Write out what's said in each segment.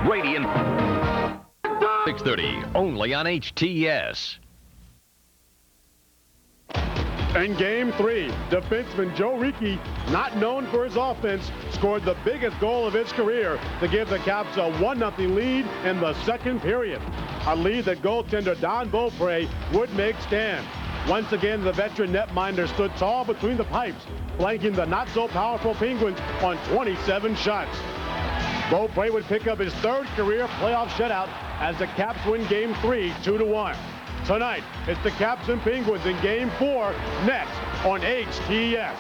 Radiant 6:30 only on HTS. In Game 3, defenseman Joe Ricci, not known for his offense, scored the biggest goal of his career to give the Caps a 1-0 lead in the second period. A lead that goaltender Don Beaupre would make stand. Once again, the veteran netminder stood tall between the pipes, flanking the not-so-powerful Penguins on 27 shots. Beaupre would pick up his third career playoff shutout as the Caps win Game 3, 2-1. Tonight, it's the Caps and Penguins in Game 4, next on HTS.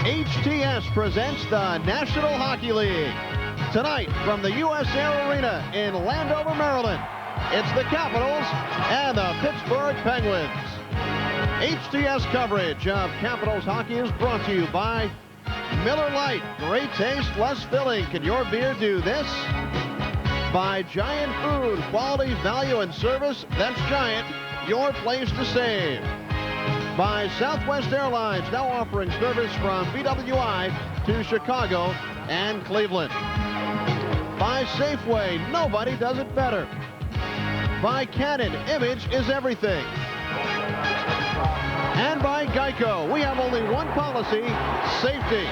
HTS presents the National Hockey League. Tonight from the U.S. Air Arena in Landover, Maryland, it's the Capitals and the Pittsburgh Penguins. HTS coverage of Capitals hockey is brought to you by Miller Lite. Great taste, less filling. Can your beer do this? By Giant Food. Quality, value, and service. That's Giant. Your place to save. By Southwest Airlines, now offering service from BWI to Chicago and Cleveland. By Safeway, nobody does it better. By Canon, image is everything. And by Geico, we have only one policy, safety.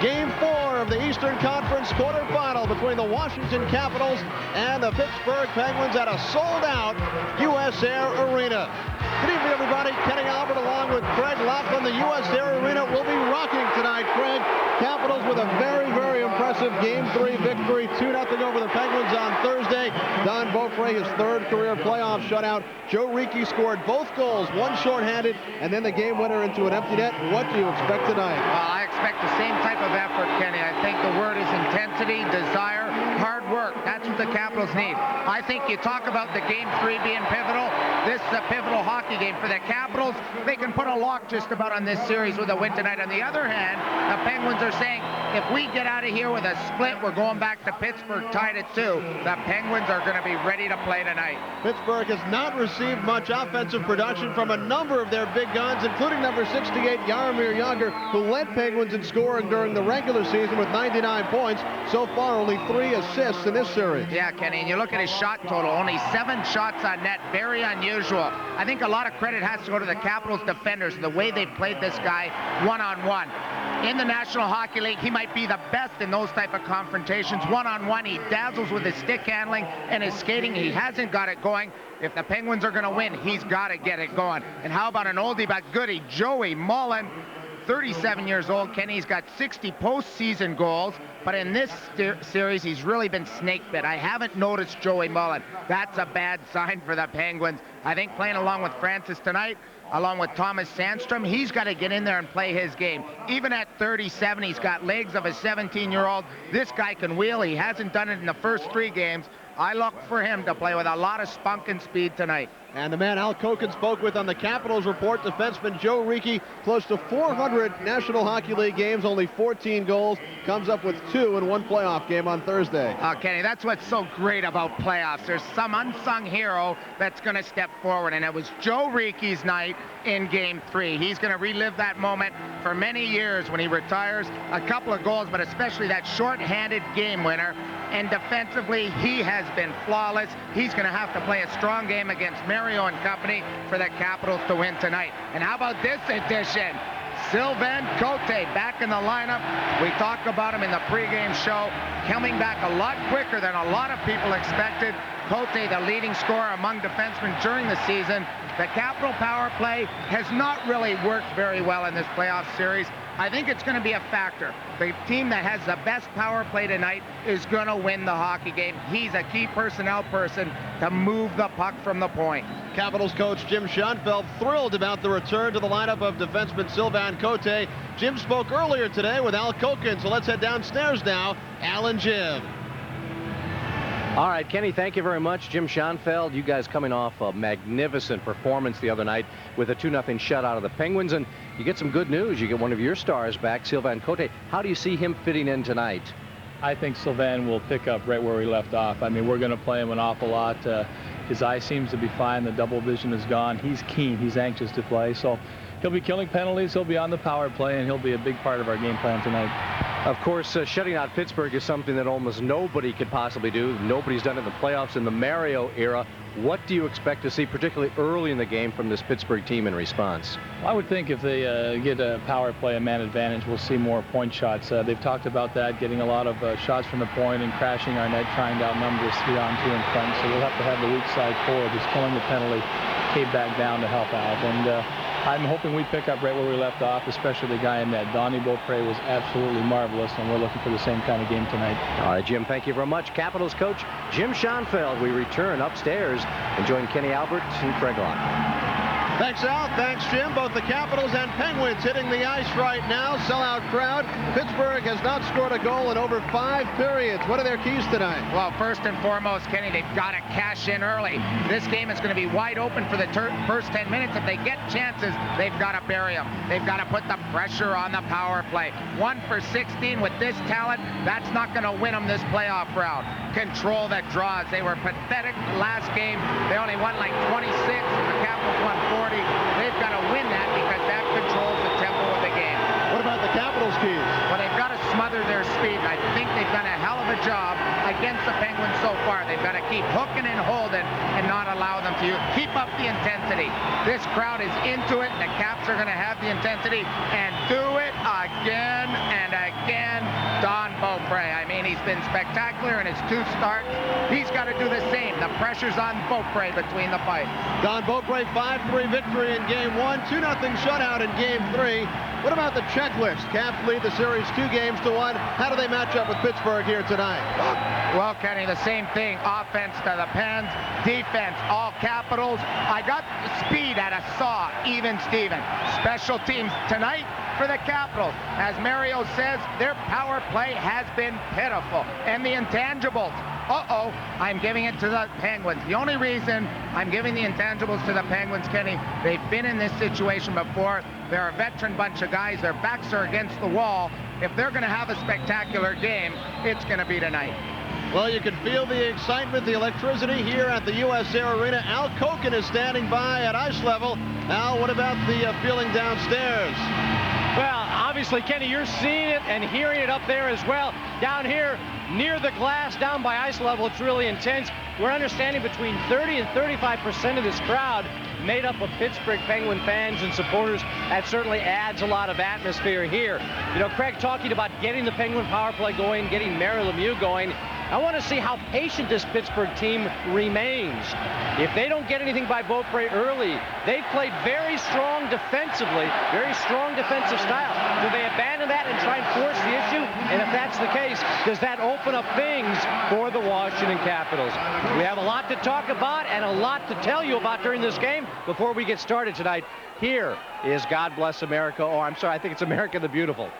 Game 4 of the Eastern Conference quarterfinal between the Washington Capitals and the Pittsburgh Penguins at a sold-out U.S. Air Arena. Good evening, everybody. Kenny Albert along with Craig Laughlin. The U.S. Air Arena will be rocking tonight, Craig. Capitals with a very, very impressive Game 3 victory, 2-0 over the Penguins on Thursday. Don Beaupre, his third career playoff shutout. Joe Ricci scored both goals, one shorthanded, and then the game winner into an empty net. What do you expect tonight? Well, I expect the same type of effort, Kenny. I think the word is intensity, desire, hard work. That's what the Capitals need. I think you talk about the Game 3 being pivotal. This is a pivotal hockey game for the Capitals. They can put a lock just about on this series with a win tonight. On the other hand, the Penguins are saying, if we get out of here with a split, we're going back to Pittsburgh tied at 2. The Penguins are going to be ready to play tonight. Pittsburgh has not received much offensive production from a number of their big guns, including number 68, Jaromir Jagr, who led Penguins in scoring during the regular season with 99 points. So far, only 3 assists in this series. Yeah, Kenny, and you look at his shot total, only 7 shots on net, very unusual. I think a lot of credit has to go to the Capitals defenders, the way they played this guy one-on-one. In the National Hockey League, he might be the best in those type of confrontations. One-on-one, he dazzles with his stick handling and his skating. He hasn't got it going. If the Penguins are going to win, he's got to get it going. And how about an oldie but goodie, Joey Mullen, 37 years old. Kenny's got 60 postseason goals, but in this series, he's really been snake bit. I haven't noticed Joey Mullen. That's a bad sign for the Penguins. I think playing along with Francis tonight, along with Thomas Sandstrom, he's got to get in there and play his game. Even at 37, he's got legs of a 17-year-old. This guy can wheel. He hasn't done it in the first 3 games. I look for him to play with a lot of spunk and speed tonight. And the man Al Koken spoke with on the Capitals report, defenseman Joe Ricci, close to 400 National Hockey League games, only 14 goals, comes up with 2 in 1 playoff game on Thursday. Oh, Kenny, that's what's so great about playoffs. There's some unsung hero that's going to step forward, and it was Joe Ricci's night in Game 3. He's going to relive that moment for many years when he retires. A couple of goals, but especially that short-handed game winner. And defensively, he has been flawless. He's going to have to play a strong game against Maryland Mario and company for the Capitals to win tonight. And how about this addition? Sylvain Cote back in the lineup. We talked about him in the pregame show, coming back a lot quicker than a lot of people expected. Cote, the leading scorer among defensemen during the season. The Capital power play has not really worked very well in this playoff series. I think it's going to be a factor. The team that has the best power play tonight is going to win the hockey game. He's a key personnel person to move the puck from the point. Capitals coach Jim Schoenfeld thrilled about the return to the lineup of defenseman Sylvain Cote. Jim spoke earlier today with Al Koken, so let's head downstairs now. Al and Jim. All right, Kenny, thank you very much. Jim Schoenfeld, you guys coming off a magnificent performance the other night with a 2-0 shutout of the Penguins, and you get some good news. You get one of your stars back, Sylvain Cote. How do you see him fitting in tonight? I think Sylvain will pick up right where we left off. I mean, we're going to play him an awful lot. His eye seems to be fine. The double vision is gone. He's keen. He's anxious to play. So he'll be killing penalties. He'll be on the power play, and he'll be a big part of our game plan tonight. Of course, shutting out Pittsburgh is something that almost nobody could possibly do. Nobody's done it in the playoffs in the Mario era. What do you expect to see, particularly early in the game, from this Pittsburgh team in response? Well, I would think if they get a power play, a man advantage, we'll see more point shots. They've talked about that, getting a lot of shots from the point and crashing our net, trying to outnumber us 3-on-2 in front. So we'll have to have the weak side forward who's killing the penalty, cave back down to help out. And I'm hoping we pick up right where we left off, especially the guy in net. Donnie Beaupre was absolutely marvelous, and we're looking for the same kind of game tonight. All right, Jim, thank you very much. Capitals coach Jim Schoenfeld. We return upstairs and join Kenny Albert and Craig Locke. Thanks, Al. Thanks, Jim. Both the Capitals and Penguins hitting the ice right now. Sellout crowd. Pittsburgh has not scored a goal in over 5 periods. What are their keys tonight? Well, first and foremost, Kenny, they've got to cash in early. This game is going to be wide open for the first 10 minutes. If they get chances, they've got to bury them. They've got to put the pressure on the power play. 1 for 16 with this talent, that's not going to win them this playoff round. Control that draws. They were pathetic last game. They only won like 26, and the Capitals won 40. They've got to win that because that controls the tempo of the game. What about the Capitals' keys? Well, they've got to smother their speed, and I think they've done a hell of a job against the Penguins so far. They've got to keep hooking and holding and not allow them to keep up the intensity. This crowd is into it. The Caps are going to have the intensity and do it again and again. Don Beaupre, I mean, he's been spectacular in his 2 starts. He's got to do the same. The pressure's on Beaupre between the fights. Don Beaupre, 5-3 victory in Game 1, 2-0 shutout in Game 3. What about the checklist? Caps lead the series 2-1. How do they match up with Pittsburgh here tonight? Well, Kenny, the same thing. Offense to the Pens, defense, all Capitals. I got speed at a saw, even Steven. Special teams tonight for the Capitals. As Mario says, their power play has been pitiful. And the intangibles. I'm giving it to the Penguins. The only reason I'm giving the intangibles to the Penguins, Kenny, they've been in this situation before. They're a veteran bunch of guys. Their backs are against the wall. If they're going to have a spectacular game, it's going to be tonight. Well, you can feel the excitement, the electricity here at the US Air Arena. Al Koken is standing by at ice level. Al, what about the feeling downstairs? Well, obviously, Kenny, you're seeing it and hearing it up there as well. Down here, near the glass, down by ice level, it's really intense. We're understanding between 30 and 35% of this crowd made up of Pittsburgh Penguin fans and supporters. That certainly adds a lot of atmosphere here. You know, Craig talking about getting the Penguin power play going, getting Mary Lemieux going. I want to see how patient this Pittsburgh team remains. If they don't get anything by Beaupre early, they've played very strong defensively, very strong defensive style. Do they abandon that and try and force the issue? And if that's the case, does that open up things for the Washington Capitals? We have a lot to talk about and a lot to tell you about during this game. Before we get started tonight, here is God Bless America. Oh, I'm sorry, I think it's America the Beautiful.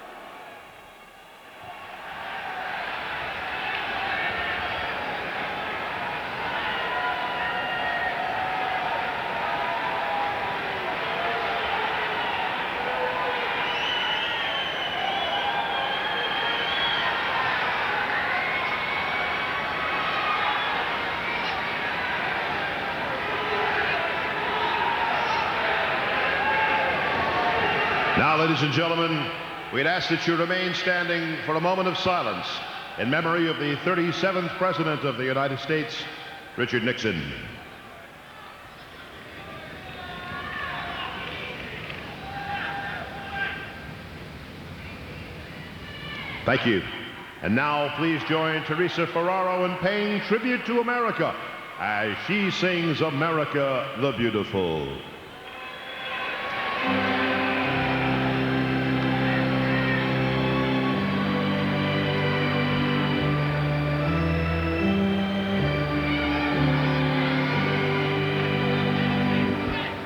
Now, ladies and gentlemen, we'd ask that you remain standing for a moment of silence in memory of the 37th President of the United States, Richard Nixon. Thank you. And now please join Teresa Ferraro in paying tribute to America as she sings America the Beautiful.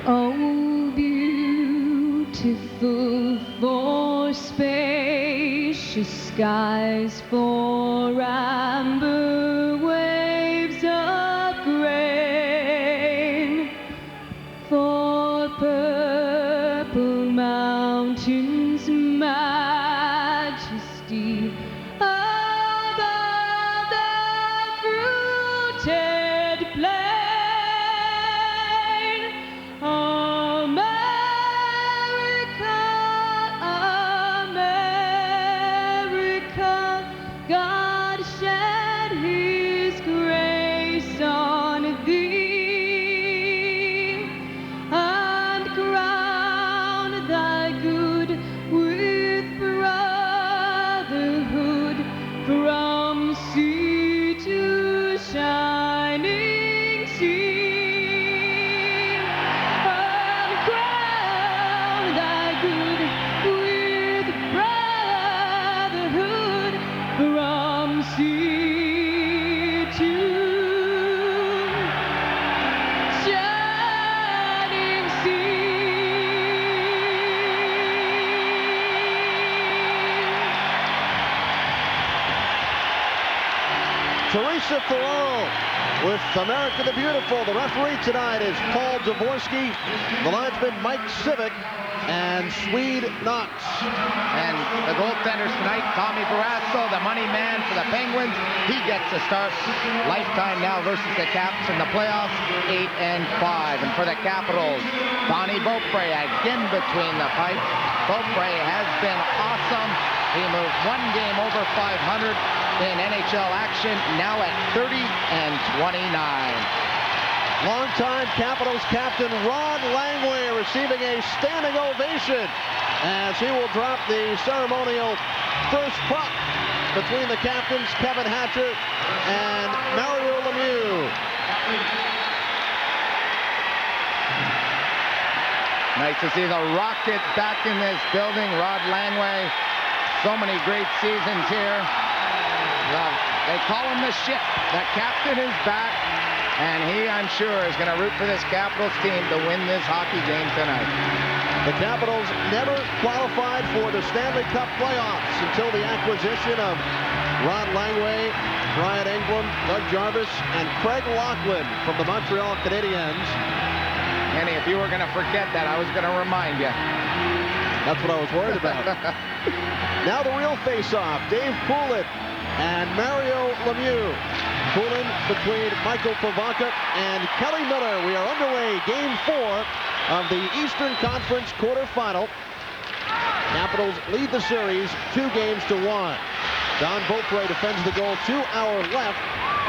Oh, beautiful for spacious skies, for amber waves of grain, for purple mountains, majesty above the fruited plain. America, America, God shed his grace on thee, and crown thy good with brotherhood from sea to shining sea. And crown thy good with brotherhood from sea to shining sea. Teresa Ferraro with America the Beautiful. The referee tonight is Paul Dvorsky, the linesman Mike Civic, and Swede Knox. And the goaltenders tonight, Tommy Barrasso, the money man for the Penguins. He gets a start. Lifetime now versus the Caps in the playoffs, 8-5. And for the Capitals, Donnie Beaupre again between the pipes. Beaupre has been awesome. He moved one game over 500 in NHL action, now at 30-29. Longtime Capitals captain Rod Langway receiving a standing ovation as he will drop the ceremonial first puck between the captains Kevin Hatcher and Mario Lemieux. Nice to see the Rocket back in this building. Rod Langway, so many great seasons here. Well, they call him the ship. The captain is back, and he, I'm sure, is going to root for this Capitals team to win this hockey game tonight. The Capitals never qualified for the Stanley Cup playoffs until the acquisition of Rod Langway, Brian England, Doug Jarvis, and Craig Laughlin from the Montreal Canadiens. Kenny, if you were going to forget that, I was going to remind you. That's what I was worried about. Now the real face-off. Dave Poulin and Mario Lemieux. Poulin between Michael Pivonka and Kelly Miller. We are underway, Game 4 of the Eastern Conference quarterfinal. Capitals lead the series 2-1. Don Beaupre defends the goal, 2 hours left,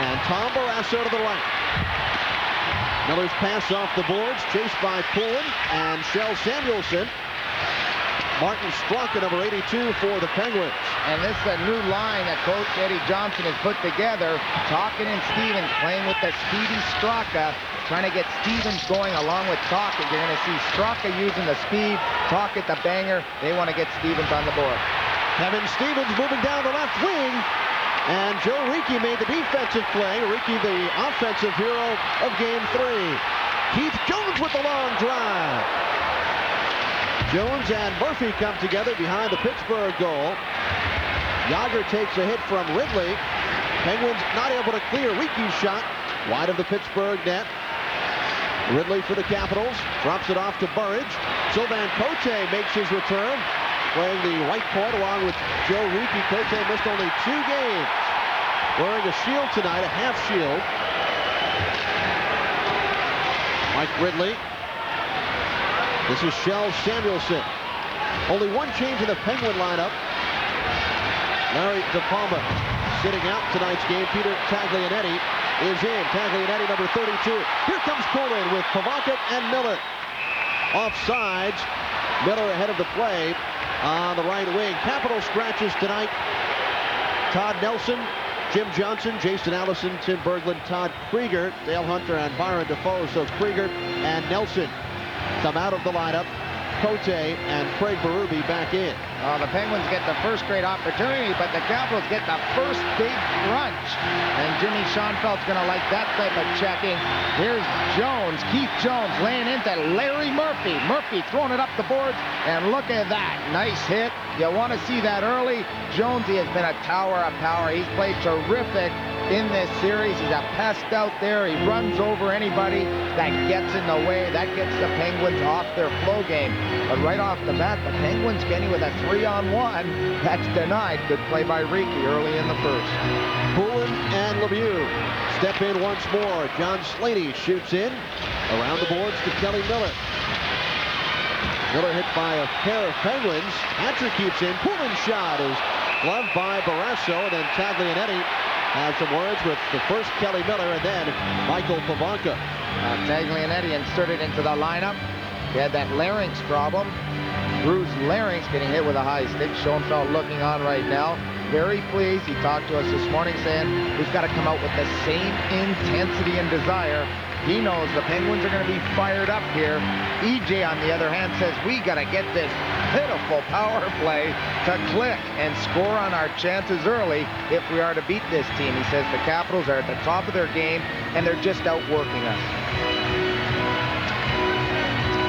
and Tom Barrasso to the right. Miller's pass off the boards, chased by Poulin and Shel Samuelson. Martin Straka, number 82 for the Penguins. And this is a new line that Coach Eddie Johnson has put together. Talkin and Stevens playing with the speedy Straka, trying to get Stevens going along with Talkin. You're going to see Straka using the speed, Talkin the banger. They want to get Stevens on the board. Kevin Stevens moving down the left wing. And Joe Ricci made the defensive play. Ricci, the offensive hero of Game 3. Keith Jones with the long drive. Jones and Murphy come together behind the Pittsburgh goal. Yager takes a hit from Ridley. Penguins not able to clear Ricci's shot wide of the Pittsburgh net. Ridley for the Capitals drops it off to Burridge. Sylvain Cote makes his return, playing the right point along with Joe Ricci. Cote missed only 2 games. Wearing a shield tonight, a half shield. Mike Ridley. This is Shel Samuelson. Only one change in the Penguin lineup. Larry DePalma sitting out tonight's game. Peter Taglianetti is in. Taglianetti, number 32. Here comes Poulin with Pivonka and Miller. Offsides. Miller ahead of the play on the right wing. Capital scratches tonight Todd Nelson, Jim Johnson, Jason Allison, Tim Berglund, Todd Krieger, Dale Hunter, and Byron Defoe. So Krieger and Nelson come out of the lineup. Cote and Craig Berube back in. The Penguins get the first great opportunity, but the Capitals get the first big crunch. And Jimmy Schoenfeld's going to like that type of checking. Here's Jones, Keith Jones laying into Larry Murphy. Murphy throwing it up the boards, and look at that. Nice hit. You want to see that early. Jonesy has been a tower of power. He's played terrific in this series. He's a pest out there. He runs over anybody that gets in the way. That gets the Penguins off their flow game. But right off the bat, the Penguins getting with a 3-on-1. That's denied. Good play by Ricky early in the first. Poulin and Lemieux step in once more. John Slaney shoots in. Around the boards to Kelly Miller. Miller hit by a pair of Penguins. Hatcher keeps in. Poulin's shot is gloved by Barrasso, and then Taglianetti has some words with the first Kelly Miller and then Michael Pavanka. Taglianetti inserted into the lineup. He had that larynx problem. Bruce larynx getting hit with a high stick. Schoenfeld looking on right now. Very pleased. He talked to us this morning saying we've got to come out with the same intensity and desire. He knows the Penguins are going to be fired up here. EJ, on the other hand, says we got to get this pitiful power play to click and score on our chances early if we are to beat this team. He says the Capitals are at the top of their game and they're just outworking us.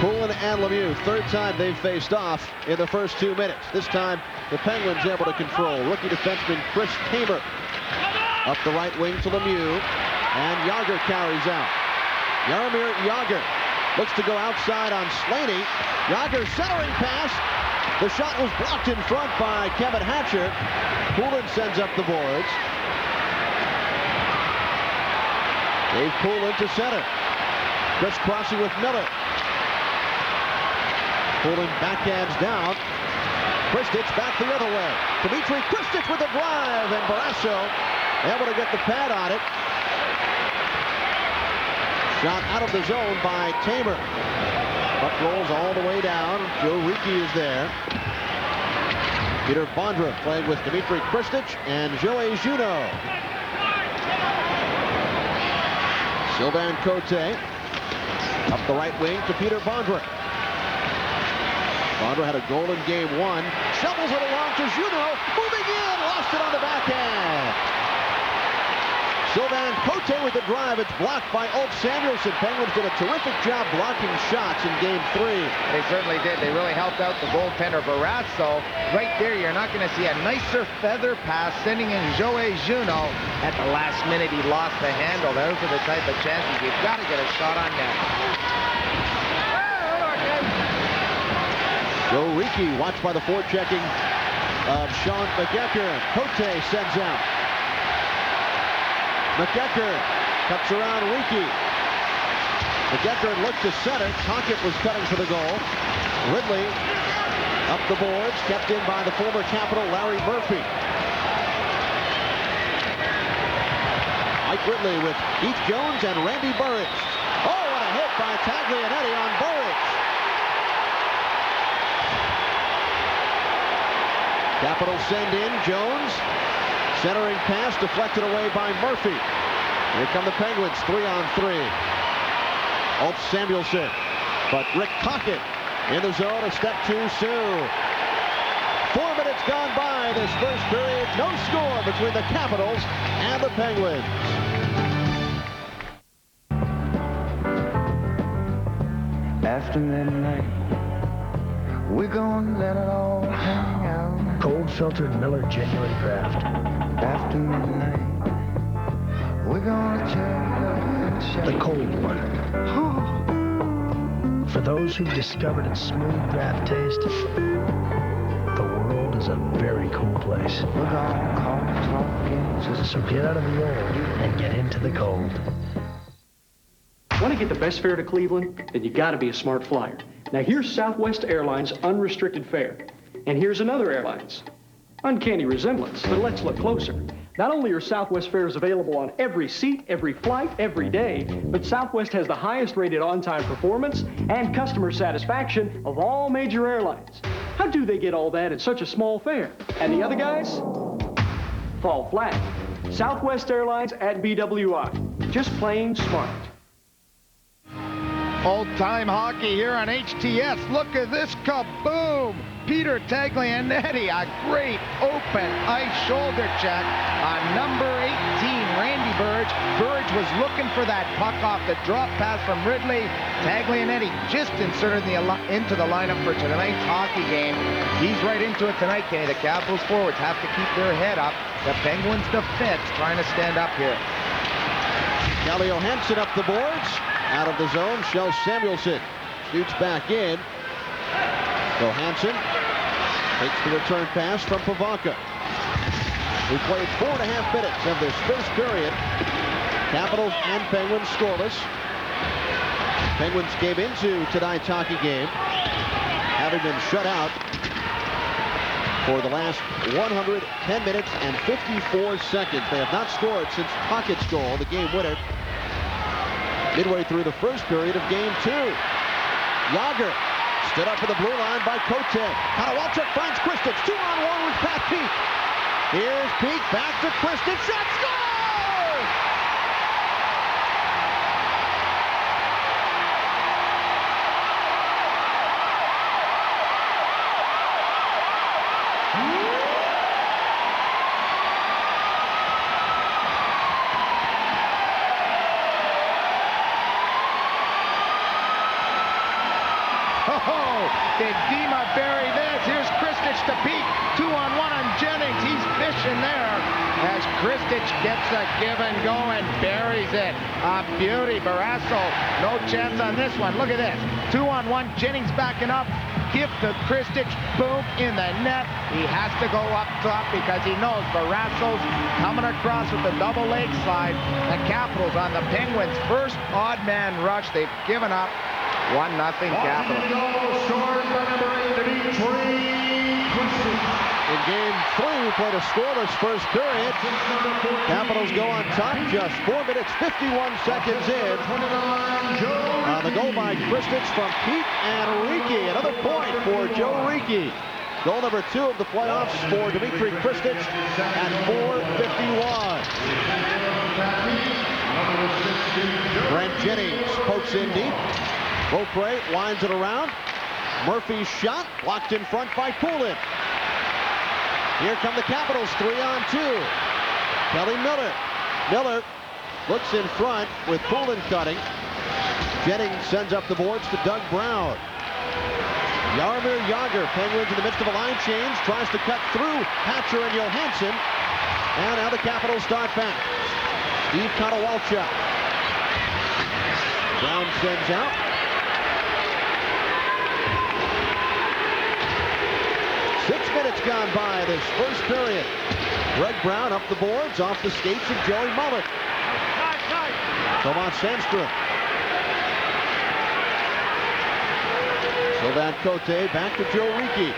Poulin and Lemieux, third time they've faced off in the first 2 minutes. This time, the Penguins able to control. Rookie defenseman Chris Tamer up the right wing to Lemieux, and Jágr carries out. Jaromir Jágr looks to go outside on Slaney. Jágr centering pass. The shot was blocked in front by Kevin Hatcher. Poulin sends up the boards. Dave Poulin to center. Crisscrossing with Miller. Poulin backhands down. Kristich back the other way. Dmitry Kristich with a drive, and Barrasso able to get the pad on it. Shot out of the zone by Tamer. Puck rolls all the way down. Joe Ricci is there. Peter Bondra playing with Dmitry Kristich and Joey Juneau. Sylvain Cote up the right wing to Peter Bondra. Bondra had a goal in game 1. Shovels it along to Juneau. Moving in. Lost it on the backhand. Sylvain Cote with the drive. It's blocked by Ulf Samuelsson. Penguins did a terrific job blocking shots in game 3. They certainly did. They really helped out the goaltender Barrasso. Right there, you're not going to see a nicer feather pass sending in Joey Juneau. At the last minute, he lost the handle. Those are the type of chances you've got to get a shot on net. Joe Ricci watched by the forechecking of Sean McEacher. Cote sends out. McEacher cuts around Ricci. McEacher looked to center. Tocchet was cutting for the goal. Ridley up the boards, kept in by the former Capital Larry Murphy. Mike Ridley with Keith Jones and Randy Burridge. Oh, what a hit by Taglianetti on Burridge. Capitals send in Jones. Centering pass deflected away by Murphy. Here come the Penguins, 3-on-3. Ulf Samuelsson, but Rick Tocchet in the zone a step too soon. 4 minutes gone by this first period. No score between the Capitals and the Penguins. After midnight, we're gonna let it all hang out. Cold filtered Miller Genuine Draft. After midnight, we're gonna check the cold one. For those who've discovered its smooth draft taste, the world is a very cool place. We're gonna call talking. So get out of the old and get into the cold. Want to get the best fare to Cleveland? Then you got to be a smart flyer. Now here's Southwest Airlines unrestricted fare. And here's another airline's. Uncanny resemblance, but let's look closer. Not only are Southwest fares available on every seat, every flight, every day, but Southwest has the highest rated on-time performance and customer satisfaction of all major airlines. How do they get all that at such a small fare? And the other guys? fall flat. Southwest Airlines at BWI. Just plain smart. Old-time hockey here on HTS. Look at this kaboom! Peter Taglianetti, a great open ice shoulder check on number 18, Randy Burge. Burge was looking for that puck off the drop pass from Ridley. Taglianetti just inserted into the lineup for tonight's hockey game. He's right into it tonight, Kenny. The Capitals forwards have to keep their head up. The Penguins defense trying to stand up here. Calle Johansson up the boards. Out of the zone, Kjell Samuelsson shoots back in. Johansson takes the return pass from Pavanka. We played 4.5 minutes of this first period. Capitals and Penguins scoreless. Penguins came into tonight's hockey game having been shut out for the last 110 minutes and 54 seconds. They have not scored since Puckett's goal, the game winner, midway through the first period of game 2. Yager stood up for the blue line by Kote. Konowalchuk finds Kristich. 2-on-1 with Pat Peak. Here's Peak, back to Kristich. Shot, score! Did Dima bury this? Here's Kristich to Peak. 2-on-1 on Jennings. He's fishing there as Kristich gets a give and go and buries it. A beauty. Barrasso, no chance on this one. Look at this. 2-on-1. Jennings backing up. Give to Kristich. Boom, in the net. He has to go up top because he knows Barrasso's coming across with the double leg slide. The Capitals on the Penguins' first odd man rush. They've given up. 1-0 Capitals. In game 3, we played a scoreless first period. Capitals go on top just 4 minutes, 51 seconds in. The goal by Kristich from Pete and Ricci. Another point for Joe Ricci. Goal number 2 of the playoffs for Dmitry Kristich at 4:51. Brent Jennings pokes in deep. Beaupre winds it around. Murphy's shot blocked in front by Poulin. Here come the Capitals, 3-on-2. Kelly Miller. Miller looks in front with Poulin cutting. Jennings sends up the boards to Doug Brown. Jaromir Jagr, Penguins in the midst of a line change, tries to cut through Hatcher and Johansson. And now the Capitals start back. Steve Konowalchuk. Brown sends out. Minutes gone by this first period. Greg Brown up the boards off the skates of Joey Mullet. Tomas Sandstrom. Sylvain Cote back to Joe Ricci.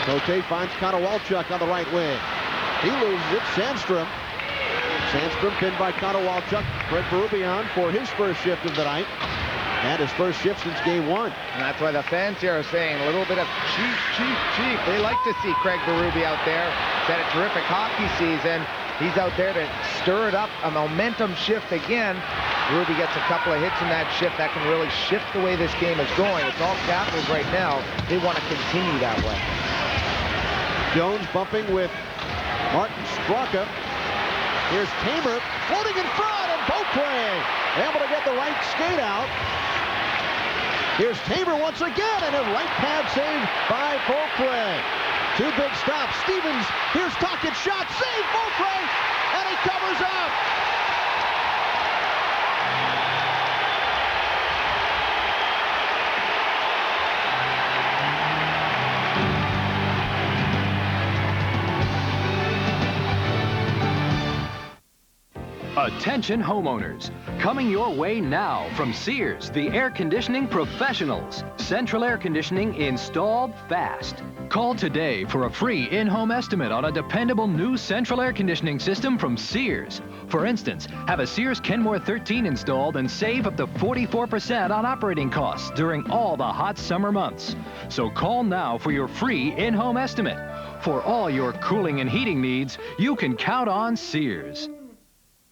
Cote finds Konowalchuk on the right wing. He loses it. Sandstrom. Sandstrom pinned by Konowalchuk. Greg Berube for his first shift of the night. And his first shift since game 1. And that's why the fans here are saying a little bit of cheap. They like to see Craig Berube out there. He's had a terrific hockey season. He's out there to stir it up, a momentum shift again. Berube gets a couple of hits in that shift. That can really shift the way this game is going. It's all Capitals right now. They want to continue that way. Jones bumping with Martin Straka. Here's Tamer floating in front, and Beaupre able to get the right skate out. Here's Tamer once again, and a right pad save by Beaupre. 2 big stops. Stevens, here's Tocchet shot, save Beaupre, and he covers up. A Attention homeowners, coming your way now from Sears, the air conditioning professionals. Central air conditioning installed fast. Call today for a free in-home estimate on a dependable new central air conditioning system from Sears. For instance, have a Sears Kenmore 13 installed and save up to 44% on operating costs during all the hot summer months. So call now for your free in-home estimate. For all your cooling and heating needs, you can count on Sears.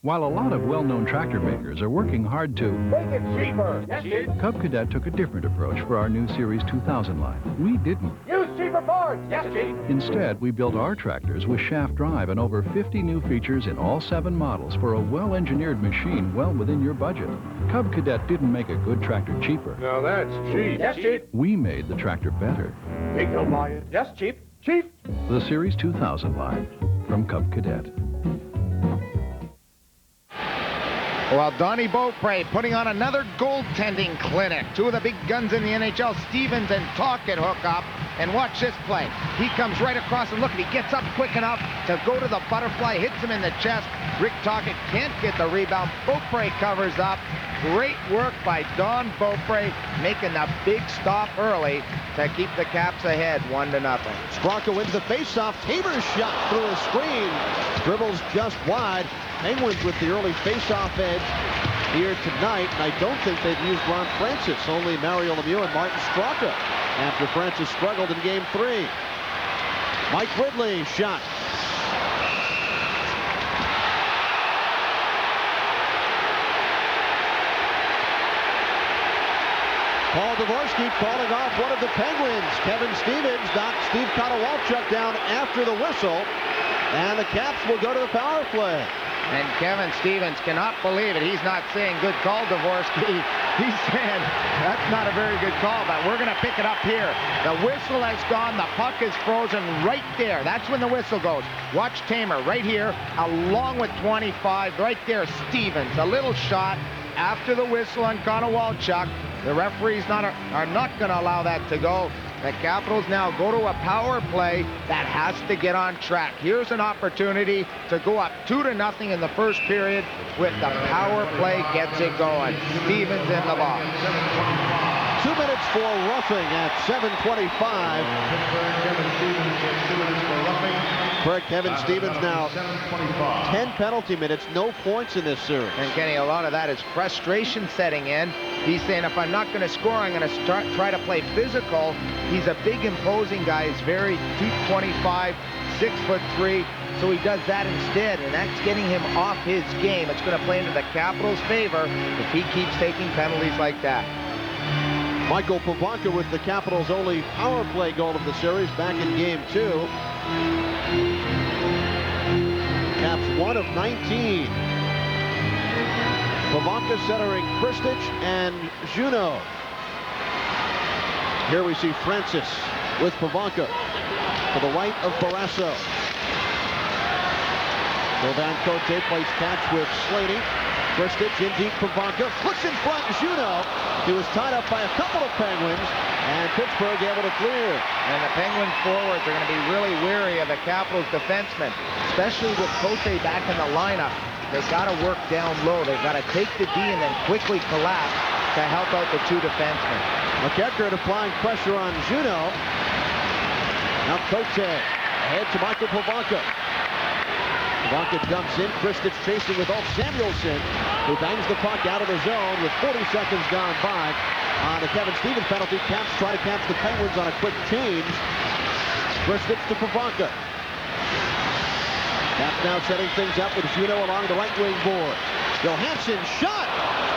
While a lot of well-known tractor makers are working hard to make it cheaper. Yes, Chief. Cub Cadet took a different approach for our new Series 2000 line. We didn't. Use cheaper parts. Yes, Chief. Instead, we built our tractors with shaft drive and over 50 new features in all 7 models for a well-engineered machine well within your budget. Cub Cadet didn't make a good tractor cheaper. Now that's cheap. Yes, Chief. We made the tractor better. Think he'll buy it. Yes, Chief. Chief. The Series 2000 line from Cub Cadet. Well, Donnie Beaupre putting on another goaltending clinic. Two of the big guns in the NHL, Stevens and Tocchet, hook up. And watch this play. He comes right across and look, he gets up quick enough to go to the butterfly, hits him in the chest. Rick Tocchet can't get the rebound. Beaupre covers up. Great work by Don Beaupre, making the big stop early to keep the Caps ahead 1-0. Straka wins the faceoff. Taber's shot through a screen. Dribbles just wide. Penguins with the early faceoff edge here tonight. And I don't think they've used Ron Francis. Only Mario Lemieux and Martin Straka after Francis struggled in Game 3. Mike Ridley shot. Paul Dvorsky calling off one of the Penguins. Kevin Stevens knocked Steve Konowalchuk down after the whistle. And the Caps will go to the power play. And Kevin Stevens cannot believe it. He's not saying good call, Dvorsky. He's saying that's not a very good call, but we're going to pick it up here. The whistle has gone. The puck is frozen right there. That's when the whistle goes. Watch Tamer right here, along with 25. Right there, Stevens. A little shot after the whistle on Konowalchuk. The referees are not going to allow that to go. The Capitals now go to a power play that has to get on track. Here's an opportunity to go up 2-0 in the first period with the power play gets it going. Stevens in the box. 2 minutes for roughing at 7:25. For Kevin Stevens now 10 penalty minutes, no points in this series. And Kenny, a lot of that is frustration setting in. He's saying if I'm not going to score, I'm going to try to play physical. He's a big imposing guy. He's very 225, 6'3", so he does that instead, and that's getting him off his game. It's going to play into the Capitals' favor if he keeps taking penalties like that. Michael Pavanka with the Capitals' only power play goal of the series back in Game 2. Caps 1 of 19. Pavanka centering Kristich and Juneau. Here we see Francis with Pavanka to the right of Barrasso. Sylvain Cote plays catch with Slaney. Kristich in deep. Pavanka looks in front. Juneau. He was tied up by a couple of Penguins, and Pittsburgh able to clear. And the Penguin forwards are going to be really wary of the Capitals defensemen, especially with Cote back in the lineup. They've got to work down low. They've got to take the D and then quickly collapse to help out the two defensemen. McEachern applying pressure on Juneau. Now Cote ahead to Michael Pavanka. Pavanka dumps in. Kristich chasing with Ulf Samuelsson, who bangs the puck out of the zone with 40 seconds gone by. On the Kevin Stevens penalty, Caps try to catch the Penguins on a quick change. Kristich to Pavanka. Caps now setting things up with Juneau along the right wing board. Johansson shot,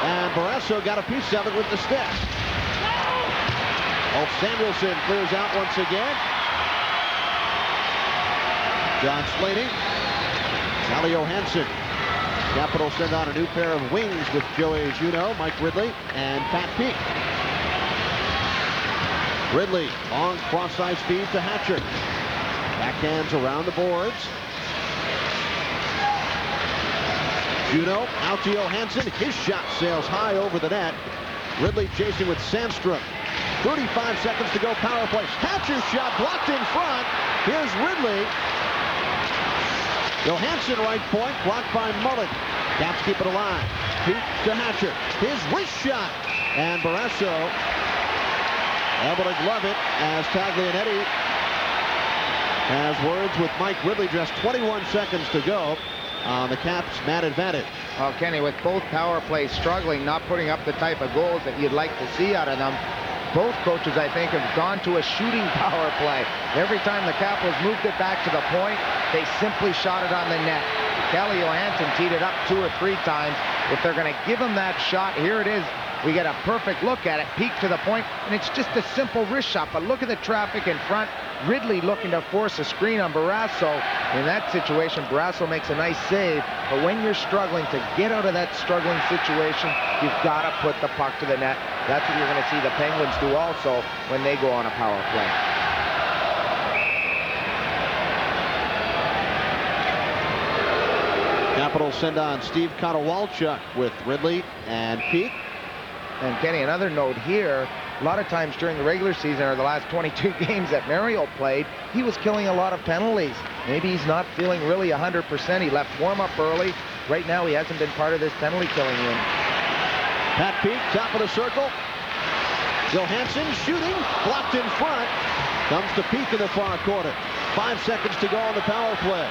and Barrasso got a piece of it with the stick. Ulf Samuelsson clears out once again. John Slaney. Sally Johansson. Capitals send on a new pair of wings with Joey Juneau, Mike Ridley, and Pat Peake. Ridley, long cross-ice feed to Hatcher. Backhands around the boards. Juneau out to Johansson. His shot sails high over the net. Ridley chasing with Sandstrom. 35 seconds to go, power play. Hatcher's shot blocked in front. Here's Ridley. Johansson right point, blocked by Mullet. Caps keep it alive. Peak to Hatcher. His wrist shot. And Barrasso able to glove it as Taglianetti has words with Mike Ridley. Just 21 seconds to go on the Caps' man advantage. Well, Kenny, with both power plays struggling, not putting up the type of goals that you'd like to see out of them, both coaches, I think, have gone to a shooting power play. Every time the Capitals moved it back to the point, they simply shot it on the net. Kelly Johansson teed it up 2 or 3 times. If they're going to give him that shot, here it is. We get a perfect look at it, peek to the point, and it's just a simple wrist shot. But look at the traffic in front. Ridley looking to force a screen on Barrasso. In that situation, Barrasso makes a nice save. But when you're struggling to get out of that struggling situation, you've got to put the puck to the net. That's what you're going to see the Penguins do also when they go on a power play. Capitals send on Steve Konowalchuk with Ridley and Peak. And Kenny, another note here, a lot of times during the regular season or the last 22 games that Mario played, he was killing a lot of penalties. Maybe he's not feeling really 100%. He left warm-up early. Right now, he hasn't been part of this penalty killing unit. Pat Peak, top of the circle. Johansson shooting, blocked in front. Comes to Peak in the far corner. 5 seconds to go on the power play.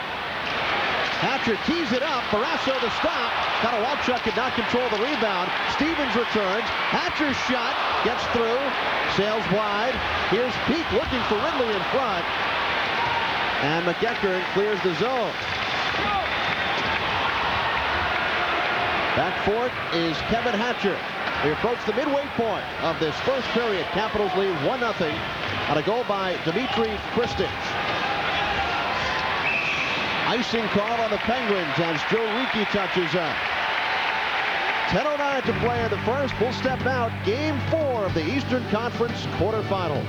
Hatcher tees it up. Barrasso to stop. Konowalchuk could not control the rebound. Stevens returns. Hatcher's shot gets through. Sails wide. Here's Peak looking for Ridley in front. And McEachern clears the zone. Back for it is Kevin Hatcher. We approach the midway point of this first period. Capitals lead 1-0 on a goal by Dmitry Kristich. Icing call on the Penguins as Joe Ricci touches up. 10:09 to play in the first. We'll step out. Game 4 of the Eastern Conference quarterfinal.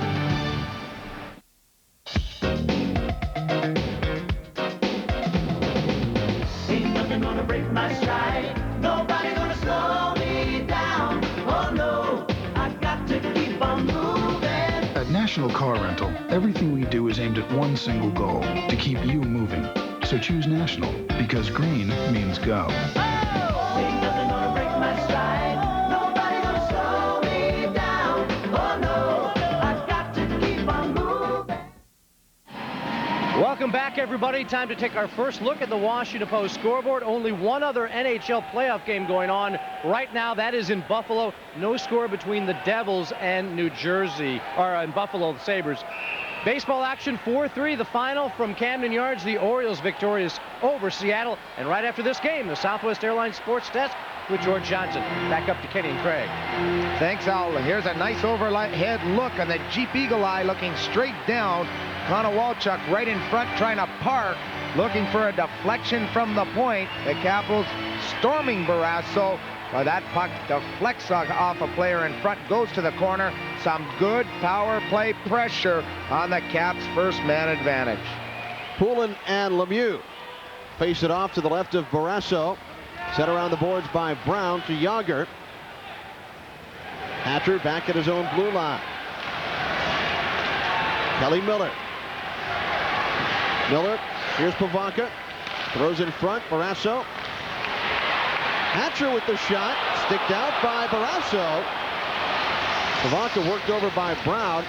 Ain't nothing gonna break my stride. Nobody gonna slow me down. Oh no, I got to keep on moving. At National Car Rental, everything we do is aimed at one single goal, to keep you moving. So choose National, because green means go. Ain't nothing gonna break my stride. Nobody gonna slow me down. Oh no, I got to keep on moving. Welcome back, everybody. Time to take our first look at the Washington Post scoreboard. Only one other NHL playoff game going on right now. That is in Buffalo. No score between the Devils and New Jersey, or in Buffalo, the Sabres. Baseball action, 4-3, the final from Camden Yards. The Orioles victorious over Seattle. And right after this game, the Southwest Airlines Sports Desk with George Johnson. Back up to Kenny and Craig. Thanks, Al. Here's a nice overhead look on the Jeep Eagle Eye looking straight down. Konowalchuk right in front trying to park, looking for a deflection from the point. The Capitals storming Barrasso. Well, that puck deflects off a player in front, goes to the corner. Some good power play pressure on the Caps' first man advantage. Poulin and Lemieux face it off to the left of Barrasso. Set around the boards by Brown to Yager. Hatcher back at his own blue line. Kelly Miller. Miller, here's Pavanka. Throws in front, Barrasso. Hatcher with the shot, sticked out by Barrasso. Pavanka worked over by Brown.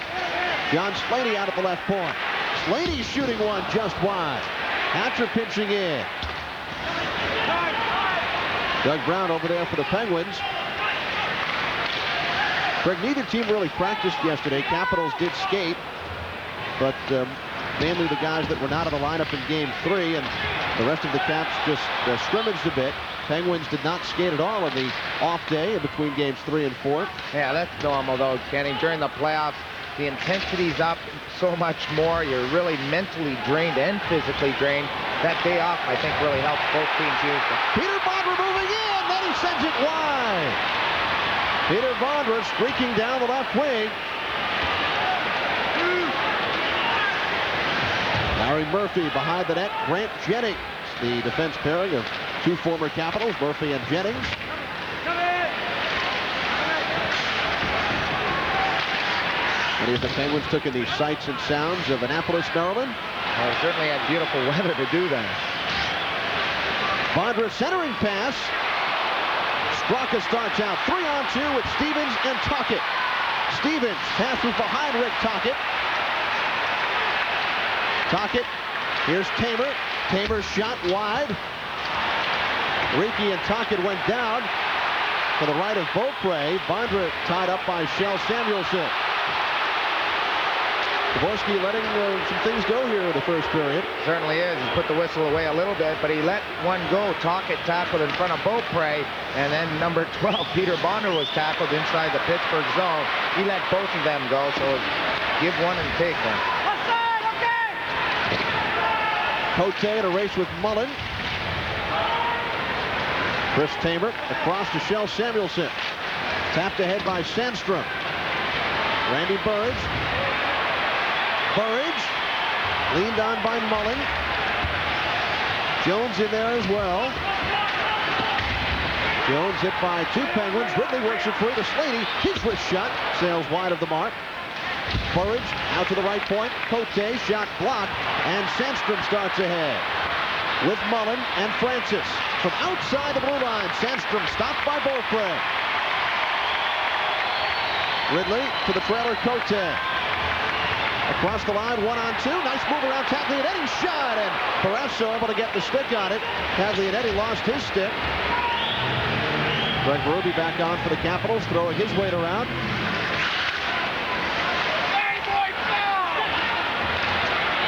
John Slaney out at the left point. Slaney shooting one just wide. Hatcher pitching in. Doug Brown over there for the Penguins. Greg, neither team really practiced yesterday. Capitals did skate, but mainly the guys that were not in the lineup in Game 3, and the rest of the Caps just scrimmaged a bit. Penguins did not skate at all on the off day in between Games 3 and 4. Yeah, that's normal, though, Kenny. During the playoffs, the intensity's up so much more. You're really mentally drained and physically drained. That day off, I think, really helped both teams use it. Peter Bondra moving in, then he sends it wide. Peter Bondra streaking down the left wing. Larry Murphy behind the net. Grant Jennings, the defense pairing of two former Capitals, Murphy and Jennings. Many of the Penguins took in the sights and sounds of Annapolis, Maryland. Well, certainly had beautiful weather to do that. Bondra centering pass. Straka starts out 3-on-2 with Stevens and Tocchet. Stevens passes behind Rick Tocchet. Tocchet, here's Tamer. Tamer's shot wide. Ricky and Tocchet went down to the right of Beaupre. Bondra tied up by Shell Samuelson. Dvorsky letting some things go here in the first period. Certainly is. He's put the whistle away a little bit, but he let one go. Tocchet tackled in front of Beaupre, and then number 12, Peter Bondra, was tackled inside the Pittsburgh zone. He let both of them go, so give one and take one. Cote in a race with Mullen. Chris Tamer across to Shell Samuelson. Tapped ahead by Sandstrom. Randy Burridge. Burridge leaned on by Mullen. Jones in there as well. Jones hit by 2 Penguins. Ridley works it free to Slaney. His wrist shot sails wide of the mark. Burridge out to the right point. Cote shot blocked, and Sandstrom starts ahead with Mullen and Francis. From outside the blue line, Sandstrom stopped by Beaupre. Ridley to the trailer, Cote. Across the line, 1-on-2. Nice move around Taglianetti. Shot, and Barrasso able to get the stick on it. Taglianetti lost his stick. Greg Berube back on for the Capitals, throwing his weight around.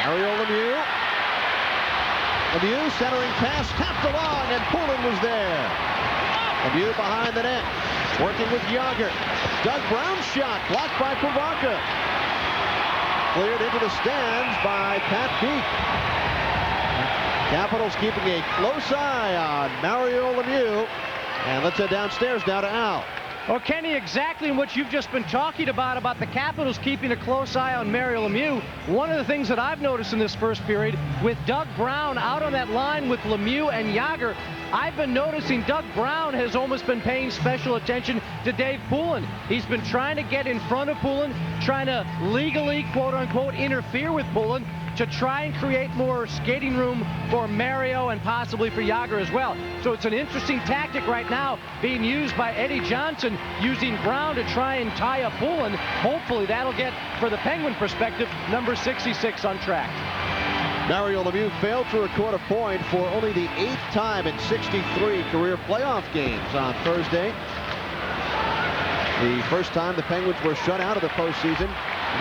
Mario Lemieux. Lemieux centering pass, tapped along, and Poulin was there. Lemieux behind the net, working with Yager. Doug Brown's shot, blocked by Pivonka. Cleared into the stands by Pat Peake. Capitals keeping a close eye on Mario Lemieux. And let's head downstairs now to Al. Well, Kenny, exactly what you've just been talking about the Capitals keeping a close eye on Mario Lemieux. One of the things that I've noticed in this first period, with Doug Brown out on that line with Lemieux and Yager, I've been noticing Doug Brown has almost been paying special attention to Dave Poulin. He's been trying to get in front of Poulin, trying to legally, quote-unquote, interfere with Poulin to try and create more skating room for Mario and possibly for Yager as well. So it's an interesting tactic right now being used by Eddie Johnson, using Brown to try and tie up Poulin. Hopefully that'll get, for the Penguin perspective, number 66 on track. Mario Lemieux failed to record a point for only the 8th time in 63 career playoff games on Thursday. The first time the Penguins were shut out of the postseason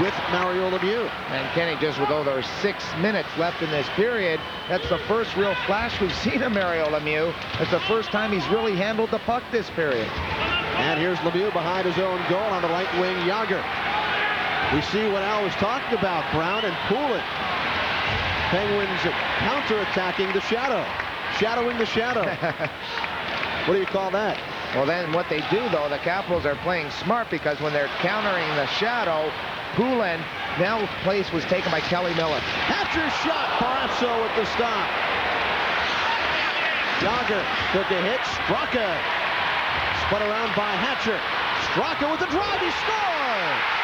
with Mario Lemieux. And Kenny, just with over 6 minutes left in this period, that's the first real flash we've seen of Mario Lemieux. It's the first time he's really handled the puck this period. And here's Lemieux behind his own goal on the right wing, Yager. We see what Al was talking about, Brown and Poulin. Penguins counter-attacking the shadow. Shadowing the shadow. What do you call that? Well, then what they do, though, the Capitals are playing smart, because when they're countering the shadow, Poulin, now place was taken by Kelly Miller. Hatcher's shot, Barrasso with the stop. Yager took a hit, Straka spun around by Hatcher. Straka with the drive, he scored!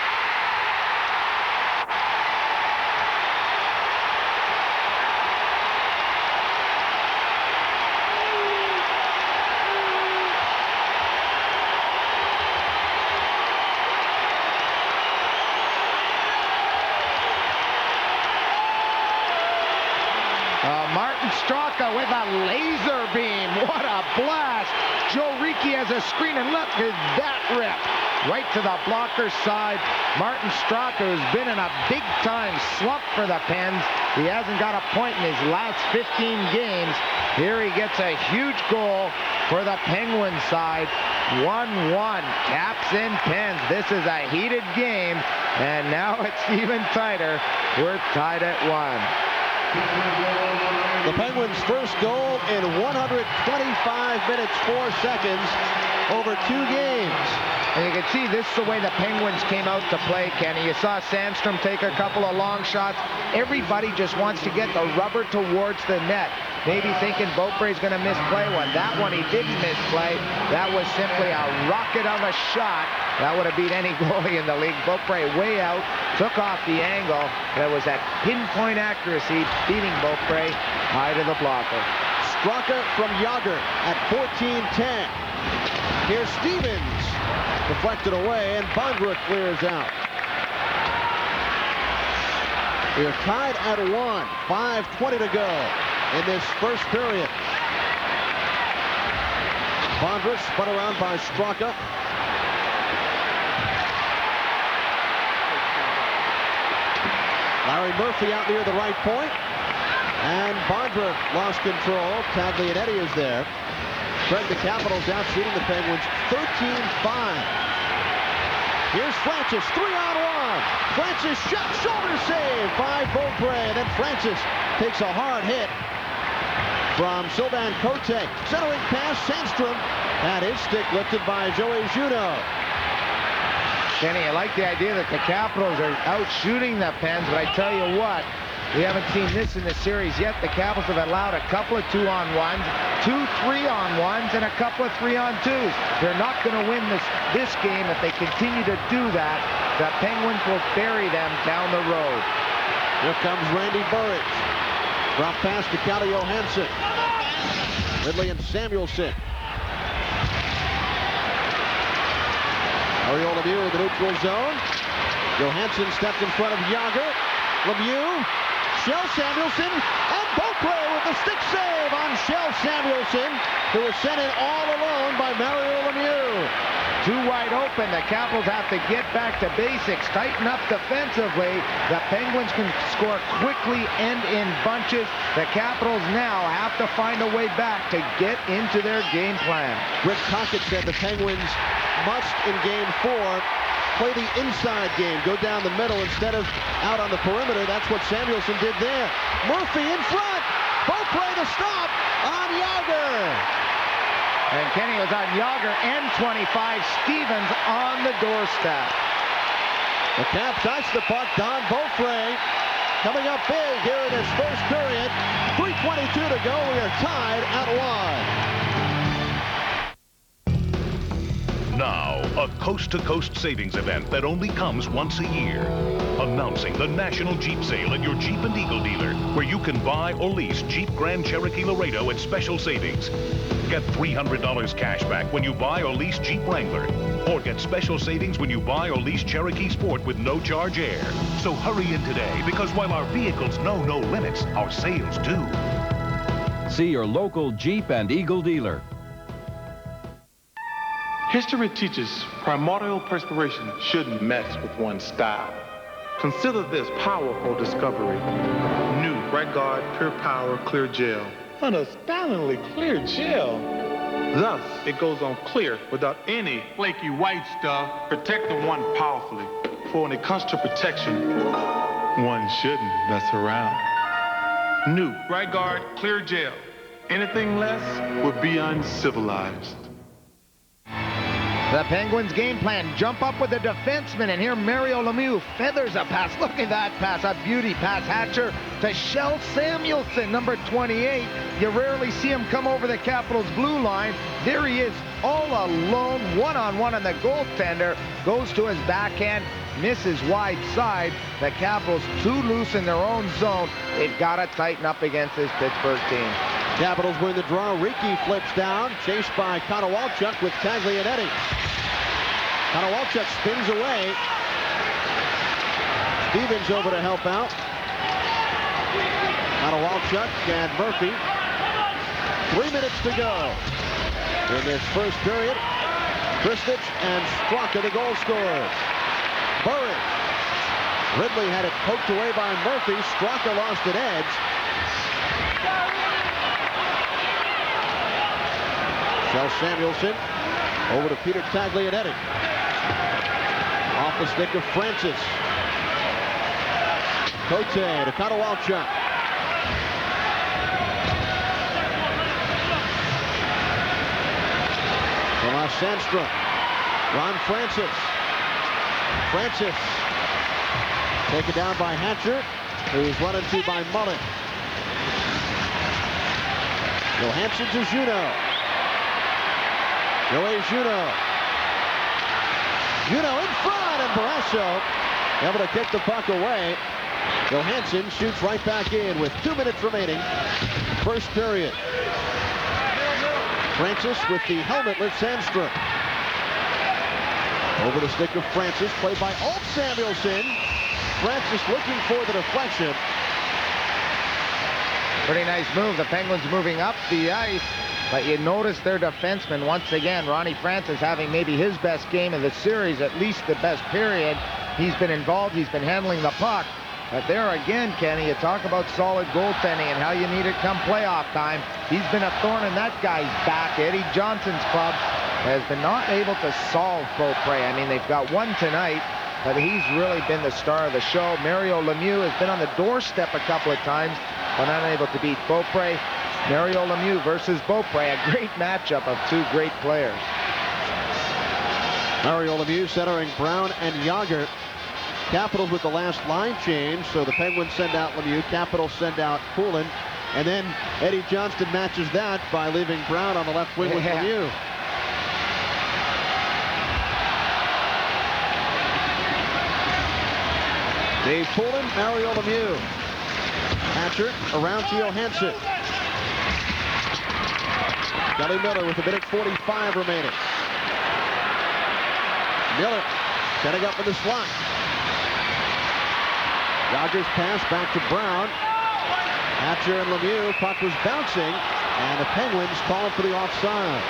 Straka with a laser beam. What a blast. Joe Ricci has a screen, and look at that rip. Right to the blocker side. Martin Straka, who's been in a big-time slump for the Pens. He hasn't got a point in his last 15 games. Here he gets a huge goal for the Penguin side. 1-1. Caps and Pens. This is a heated game, and now it's even tighter. We're tied at 1. The Penguins' first goal in 125 minutes, 4 seconds over 2 games. And you can see this is the way the Penguins came out to play, Kenny. You saw Sandstrom take a couple of long shots. Everybody just wants to get the rubber towards the net. Maybe thinking Beaupre's going to misplay one. That one he didn't misplay. That was simply a rocket of a shot. That would have beat any goalie in the league. Beaupre way out, took off the angle. There was that pinpoint accuracy beating Beaupre high to the blocker. Straka from Yager at 14-10. Here's Stevens. Deflected away, and Bondruk clears out. We are tied at 1. 5:20 to go in this first period. Bondruk spun around by Straka. Larry Murphy out near the right point. And Bondruk lost control. Taglianetti is there. Craig, the Capitals out shooting the Penguins 13-5. Here's Francis, 3-on-1. Francis shot, shoulder save by Beaupre. Then Francis takes a hard hit from Sylvain Cote. Centering pass, Sandstrom. Had his stick lifted by Joey Juneau. Kenny, I like the idea that the Capitals are out shooting the Pens, but I tell you what, we haven't seen this in the series yet. The Capitals have allowed a couple of 2-on-1s, 2 3-on-1s, and a couple of 3-on-2s. They're not going to win this game if they continue to do that. The Penguins will bury them down the road. Here comes Randy Burridge. Drop pass to Calle Johansson. Ridley and Samuelson. Mario Lemieux in the neutral zone. Johansson stepped in front of Yager. Lemieux, Shell Samuelson, and Beaupre with the stick save on Shell Samuelson, who was sent in all alone by Mario Lemieux. Too wide open. The Capitals have to get back to basics, tighten up defensively. The Penguins can score quickly and in bunches. The Capitals now have to find a way back to get into their game plan. Rick Tocchet said the Penguins must, in Game 4, play the inside game, go down the middle instead of out on the perimeter. That's what Samuelson did there. Murphy in front. Beaupre the stop on Yager. And Kenny was on Yager and 25. Stevens on the doorstep. The Caps touch the puck. Don Beaupre coming up big here in this first period. 3:22 to go. We are tied at 1. Now, a coast-to-coast savings event that only comes once a year. Announcing the National Jeep Sale at your Jeep and Eagle dealer, where you can buy or lease Jeep Grand Cherokee Laredo at special savings. Get $300 cash back when you buy or lease Jeep Wrangler. Or get special savings when you buy or lease Cherokee Sport with no charge air. So hurry in today, because while our vehicles know no limits, our sales do. See your local Jeep and Eagle dealer. History teaches primordial perspiration shouldn't mess with one's style. Consider this powerful discovery. New Bright Guard Pure Power Clear Gel. An astoundingly clear gel. Thus, it goes on clear without any flaky white stuff, protecting one powerfully. For when it comes to protection, one shouldn't mess around. New Bright Guard Clear Gel. Anything less would be uncivilized. The Penguins' game plan, jump up with the defenseman, and here Mario Lemieux feathers a pass. Look at that pass, a beauty pass. Hatcher to Shell Samuelson, number 28. You rarely see him come over the Capitals' blue line. There he is, all alone, one-on-one on the goaltender. Goes to his backhand, misses wide side. The Capitals too loose in their own zone. They've got to tighten up against this Pittsburgh team. Capitals win the draw. Ricky flips down, chased by Konowalchuk with Taglianetti. Konowalchuk spins away. Stevens over to help out. Konowalchuk and Murphy. 3 minutes to go in this first period. Kristich and Straka, the goal scorers. Burridge. Ridley had it poked away by Murphy. Straka lost an edge. Shell Samuelson over to Peter Taglianetti. Off the stick of Francis. Cote to Konowalchuk. Tomas Sandstrom. Ron Francis. Francis taken down by Hatcher, who's run into by Mullen. Johansson to Juneau. Joey Juneau. Juneau in front, and Barrasso able to kick the puck away. Johansson shoots right back in with 2 minutes remaining. First period. Francis with the helmetless Sandstrom. Over the stick of Francis, played by Ulf Samuelsson. Francis looking for the deflection. Pretty nice move. The Penguins moving up the ice. But you notice their defenseman, once again, Ronnie Francis having maybe his best game of the series, at least the best period. He's been involved. He's been handling the puck. But there again, Kenny, you talk about solid goaltending and how you need it come playoff time. He's been a thorn in that guy's back. Eddie Johnson's club has been not able to solve Beaupre. I mean, they've got one tonight, but he's really been the star of the show. Mario Lemieux has been on the doorstep a couple of times, but unable to beat Beaupre. Mario Lemieux versus Beaupre, a great matchup of two great players. Mario Lemieux centering Brown and Yager. Capitals with the last line change, so the Penguins send out Lemieux, Capitals send out Poulin, and then Eddie Johnston matches that by leaving Brown on the left wing with Lemieux. Dave Poulin, Mario Lemieux. Hatcher around to Johansson. Kelly Miller with a minute 45 remaining. Miller setting up in the slot. Yager's pass back to Brown. Hatcher and Lemieux. Puck was bouncing, and the Penguins called for the offside.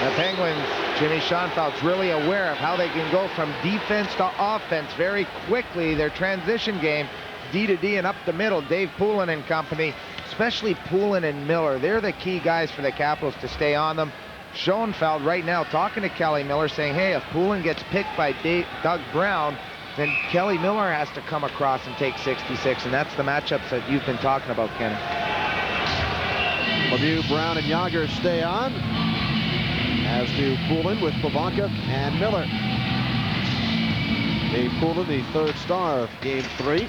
The Penguins, Jimmy Schoenfeld's really aware of how they can go from defense to offense very quickly. Their transition game, D to D and up the middle. Dave Poulin and company, especially Poulin and Miller, they're the key guys for the Capitals to stay on them. Schoenfeld right now talking to Kelly Miller, saying, hey, if Poulin gets picked by Doug Brown, then Kelly Miller has to come across and take 66, and that's the matchups that you've been talking about, Kenny. Lemieux, Brown, and Yager stay on, as do Poulin with Pavanka and Miller. Dave Poulin, the third star of Game 3.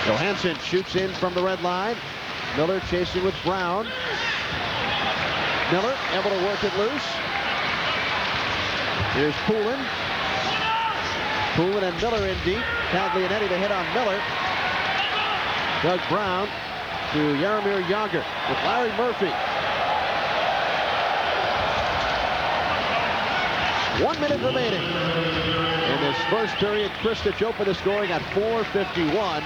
Johansson shoots in from the red line. Miller chasing with Brown. Miller able to work it loose. Here's Poulin. Poulin and Miller in deep. Taglianetti to hit on Miller. Doug Brown to Jaromir Jagr with Larry Murphy. 1 minute remaining. In this first period, Kristich opened the scoring at 4:51.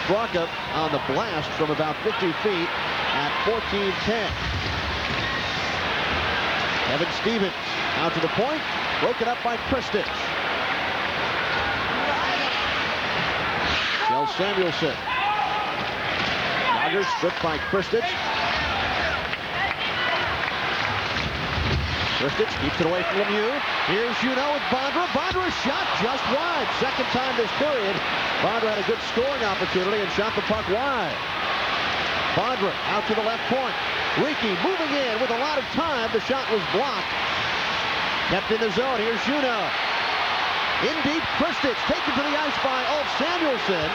Straka on the blast from about 50 feet at 14:10. Evan Stevens out to the point, broken up by Kristich. Kjell Samuelsson. Yager stripped by Kristich. Kristich keeps it away from Lemieux. Here's Juneau with Bondra. Bondra's shot just wide. Second time this period. Bondra had a good scoring opportunity and shot the puck wide. Bondra out to the left point. Ricky moving in with a lot of time. The shot was blocked. Kept in the zone. Here's Juneau. In deep, Kristich taken to the ice by Ulf Samuelsson.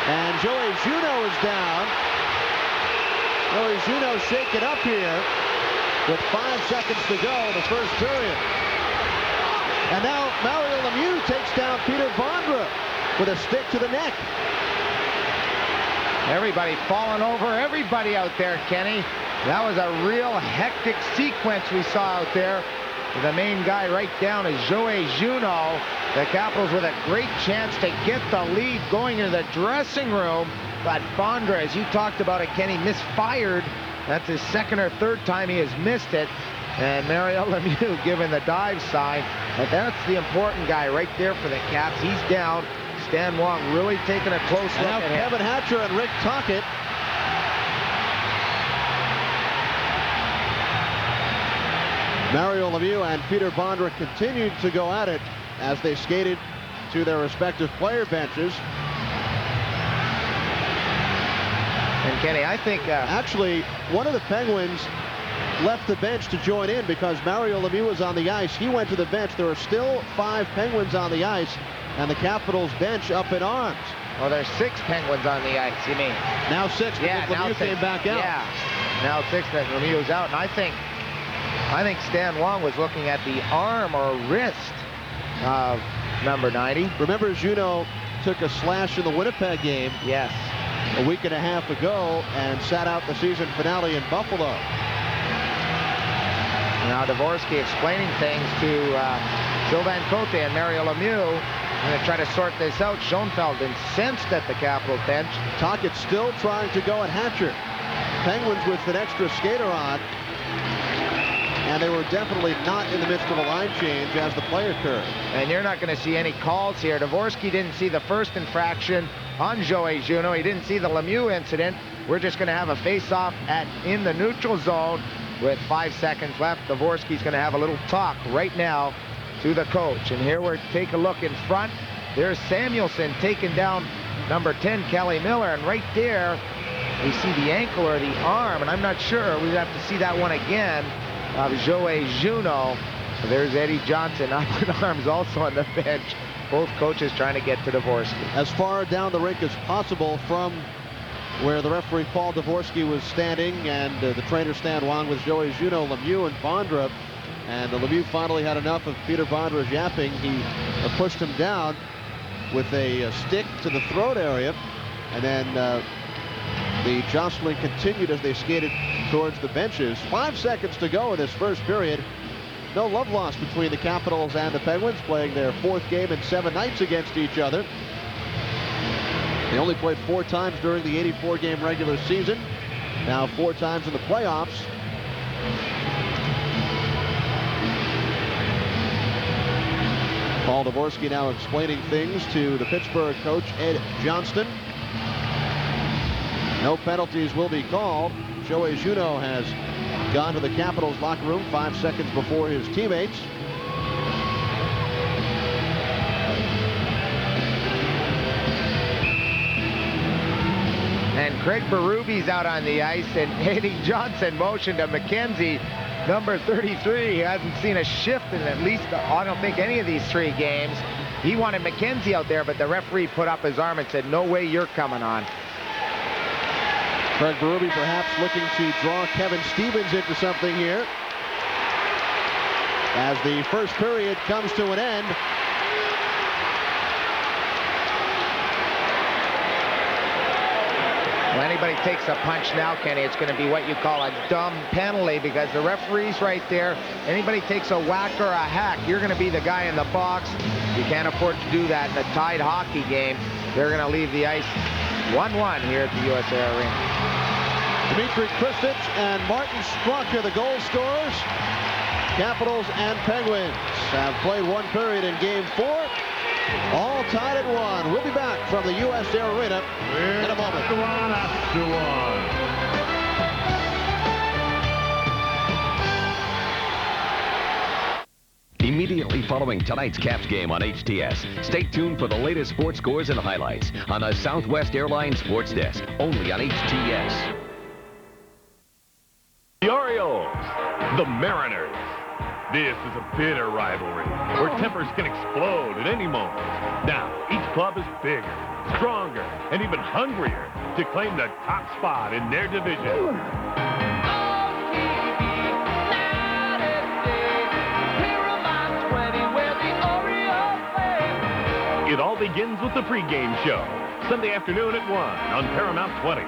And Joey Juneau is down. Joey Juneau shaken up here with 5 seconds to go in the first period. And now Mario Lemieux takes down Peter Bondra with a stick to the neck. Everybody falling over everybody out there, Kenny. That was a real hectic sequence we saw out there. The main guy right down is Joey Juneau. The Capitals with a great chance to get the lead going into the dressing room. But Bondra, as you talked about it, Kenny, misfired. That's his second or third time he has missed it. And Mario Lemieux giving the dive sign. But that's the important guy right there for the Caps. He's down. Stan Wong really taking a close look at him. Kevin Hatcher and Rick Tocchet. Mario Lemieux and Peter Bondra continued to go at it as they skated to their respective player benches. And Kenny, I think actually one of the Penguins left the bench to join in because Mario Lemieux was on the ice. He went to the bench. There are still 5 Penguins on the ice, and the Capitals bench up in arms. Well, there's 6 Penguins on the ice, you mean? Now 6 because Lemieux came back out. Yeah, now 6 that Lemieux's out. And I think Stan Wong was looking at the arm or wrist of number 90. Remember, Juneau took a slash in the Winnipeg game. Yes. A week and a half ago and sat out the season finale in Buffalo. Now Dvorsky explaining things to Sylvain Cote and Mario Lemieux. Going to try to sort this out. Schoenfeld incensed at the Capitals bench. Tocchet still trying to go at Hatcher. Penguins with an extra skater on. And they were definitely not in the midst of a line change as the play occurred. And you're not going to see any calls here. Dvorsky didn't see the first infraction on Joey Juneau. He didn't see the Lemieux incident. We're just going to have a face-off in the neutral zone with 5 seconds left. Dvorsky's going to have a little talk right now to the coach. And here we're take a look in front. There's Samuelson taking down number 10, Kelly Miller. And right there, we see the ankle or the arm. And I'm not sure. We'd have to see that one again of Joey Juneau. There's Eddie Johnson up in arms also on the bench. Both coaches trying to get to Dvorsky. As far down the rink as possible from where the referee Paul Dvorsky was standing and the trainer Stan Wong with Joey Juneau, Lemieux, and Bondra. And Lemieux finally had enough of Peter Bondra's yapping. He pushed him down with a stick to the throat area. And then the jostling continued as they skated towards the benches. 5 seconds to go in this first period. No love lost between the Capitals and the Penguins, playing their 4th game in 7 nights against each other. They only played 4 times during the 84-game regular season. Now 4 times in the playoffs. Paul Dvorsky now explaining things to the Pittsburgh coach, Ed Johnston. No penalties will be called. Joey Juneau has gone to the Capitals locker room 5 seconds before his teammates. And Craig Berube's out on the ice, and Eddie Johnson motioned to McKenzie, number 33. He hasn't seen a shift in at least, I don't think, any of these 3 games. He wanted McKenzie out there, but the referee put up his arm and said, no way you're coming on. Craig Berube perhaps looking to draw Kevin Stevens into something here as the first period comes to an end. Well, anybody takes a punch now, Kenny, it's going to be what you call a dumb penalty, because the referee's right there. Anybody takes a whack or a hack, you're going to be the guy in the box. You can't afford to do that in a tied hockey game. They're going to leave the ice 1-1 here at the USA Arena. Dmitry Kristich and Martin Strunk are the goal scorers. Capitals and Penguins have played 1 period in Game 4. All tied at 1. We'll be back from the USA Arena in a moment. Immediately following tonight's Caps game on HTS, stay tuned for the latest sports scores and highlights on the Southwest Airlines Sports Desk, only on HTS. The Orioles, the Mariners. This is a bitter rivalry where tempers can explode at any moment. Now, each club is bigger, stronger, and even hungrier to claim the top spot in their division. It all begins with the pregame show, Sunday afternoon at 1 on Paramount 20.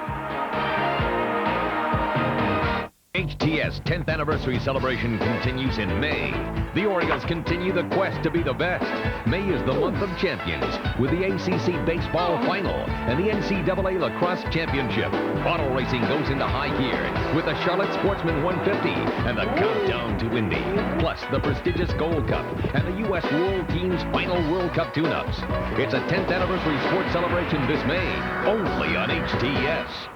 HTS 10th anniversary celebration continues in May. The Orioles continue the quest to be the best. May is the month of champions with the ACC Baseball Final and the NCAA Lacrosse Championship. Auto racing goes into high gear with the Charlotte Sportsman 150 and the countdown to Indy. Plus the prestigious Gold Cup and the U.S. World Team's final World Cup tune-ups. It's a 10th anniversary sports celebration this May, only on HTS.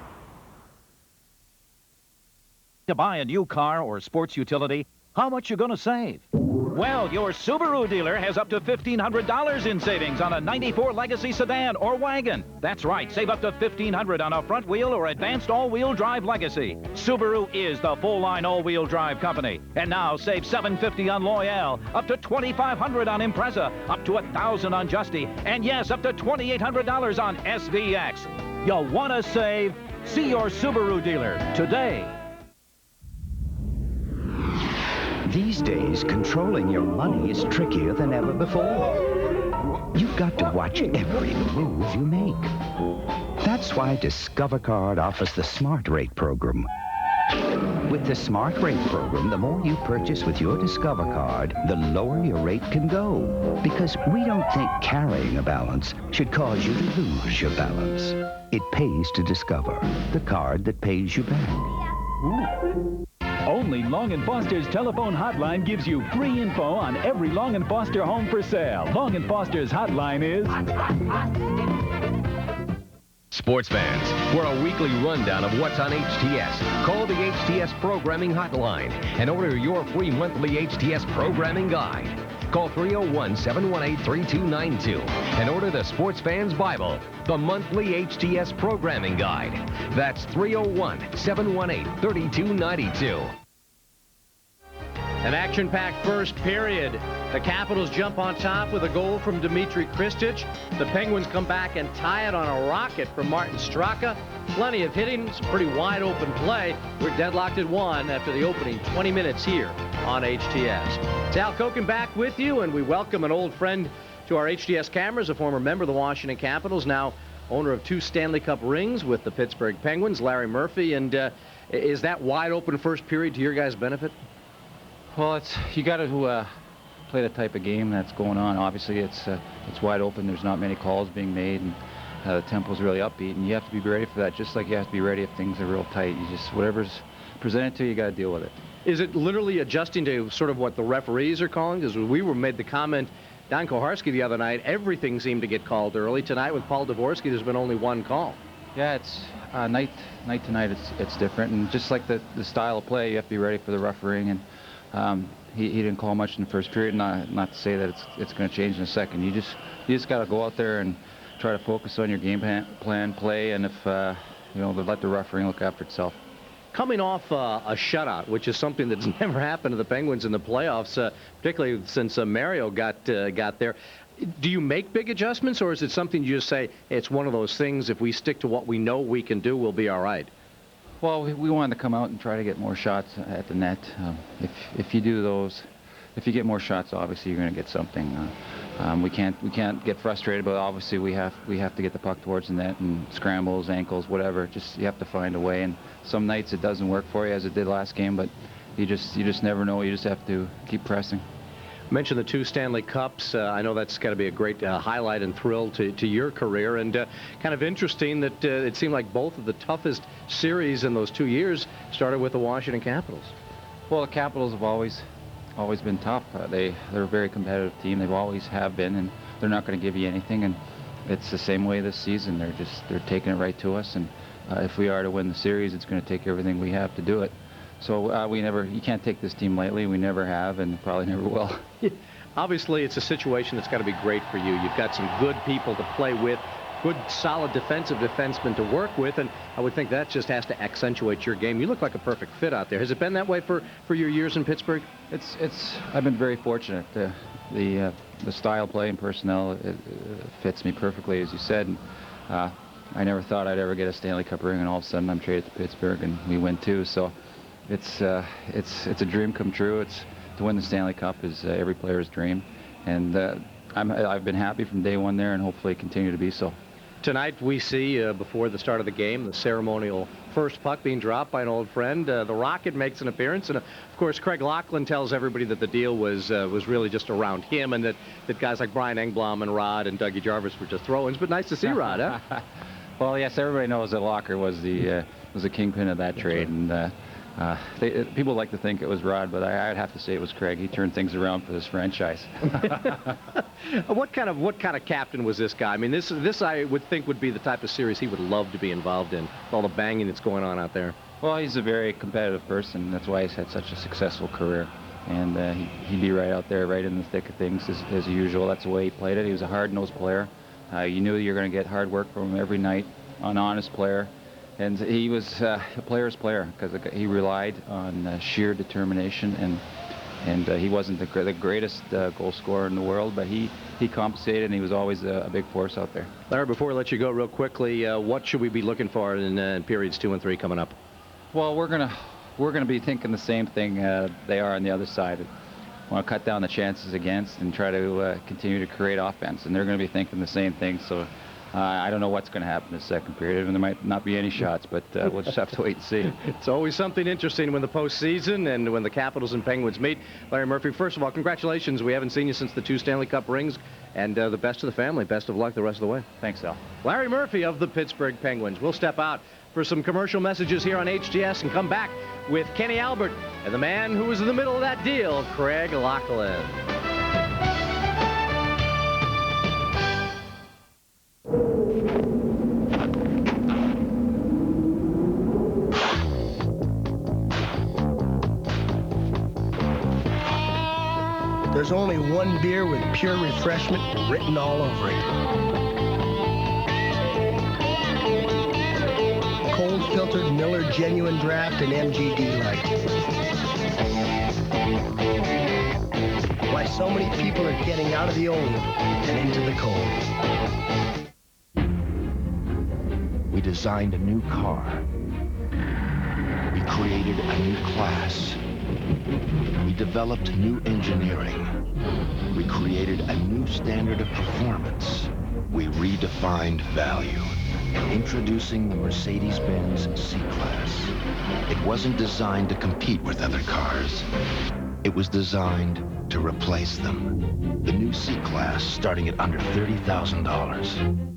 To buy a new car or sports utility, how much you gonna save? Well, your Subaru dealer has up to $1,500 in savings on a 94 Legacy sedan or wagon. That's right, save up to $1,500 on a front wheel or advanced all-wheel drive Legacy. Subaru is the full-line all-wheel drive company. And now save $750 on Loyale, up to $2,500 on Impreza, up to $1,000 on Justy, and yes, up to $2,800 on SVX. You wanna save? See your Subaru dealer today. These days, controlling your money is trickier than ever before. You've got to watch every move you make. That's why Discover Card offers the Smart Rate program. With the Smart Rate program, the more you purchase with your Discover Card, the lower your rate can go. Because we don't think carrying a balance should cause you to lose your balance. It pays to Discover, the card that pays you back. Only Long & Foster's telephone hotline gives you free info on every Long & Foster home for sale. Long & Foster's hotline is... Sports fans, for a weekly rundown of what's on HTS, call the HTS Programming Hotline and order your free monthly HTS Programming Guide. Call 301-718-3292 and order the Sports Fans Bible, the monthly HTS Programming Guide. That's 301-718-3292. An action-packed first period. The Capitals jump on top with a goal from Dmitry Kristich. The Penguins come back and tie it on a rocket from Martin Straka. Plenty of hitting, some pretty wide-open play. We're deadlocked at 1 after the opening 20 minutes here on HTS. It's Al Koken back with you, and we welcome an old friend to our HTS cameras, a former member of the Washington Capitals, now owner of 2 Stanley Cup rings with the Pittsburgh Penguins, Larry Murphy. And is that wide-open first period to your guys' benefit? Well, you got to play the type of game that's going on. Obviously, it's wide open. There's not many calls being made, and the tempo's really upbeat, and you have to be ready for that. Just like you have to be ready if things are real tight. You just whatever's presented to you, you got to deal with it. Is it literally adjusting to sort of what the referees are calling? Because we were made the comment, Don Koharski the other night, everything seemed to get called early. Tonight with Paul Dvorsky, there's been only one call. Yeah, it's night to night. It's different, and just like the style of play, you have to be ready for the refereeing. And he didn't call much in the first period. Not to say that it's going to change in a second. You just got to go out there and try to focus on your game plan, play, and if let the refereeing look after itself. Coming off a shutout, which is something that's never happened to the Penguins in the playoffs, particularly since Mario got there. Do you make big adjustments, or is it something you just say, it's one of those things, if we stick to what we know we can do, we'll be all right? Well, we wanted to come out and try to get more shots at the net. If you do those, if you get more shots, obviously you're going to get something. We can't get frustrated, but obviously we have to get the puck towards the net and scrambles, ankles, whatever. Just you have to find a way. And some nights it doesn't work for you, as it did last game. But you just never know. You just have to keep pressing. Mentioned the 2 Stanley Cups. I know that's got to be a great highlight and thrill to your career, and kind of interesting that it seemed like both of the toughest series in those 2 years started with the Washington Capitals. Well, the Capitals have always been tough. They're a very competitive team. They've always have been, and they're not going to give you anything. And it's the same way this season. They're taking it right to us. And if we are to win the series, it's going to take everything we have to do it. So you can't take this team lightly. We never have, and probably never will. Obviously, it's a situation that's got to be great for you. You've got some good people to play with, good, solid defensive defensemen to work with, and I would think that just has to accentuate your game. You look like a perfect fit out there. Has it been that way for your years in Pittsburgh? I've been very fortunate. The style play and personnel it fits me perfectly, as you said. And, I never thought I'd ever get a Stanley Cup ring, and all of a sudden I'm traded to Pittsburgh, and we win too. So. It's a dream come true. To win the Stanley Cup is every player's dream, and I've been happy from day one there, and hopefully continue to be so. Tonight we see before the start of the game the ceremonial first puck being dropped by an old friend. The Rocket makes an appearance, and of course Craig Laughlin tells everybody that the deal was really just around him, and that guys like Brian Engblom and Rod and Dougie Jarvis were just throw-ins. But nice to see Rod, huh? Well, yes, everybody knows that Locker was the kingpin of that trade, and. People like to think it was Rod, but I'd have to say it was Craig. He turned things around for this franchise. What kind of captain was this guy? I mean, this I would think would be the type of series he would love to be involved in, with all the banging that's going on out there. Well, he's a very competitive person. That's why he's had such a successful career. And he'd be right out there, right in the thick of things as usual. That's the way he played it. He was a hard-nosed player. You knew you were going to get hard work from him every night, an honest player. And he was a player's player because he relied on sheer determination, and he wasn't the greatest goal scorer in the world, but he compensated, and he was always a big force out there. Larry, before we let you go real quickly, what should we be looking for in periods 2 and 3 coming up? Well, we're gonna be thinking the same thing they are on the other side. want to cut down the chances against and try to continue to create offense. And they're going to be thinking the same thing. So I don't know what's going to happen in the second period. And there might not be any shots, but we'll just have to wait and see. It's always something interesting when the postseason and when the Capitals and Penguins meet. Larry Murphy, first of all, congratulations. We haven't seen you since the 2 Stanley Cup rings. And the best to the family. Best of luck the rest of the way. Thanks, Al. Larry Murphy of the Pittsburgh Penguins. We'll step out for some commercial messages here on HTS and come back with Kenny Albert and the man who was in the middle of that deal, Craig Lachlan. There's only one beer with pure refreshment written all over it. Cold filtered Miller Genuine Draft and MGD Light. Why so many people are getting out of the old and into the cold. We designed a new car. We created a new class. We developed new engineering. We created a new standard of performance. We redefined value. Introducing the Mercedes-Benz C-Class. It wasn't designed to compete with other cars. It was designed to replace them. The new C-Class starting at under $30,000.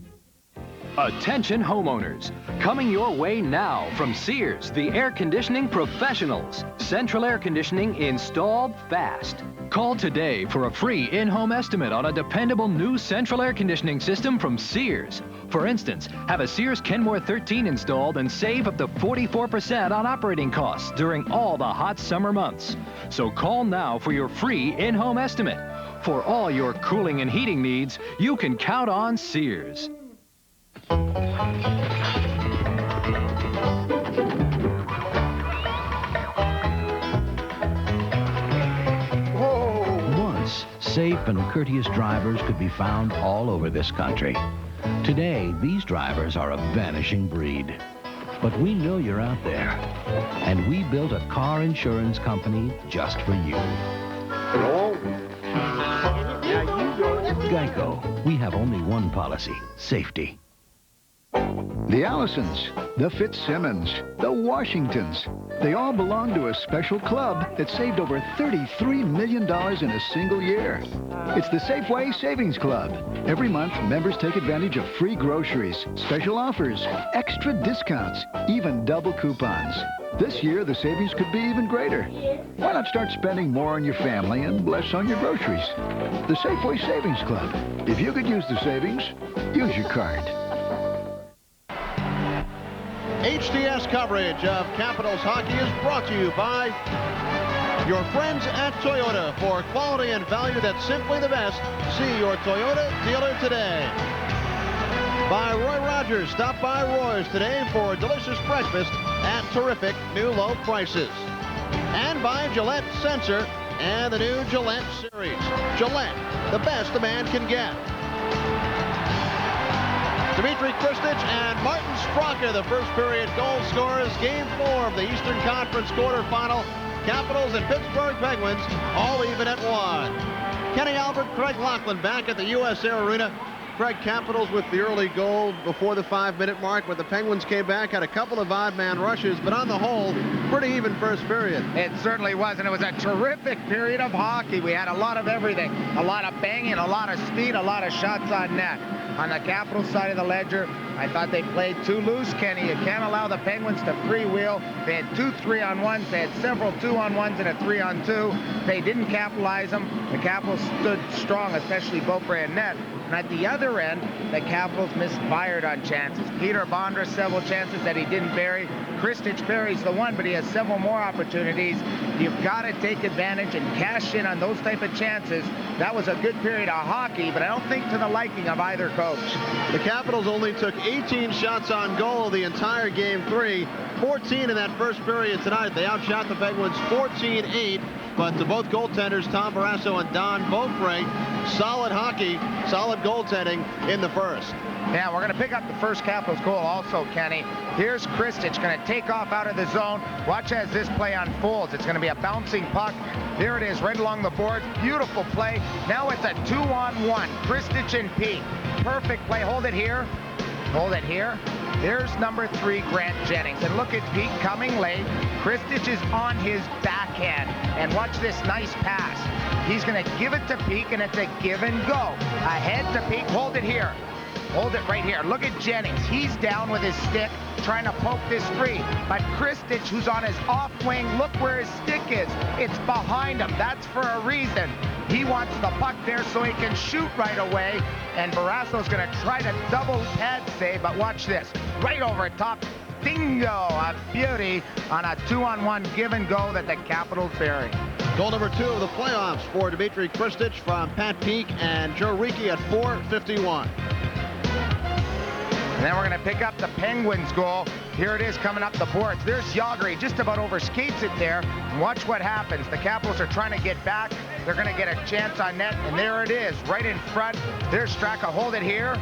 Attention homeowners, coming your way now from Sears, the air conditioning professionals. Central air conditioning installed fast. Call today for a free in-home estimate on a dependable new central air conditioning system from Sears. For instance, have a Sears Kenmore 13 installed and save up to 44% on operating costs during all the hot summer months. So call now for your free in-home estimate. For all your cooling and heating needs, you can count on Sears. Once, safe and courteous drivers could be found all over this country. Today, these drivers are a vanishing breed. But we know you're out there, and we built a car insurance company just for you. Geico, we have only one policy, safety. The Allisons, the Fitzsimmons, the Washingtons. They all belong to a special club that saved over $33 million in a single year. It's the Safeway Savings Club. Every month, members take advantage of free groceries, special offers, extra discounts, even double coupons. This year, the savings could be even greater. Why not start spending more on your family and less on your groceries? The Safeway Savings Club. If you could use the savings, use your card. HTS coverage of Capitals hockey is brought to you by your friends at Toyota. For quality and value that's simply the best, see your Toyota dealer today. By Roy Rogers. Stop by Roy's today for delicious breakfast at terrific new low prices. And by Gillette Sensor and the new Gillette Series. Gillette, the best a man can get. Dmitry Kristich and Martin Straka, the first period goal scorers. Game 4 of the Eastern Conference quarterfinal. Capitals and Pittsburgh Penguins all even at 1. Kenny Albert, Craig Lachlan back at the US Air Arena. Craig, Capitals with the early goal before the 5-minute mark, but the Penguins came back, had a couple of odd man rushes, but on the whole, pretty even first period. It certainly was, and it was a terrific period of hockey. We had a lot of everything, a lot of banging, a lot of speed, a lot of shots on net. On the Capitals side of the ledger, I thought they played too loose, Kenny. You can't allow the Penguins to freewheel. They had 2 3-on-1s. They had several 2-on-1s and a 3-on-2. They didn't capitalize them. The Capitals stood strong, especially Beaupre and net. And at the other end, the Capitals misfired on chances. Peter Bondra, several chances that he didn't bury. Kristich buries the one, but he has several more opportunities. You've got to take advantage and cash in on those type of chances. That was a good period of hockey, but I don't think to the liking of either coach. The Capitals only took 18 shots on goal the entire game 3. 14 in that first period tonight. They outshot the Penguins 14-8, but to both goaltenders, Tom Barrasso and Don Beaupre, solid hockey, solid goaltending in the first. Yeah, we're going to pick up the first Capitals goal also, Kenny. Here's Kristich going to take off out of the zone. Watch as this play unfolds. It's going to be a bouncing puck. Here it is right along the boards. Beautiful play. Now it's a 2-on-1. Kristich and Pete. Perfect play. Hold it here. Hold it here. There's number 3, Grant Jennings. And look at Pete coming late. Kristich is on his backhand. And watch this nice pass. He's going to give it to Pete, and it's a give and go. Ahead to Pete. Hold it here. Hold it right here. Look at Jennings. He's down with his stick trying to poke this free. But Kristich, who's on his off wing, look where his stick is. It's behind him. That's for a reason. He wants the puck there so he can shoot right away. And Barrasso's going to try to double pad save. But watch this. Right over top. Bingo. A beauty on a 2-on-1 give and go that the Capitals bury. Goal number 2 of the playoffs for Dmitry Kristich from Pat Peake and Joe Ricci at 4:51. And then we're going to pick up the Penguins goal. Here it is coming up the boards. There's Yager. He just about overskates it there. And watch what happens. The Capitals are trying to get back. They're going to get a chance on net. And there it is, right in front. There's Straka. Hold it here.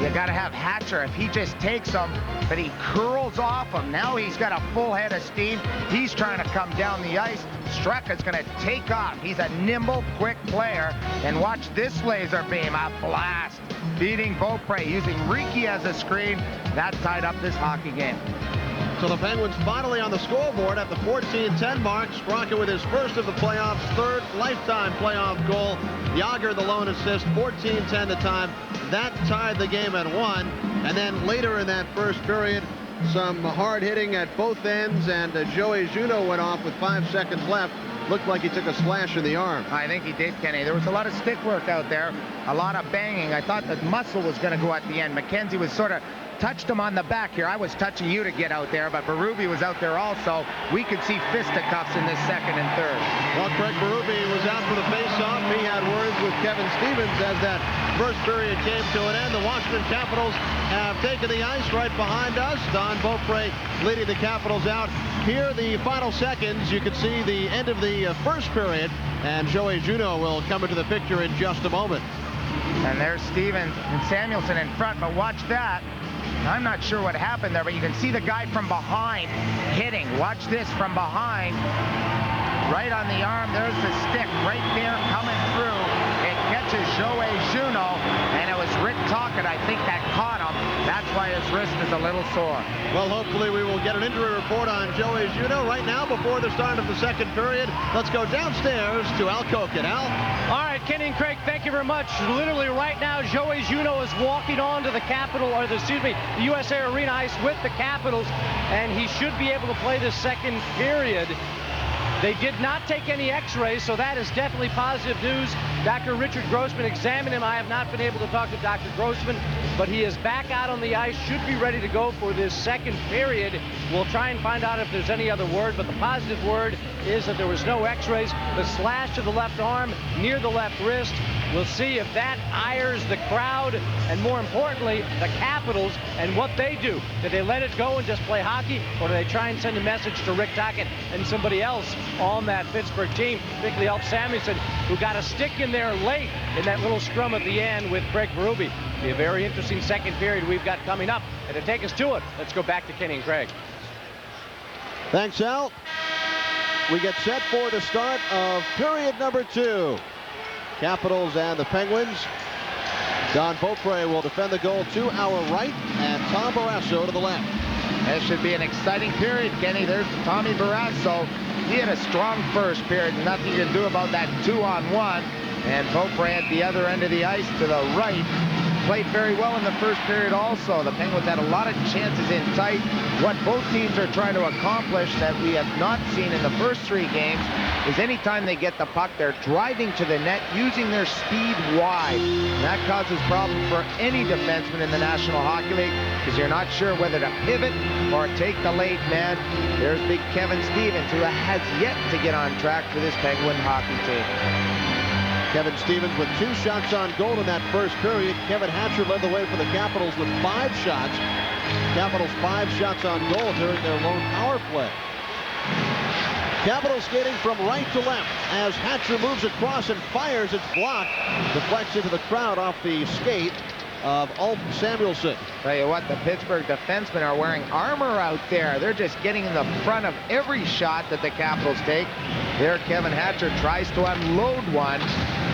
You got to have Hatcher if he just takes him, but he curls off him. Now he's got a full head of steam. He's trying to come down the ice. Straka's going to take off. He's a nimble, quick player. And watch this laser beam, a blast. Beating Beaupre, using Ricci as a screen. That tied up this hockey game. So the Penguins finally on the scoreboard at the 14-10 mark. Straka with his first of the playoffs, 3rd lifetime playoff goal. Yager the lone assist, 14-10 the time. That tied the game at 1. And then later in that first period, some hard hitting at both ends, and Joey Juneau went off with 5 seconds left. Looked like he took a slash in the arm. I think he did, Kenny. There was a lot of stick work out there, a lot of banging. I thought that muscle was going to go at the end. McKenzie was sort of touched him on the back here. I was touching you to get out there, but Berube was out there also. We could see fisticuffs in this second and third. Well, Craig Berube was out for the faceoff. He had words with Kevin Stevens as that first period came to an end. The Washington Capitals have taken the ice right behind us. Don Beaupre leading the Capitals out. Here, the final seconds, you can see the end of the first period, and Joey Juneau will come into the picture in just a moment. And there's Stevens and Samuelson in front, but watch that. I'm not sure what happened there, but you can see the guy from behind hitting. Watch this from behind. Right on the arm, there's the stick right there coming through. It catches Joey Juneau, and it was Rick Tocchet, I think, that caught him. That's why his wrist is a little sore. Well, hopefully we will get an injury report on Joey Juneau right now before the start of the second period. Let's go downstairs to Al Koken. Al? All right, Kenny and Craig, thank you very much. Literally right now, Joey Juneau is walking onto the the USA Arena ice with the Capitals, and he should be able to play the second period. They did not take any x-rays, so that is definitely positive news. Dr. Richard Grossman examined him. I have not been able to talk to Dr. Grossman, but he is back out on the ice, should be ready to go for this second period. We'll try and find out if there's any other word, but the positive word is that there was no x-rays. The slash to the left arm near the left wrist. We'll see if that ires the crowd, and more importantly, the Capitals and what they do. Do they let it go and just play hockey, or do they try and send a message to Rick Tocchet and somebody else on that Pittsburgh team, particularly Elf Samuelson, who got a stick in there late in that little scrum at the end with Craig Berube. Be a very interesting second period we've got coming up. And to take us to it, let's go back to Kenny and Craig. Thanks, Al. We get set for the start of period number 2. Capitals and the Penguins. Don Beaupre will defend the goal to our right, and Tom Barrasso to the left. This should be an exciting period, Kenny. There's Tommy Barrasso. He had a strong first period. Nothing you can do about that 2-on-1. And Beaupre at the other end of the ice to the right. Played very well in the first period also. The Penguins had a lot of chances in tight. What both teams are trying to accomplish that we have not seen in the first 3 games is anytime they get the puck, they're driving to the net using their speed wide. And that causes problems for any defenseman in the National Hockey League because you're not sure whether to pivot or take the late man. There's big Kevin Stevens, who has yet to get on track for this Penguin hockey team. Kevin Stevens with 2 shots on goal in that first period. Kevin Hatcher led the way for the Capitals with 5 shots. Capitals 5 shots on goal during their lone power play. Capitals skating from right to left as Hatcher moves across and fires. It's blocked. Deflects into the crowd off the skate of Ulf Samuelsson. Tell you what, the Pittsburgh defensemen are wearing armor out there. They're just getting in the front of every shot that the Capitals take. There, Kevin Hatcher tries to unload one,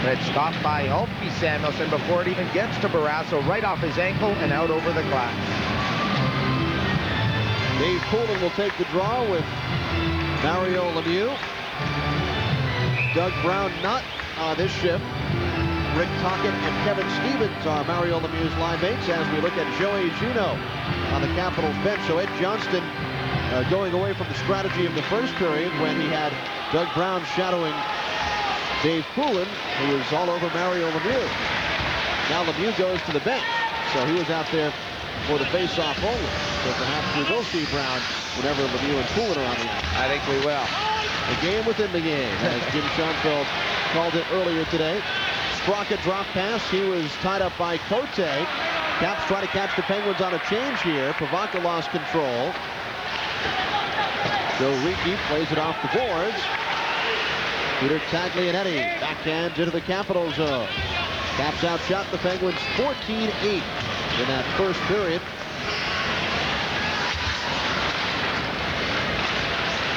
but it's stopped by Ulf Samuelsson before it even gets to Barrasso, right off his ankle and out over the glass. Dave Poulin will take the draw with Mario Lemieux. Doug Brown not on this shift. Rick Tocchet and Kevin Stevens are Mario Lemieux's line mates as we look at Joey Juneau on the Capitals bench. So Ed Johnston going away from the strategy of the first period when he had Doug Brown shadowing Dave Poulin, who was all over Mario Lemieux. Now Lemieux goes to the bench. So he was out there for the face-off only. So perhaps we will see Brown whenever Lemieux and Poulin are on the ice. I think we will. A game within the game, as Jim Schoenfeld called it earlier today. Straka drop pass. He was tied up by Cote. Caps try to catch the Penguins on a change here. Pivaka lost control. Joe Ricci plays it off the boards. Peter Taglianetti backhands into the Capital zone. Caps outshot the Penguins 14-8 in that first period.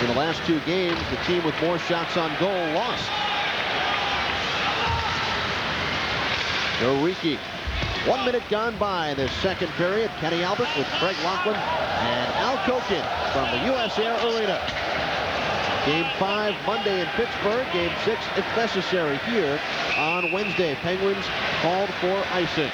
In the last two games, the team with more shots on goal lost. Joe Ricci. 1 minute gone by in this second period. Kenny Albert with Craig Laughlin and Al Kokin from the US Air Arena. Game 5 Monday in Pittsburgh. Game 6 if necessary here on Wednesday. Penguins called for icing.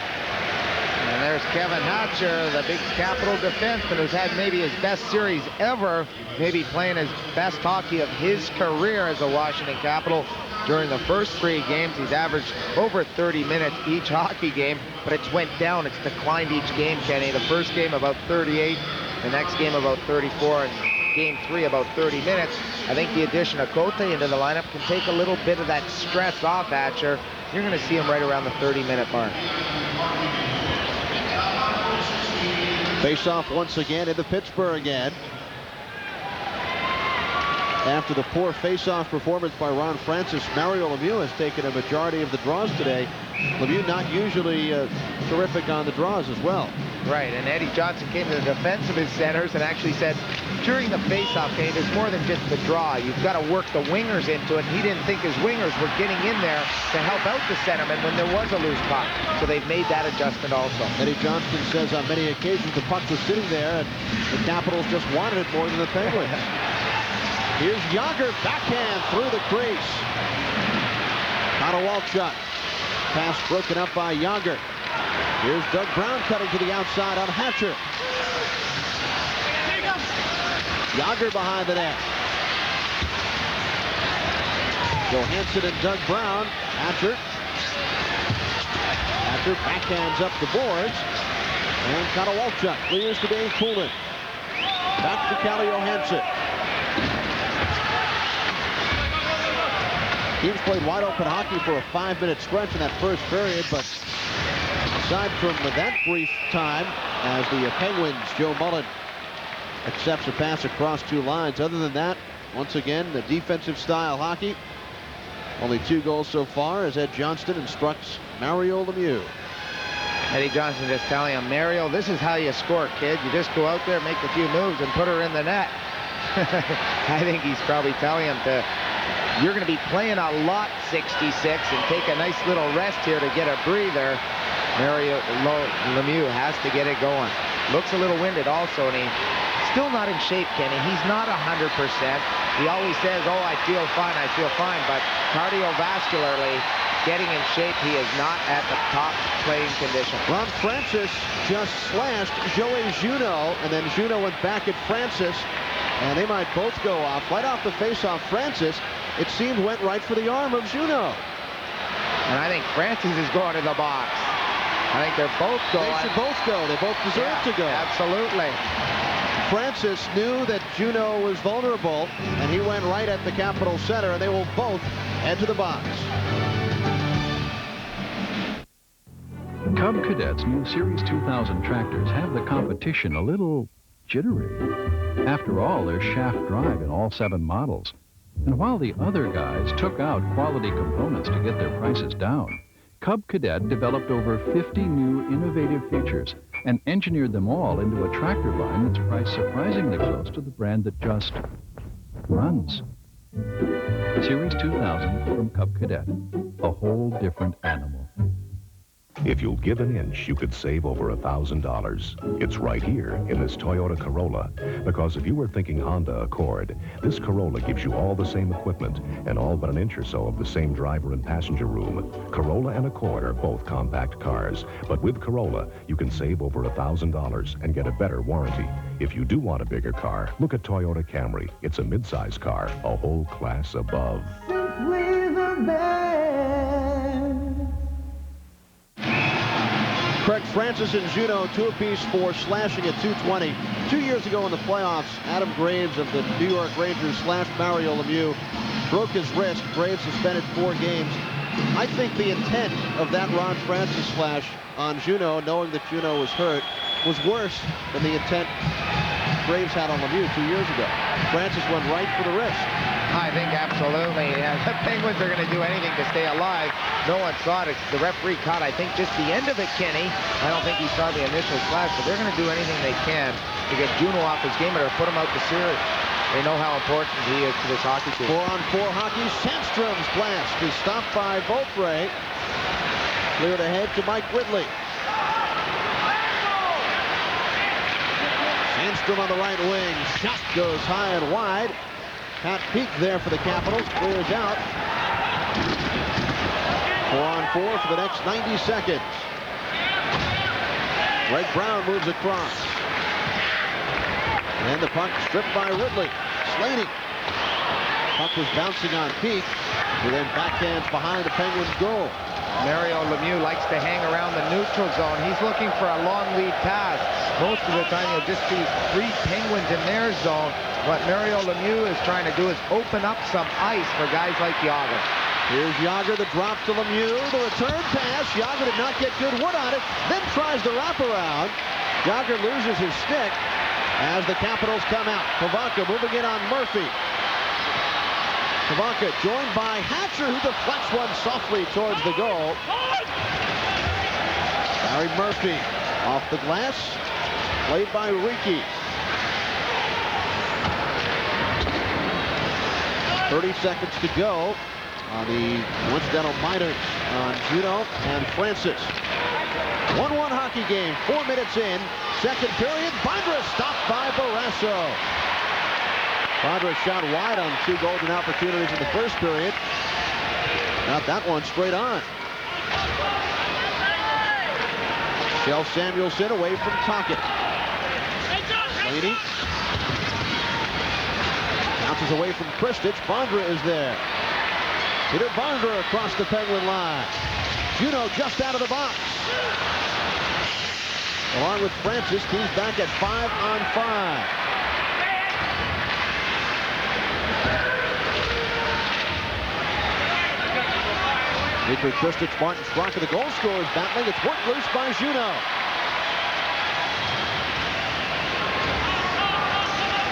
And there's Kevin Hatcher, the big Capital defenseman who's had maybe his best series ever, maybe playing his best hockey of his career as a Washington Capital. During the first 3 games, he's averaged over 30 minutes each hockey game, but it's went down. It's declined each game, Kenny. The first game about 38, the next game about 34, and game 3 about 30 minutes. I think the addition of Cote into the lineup can take a little bit of that stress off Hatcher. You're going to see him right around the 30-minute mark. Face-off once again into Pittsburgh again. After the poor face-off performance by Ron Francis, Mario Lemieux has taken a majority of the draws today. Lemieux not usually terrific on the draws as well. Right, and Eddie Johnson came to the defense of his centers and actually said, during the face-off game, it's more than just the draw. You've got to work the wingers into it. He didn't think his wingers were getting in there to help out the centerman when there was a loose puck. So they've made that adjustment also. Eddie Johnston says on many occasions the puck was sitting there and the Capitals just wanted it more than the Penguins. Here's Yager, backhand through the crease. Connor Walchuk. Pass broken up by Yager. Here's Doug Brown cutting to the outside on Hatcher. Yager behind the net. Johansson and Doug Brown. Hatcher backhands up the boards. And Connor Walchuk clears to Dave Poulin. Back to Calle Johansson. Teams played wide open hockey for a 5-minute stretch in that first period, but aside from that brief time, as the Penguins, Joe Mullen accepts a pass across 2 lines. Other than that, once again, the defensive style hockey. Only 2 goals so far as Ed Johnston instructs Mario Lemieux. Eddie Johnson just telling him, Mario, this is how you score, kid. You just go out there, make a few moves, and put her in the net. I think he's probably telling him to, you're going to be playing a lot 66 and take a nice little rest here to get a breather. Mario Lemieux has to get it going. Looks a little winded also, and he's still not in shape, Kenny. He's not 100%. He always says, oh, I feel fine, but cardiovascularly, getting in shape, he is not at the top playing condition. Ron Francis just slashed Joey Juneau, and then Juneau went back at Francis, and they might both go off. Right off the face-off, Francis, it seemed, went right for the arm of Juneau. And I think Francis is going to the box. I think they're both going. They should both go. They both deserve to go. Absolutely. Francis knew that Juneau was vulnerable, and he went right at the Capitol center, and they will both head to the box. Cub Cadet's new Series 2000 tractors have the competition a little jittery. After all, there's shaft drive in all 7 models. And while the other guys took out quality components to get their prices down, Cub Cadet developed over 50 new innovative features and engineered them all into a tractor line that's priced surprisingly close to the brand that just runs. Series 2000 from Cub Cadet, a whole different animal. If you'll give an inch, you could save over $1,000. It's right here in this Toyota Corolla. Because if you were thinking Honda Accord, this Corolla gives you all the same equipment and all but an inch or so of the same driver and passenger room. Corolla and Accord are both compact cars, but with Corolla, you can save over $1,000 and get a better warranty. If you do want a bigger car, look at Toyota Camry. It's a midsize car, a whole class above. Simply the best. Craig Francis and Juneau, 2 apiece for slashing at 220. 2 years ago in the playoffs, Adam Graves of the New York Rangers slashed Mario Lemieux, broke his wrist. Graves suspended 4 games. I think the intent of that Ron Francis slash on Juneau, knowing that Juneau was hurt, was worse than the intent Graves had on Lemieux 2 years ago. Francis went right for the wrist. I think absolutely. The Penguins are going to do anything to stay alive. No one saw it. The referee caught, I think, just the end of it, Kenny. I don't think he saw the initial slash, but they're going to do anything they can to get Juneau off his game or to put him out the series. They know how important he is to this hockey team. 4-on-4 hockey. Sandstrom's blast is stopped by Beaupre. Cleared ahead to Mike Ridley. Sandstrom on the right wing. Shot goes high and wide. Pat Peak there for the Capitals. Clears out. 4-on-4 for the next 90 seconds. Greg Brown moves across. And the puck stripped by Ridley. Slaney. Puck was bouncing on Peak, who then backhands behind the Penguins' goal. Mario Lemieux likes to hang around the neutral zone. He's looking for a long lead pass. Most of the time, you'll just see 3 Penguins in their zone. What Mario Lemieux is trying to do is open up some ice for guys like Jágr. Here's Jágr, the drop to Lemieux. The return pass. Jágr did not get good wood on it, then tries the wraparound. Jágr loses his stick as the Capitals come out. Pavanka moving in on Murphy. Pavanka joined by Hatcher, who deflects one softly towards the goal. Barry Murphy off the glass, played by Ricci. 30 seconds to go on the coincidental minors on Juneau and Francis. 1-1 hockey game, 4 minutes in. Second period, Bondra stopped by Barrasso. Bondra shot wide on 2 golden opportunities in the first period. Got that one straight on. Shel Samuelson away from Tocchet. Slaney bounces away from Kristich. Bondra is there. Peter Bondra across the Penguin line. Juneau just out of the box. Along with Francis, team's back at 5-on-5. Victor Kristich, Martin Straka, the goal scorers battling. It's worked loose by Juneau.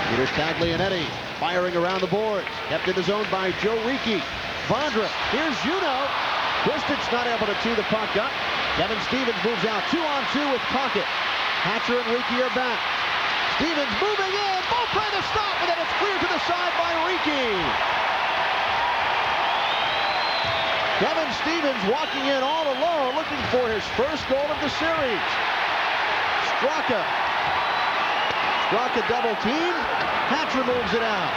Peter Taglianetti firing around the boards. Kept in the zone by Joe Ricci. Bondra, here's Juneau. Kristich not able to tee the puck up. Kevin Stevens moves out 2-on-2 with Tocchet. Hatcher and Ricci are back. Stevens moving in. Beaupre to stop, and then it's cleared to the side by Ricci. Kevin Stevens walking in all alone, looking for his first goal of the series. Straka double team. Hatcher moves it out.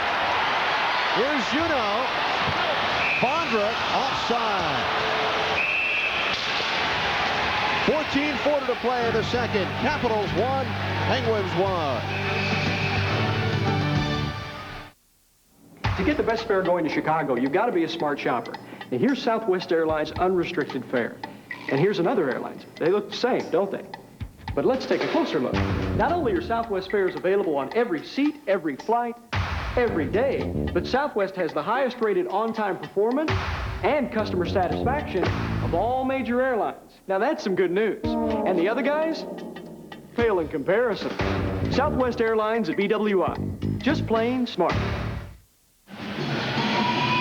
Here's Juneau. Bondra offside. 14:40 to play in the second. Capitals 1, Penguins 1. To get the best fare going to Chicago, you've got to be a smart shopper. And here's Southwest Airlines' unrestricted fare. And here's another airline's. They look the same, don't they? But let's take a closer look. Not only are Southwest fares available on every seat, every flight, every day, but Southwest has the highest rated on-time performance and customer satisfaction of of all major airlines. Now that's some good news. And the other guys? Pale in comparison. Southwest Airlines at BWI. Just plain smart.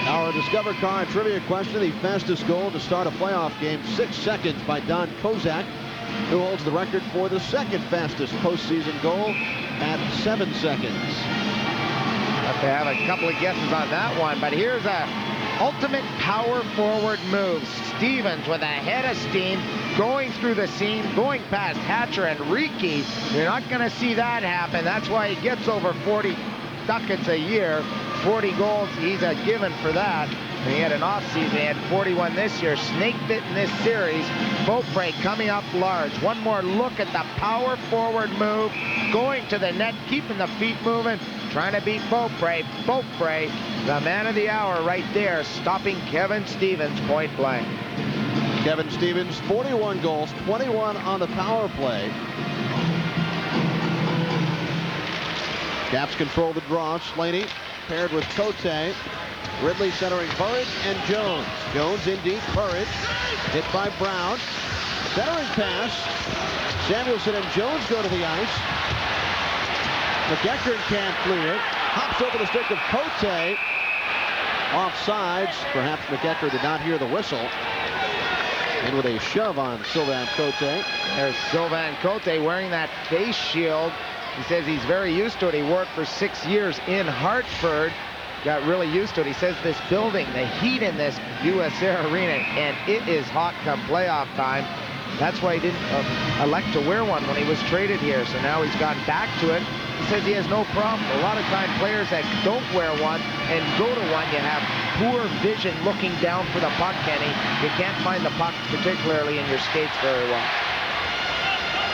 Our Discover Car trivia question, the fastest goal to start a playoff game, 6 seconds by Don Kozak, who holds the record for the second fastest postseason goal at 7 seconds. Have to have a couple of guesses on that one, but here's a ultimate power forward move. Stevens with a head of steam, going through the seam, going past Hatcher and Ricci. You're not going to see that happen. That's why he gets over 40 ducats a year. 40 goals, he's a given for that. And he had an offseason. He had 41 this year. Snake bit in this series. Beaupre coming up large. One more look at the power forward move. Going to the net, keeping the feet moving. Trying to beat Beaupre. Beaupre, the man of the hour right there, stopping Kevin Stevens point blank. Kevin Stevens, 41 goals, 21 on the power play. Caps control the draw. Slaney paired with Cote. Ridley centering Burridge and Jones. Jones in deep. Burridge hit by Brown. Centering pass. Samuelson and Jones go to the ice. McEachern can't clear. Hops over the stick of Cote. Offsides. Perhaps McEachern did not hear the whistle. And with a shove on Sylvain Cote. There's Sylvain Cote wearing that face shield. He says he's very used to it. He worked for 6 years in Hartford. Got really used to it. He says this building, the heat in this US Air Arena, and it is hot come playoff time. That's why he didn't elect to wear one when he was traded here. So now he's gotten back to it. He says he has no problem. A lot of time players that don't wear one and go to one, you have poor vision looking down for the puck, Kenny. You can't find the puck, particularly in your skates, very well.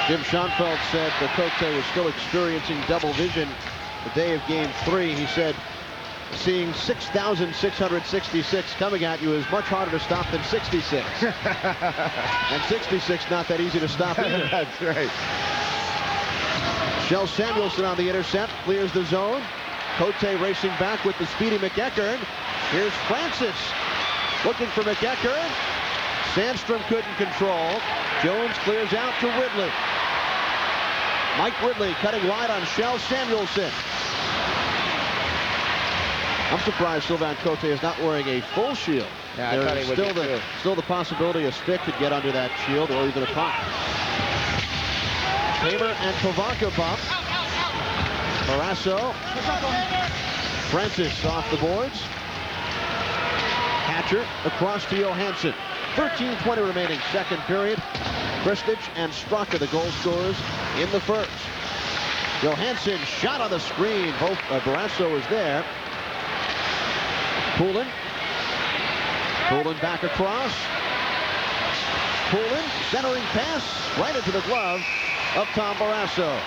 Jim Schoenfeld said that Cote was still experiencing double vision the day of Game 3. He said seeing 6,666 coming at you is much harder to stop than 66. And 66 not that easy to stop either. That's right. Shel Samuelson on the intercept, clears the zone. Cote racing back with the speedy McEachern. Here's Francis looking for McEachern. Sandstrom couldn't control. Jones clears out to Ridley. Mike Ridley cutting wide on Shel Samuelson. I'm surprised Sylvain Cote is not wearing a full shield. Yeah, I thought he would still the possibility a stick could get under that shield or even a puck. Hamer and Povanka bump. Barrasso. Francis off the boards. Hatcher across to Johansson. 13:20 remaining second period. Kristich and Straka, the goal scorers in the first. Johansson shot on the screen. Barrasso is there. Poulin back across. Poulin centering pass right into the glove of Tom Barrasso.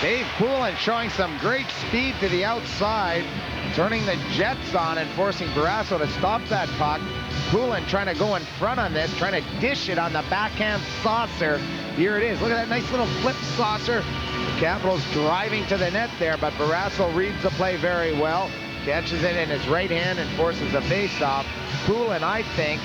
Dave Poulin showing some great speed to the outside, turning the jets on and forcing Barrasso to stop that puck. Poulin trying to go in front on this, trying to dish it on the backhand saucer. Here it is. Look at that nice little flip saucer. The Capitals driving to the net there, but Barrasso reads the play very well. Catches it in his right hand and forces a face-off. Poulin, I think,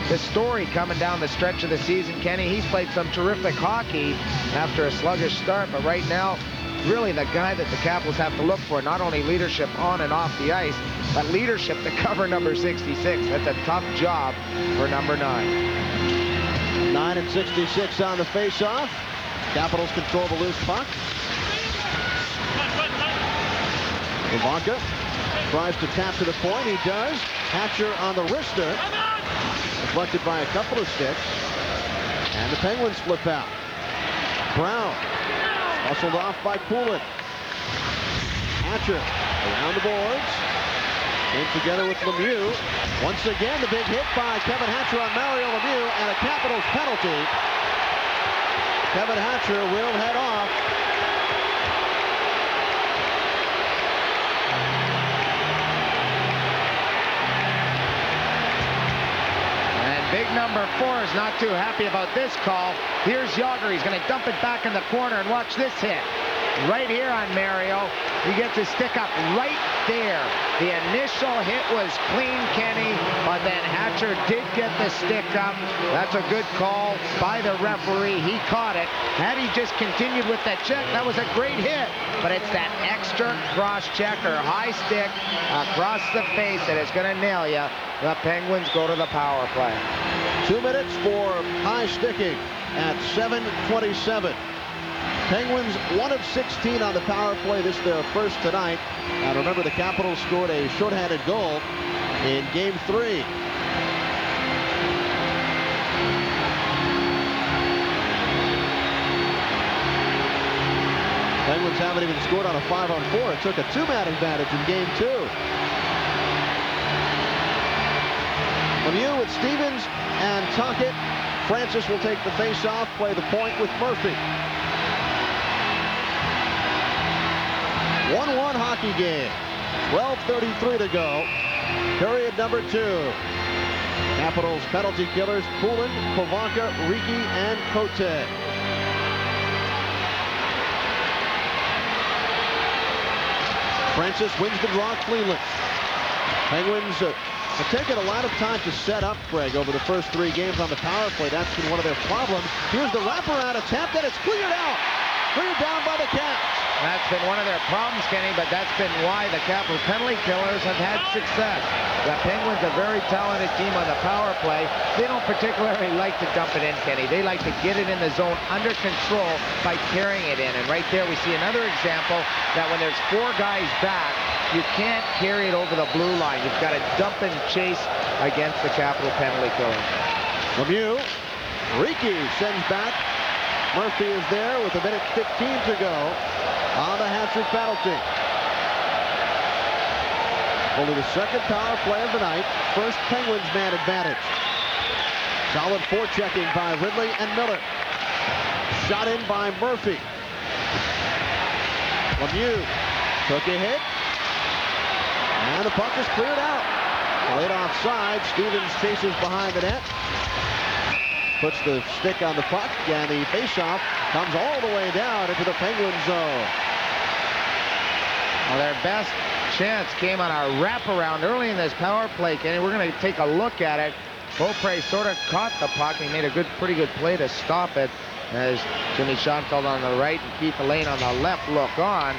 the story coming down the stretch of the season, Kenny, he's played some terrific hockey after a sluggish start, but right now, really the guy that the Capitals have to look for, not only leadership on and off the ice, but leadership to cover number 66. That's a tough job for number 9. 9 and 66 on the face-off. Capitals control the loose puck. Ivanka tries to tap to the point. He does. Hatcher on the wrister. Deflected by a couple of sticks. And the Penguins flip out. Brown hustled off by Poulin. Hatcher around the boards. In together with Lemieux. Once again, the big hit by Kevin Hatcher on Mario Lemieux, and a Capitals penalty. Kevin Hatcher will head off. And big number 4 is not too happy about this call. Here's Yager. He's going to dump it back in the corner, and watch this hit. right here on Mario. He gets his stick up right there. The initial hit was clean, Kenny, but then Hatcher did get the stick up. That's a good call by the referee. He caught it. Had he just continued with that check, that was a great hit. But it's that extra cross check or high stick across the face that is going to nail you. The Penguins go to the power play. 2 minutes for high sticking at 7:27. Penguins 1 of 16 on the power play. This is their first tonight. And remember, the Capitals scored a shorthanded goal in Game 3. Penguins haven't even scored on a 5-on-4. It took a 2-man advantage in Game 2. Lemieux with Stevens and Tocchet. Francis will take the face-off, play the point with Murphy. 1-1 hockey game. 12:33 to go. Period number 2. Capitals penalty killers: Poulin, Povanka, Riki, and Cote. Francis wins the draw cleanly. Penguins have taken a lot of time to set up, Greg, over the first 3 games on the power play. That's been one of their problems. Here's the wraparound attempt, and it's cleared out. Cleared down by the Caps. That's been one of their problems, Kenny, but that's been why the Capital penalty killers have had success. The Penguins are a very talented team on the power play. They don't particularly like to dump it in, Kenny. They like to get it in the zone under control by carrying it in. And right there we see another example that when there's 4 guys back, you can't carry it over the blue line. You've got to dump and chase against the Capital penalty killers. Lemieux. Riki sends back. Murphy is there with 1:15 to go on the hat-trick penalty. Only the second power play of the night. First Penguins man advantage. Solid forechecking by Ridley and Miller. Shot in by Murphy. Lemieux took a hit. And the puck is cleared out. Played offside. Stevens chases behind the net. Puts the stick on the puck, and the faceoff comes all the way down into the Penguin zone. Well, their best chance came on our wraparound early in this power play, Kenny. We're going to take a look at it. Beaupre sort of caught the puck. He made a pretty good play to stop it as Jimmy Schoenfeld on the right and Keith Elaine on the left look on.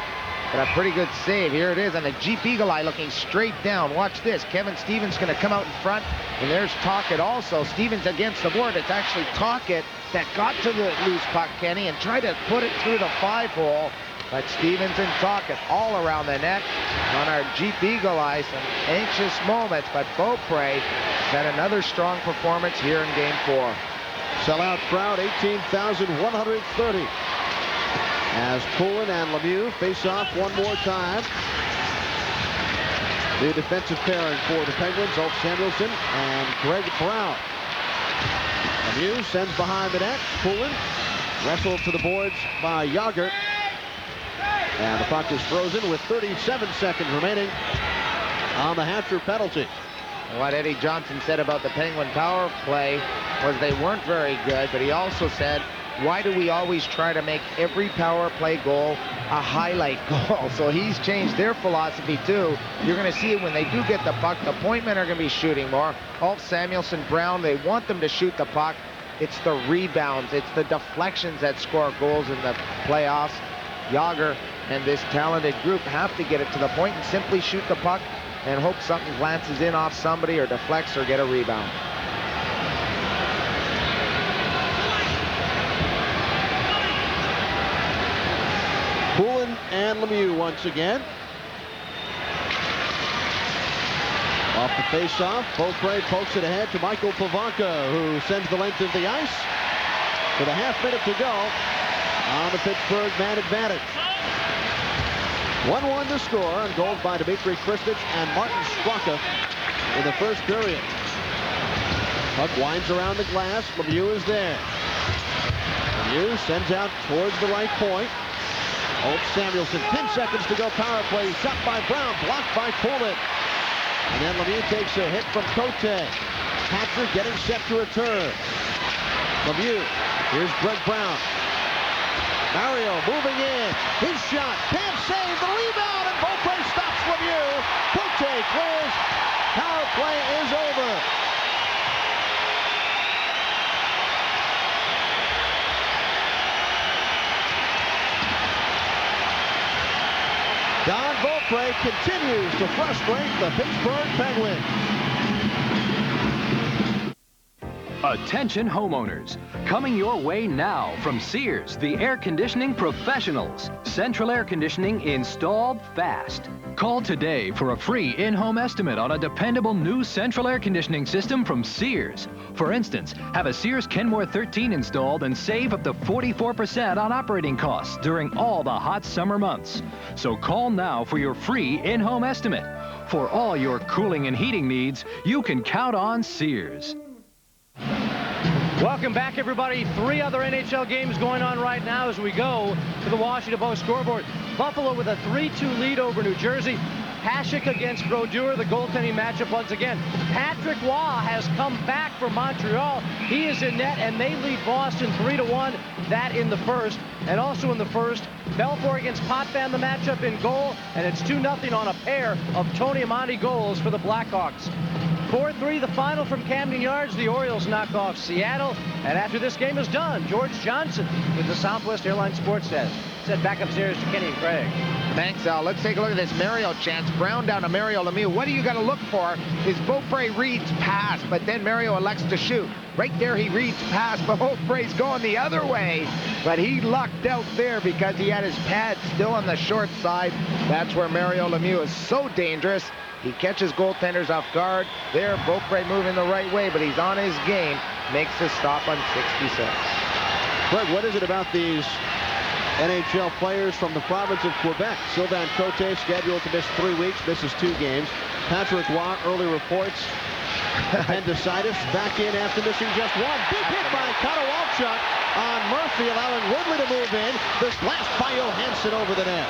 But a pretty good save. Here it is on the Jeep Eagle Eye looking straight down. Watch this. Kevin Stevens going to come out in front. And there's Tocchet also. Stevens against the board. It's actually Tocchet that got to the loose puck, Kenny, and tried to put it through the 5-hole. But Stevens and Tocchet all around the net on our Jeep Eagle Eye. Some anxious moments, but Beaupre had another strong performance here in Game 4. Sellout crowd, 18,130. As Poulin and Lemieux face off one more time. The defensive pairing for the Penguins, Ulf Samuelsson and Greg Brown. Lemieux sends behind the net. Poulin wrestled to the boards by Yager. And the puck is frozen with 37 seconds remaining on the Hatcher penalty. What Eddie Johnson said about the Penguin power play was they weren't very good, but he also said, why do we always try to make every power play goal a highlight goal? So he's changed their philosophy too. You're going to see it when they do get the puck. The point men are going to be shooting more. Ulf Samuelsson, Brown, they want them to shoot the puck. It's the rebounds. It's the deflections that score goals in the playoffs. Yager and this talented group have to get it to the point and simply shoot the puck and hope something glances in off somebody or deflects or get a rebound. Poulin and Lemieux once again. Off the face-off, Beaupre pokes it ahead to Michael Povanka, who sends the length of the ice with a half minute to go on the Pittsburgh man advantage. 1-1 to score on goals by Dmitry Kristich and Martin Straka in the first period. Puck winds around the glass. Lemieux is there. Lemieux sends out towards the right point. Ulf Samuelsson, 10 seconds to go, power play, shot by Brown, blocked by Poulin. And then Lemieux takes a hit from Cote. Hatcher getting set to return. Lemieux, here's Greg Brown. Mario moving in. His shot. Can't save the rebound, and Beaupre stops Lemieux. Cote clears. Power play is over. Don Beaupre continues to frustrate the Pittsburgh Penguins. Attention homeowners, coming your way now from Sears, the air conditioning professionals. Central air conditioning installed fast. Call today for a free in-home estimate on a dependable new central air conditioning system from Sears. For instance, have a Sears Kenmore 13 installed and save up to 44% on operating costs during all the hot summer months. So call now for your free in-home estimate. For all your cooling and heating needs, you can count on Sears. Welcome back, everybody. 3 other NHL games going on right now as we go to the Washington Post scoreboard. Buffalo with a 3-2 lead over New Jersey. Hasek against Brodeur, the goaltending matchup once again. Patrick Waugh has come back from Montreal. He is in net, and they lead Boston 3-1. That in the first. And also in the first, Belfour against Potvin, the matchup in goal. And it's 2-0 on a pair of Tony Amonte goals for the Blackhawks. 4-3 the final from Camden Yards. The Orioles knock off Seattle. And after this game is done, George Johnson with the Southwest Airlines Sports Desk. Said back upstairs to Kenny and Craig. Thanks, Al. Let's take a look at this Mario chance. Brown down to Mario Lemieux. What are you going to look for is Beaupre reads pass, but then Mario elects to shoot. Right there he reads pass, but Beaupre's going the other way. But he lucked out there because he had his pad still on the short side. That's where Mario Lemieux is so dangerous. He catches goaltenders off guard. There, Beaupre moving the right way, but he's on his game. Makes his stop on 66. Craig, what is it about these NHL players from the province of Quebec? Sylvain Cote scheduled to miss 3 weeks, misses 2 games. Patrick Waugh, early reports, appendicitis, back in after missing just 1. Big hit by Connor Walchuk on Murphy, allowing Woodley to move in. The blast by Johansson over the net.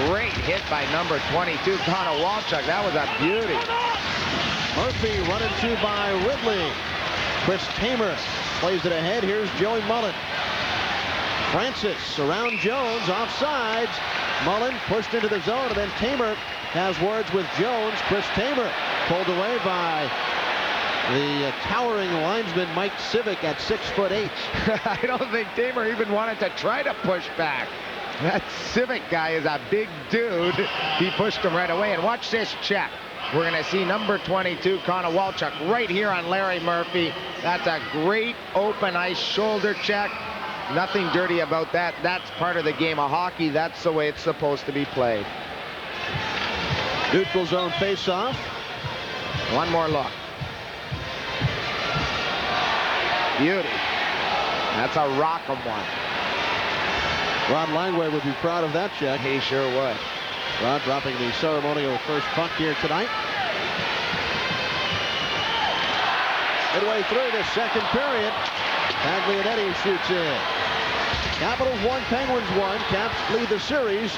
Great hit by number 22, Connor Walchuk. That was a beauty. Murphy running to by Ridley. Chris Tamer plays it ahead. Here's Joey Mullen. Francis around Jones, offsides. Mullen pushed into the zone, and then Tamer has words with Jones. Chris Tamer pulled away by the towering linesman Mike Civic at 6'8". I don't think Tamer even wanted to try to push back. That Civic guy is a big dude. He pushed him right away. And watch this check. We're going to see number 22, Connor Walchuk, right here on Larry Murphy. That's a great open ice shoulder check. Nothing dirty about that. That's part of the game of hockey. That's the way it's supposed to be played. Neutral zone face-off. One more look. Beauty. That's a rock'em one. Rod Langway would be proud of that check. He sure would. Rod dropping the ceremonial first puck here tonight. Midway through the second period, Taglianetti shoots in. Capitals 1, Penguins 1. Caps lead the series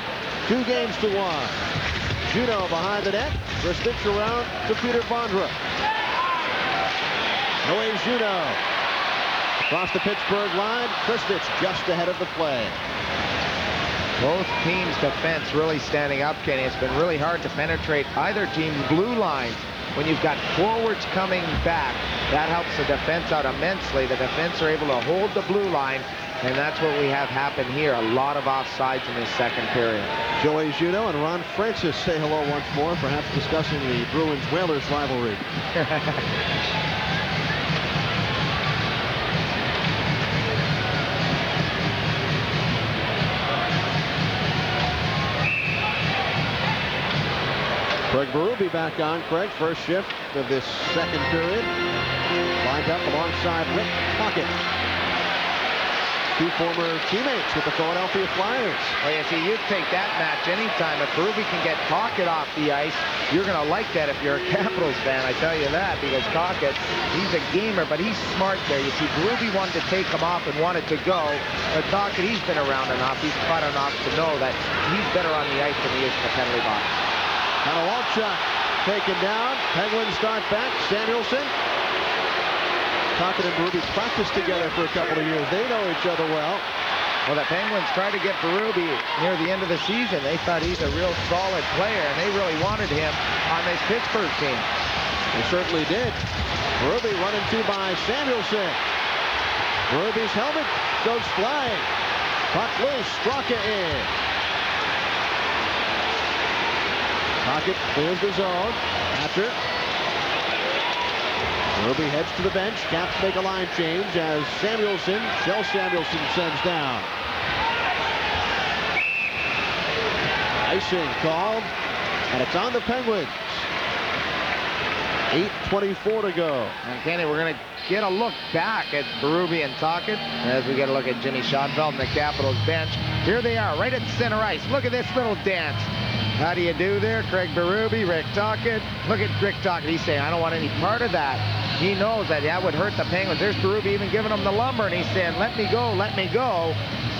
2-1. Juno behind the net. Kristich around to Peter Bondra. Away Juno. Across the Pittsburgh line, Kristich just ahead of the play. Both teams' defense really standing up, Kenny. It's been really hard to penetrate either team's blue lines. When you've got forwards coming back, that helps the defense out immensely. The defense are able to hold the blue line, and that's what we have happen here. A lot of offsides in this second period. Joey Juno and Ron Francis say hello once more, perhaps discussing the Bruins-Whalers rivalry. Craig Berube back on. Craig, first shift of this second period. Lined up alongside Rick Tocchet. 2 former teammates with the Philadelphia Flyers. Well, you see, you'd take that match anytime. If Berube can get Tocchet off the ice, you're going to like that if you're a Capitals fan, I tell you that, because Tocchet, he's a gamer, but he's smart there. You see, Berube wanted to take him off and wanted to go, but Tocchet, he's been around enough, he's caught enough to know that he's better on the ice than he is in the penalty box. Connor Walchuk taken down. Penguins start back. Samuelson. Tocchet and Berube practiced together for a couple of years. They know each other well. Well, the Penguins tried to get Berube near the end of the season. They thought he's a real solid player, and they really wanted him on this Pittsburgh team. They certainly did. Berube run into by Samuelson. Berube's helmet goes flying. Puck loose. Straka in. Pocket clears the zone. After. Berube heads to the bench. Caps make a line change as Kjell Samuelson sends down. Icing called, and it's on the Penguins. 8:24 to go. And Kenny, we're going to get a look back at Berube and Tocchet as we get a look at Jimmy Schoenfeld and the Capitals bench. Here they are, right at center ice. Look at this little dance. How do you do there? Craig Berube, Rick Tocchet. Look at Rick Tocchet. He's saying, I don't want any part of that. He knows that that would hurt the Penguins. There's Berube even giving him the lumber, and he's saying, let me go, let me go.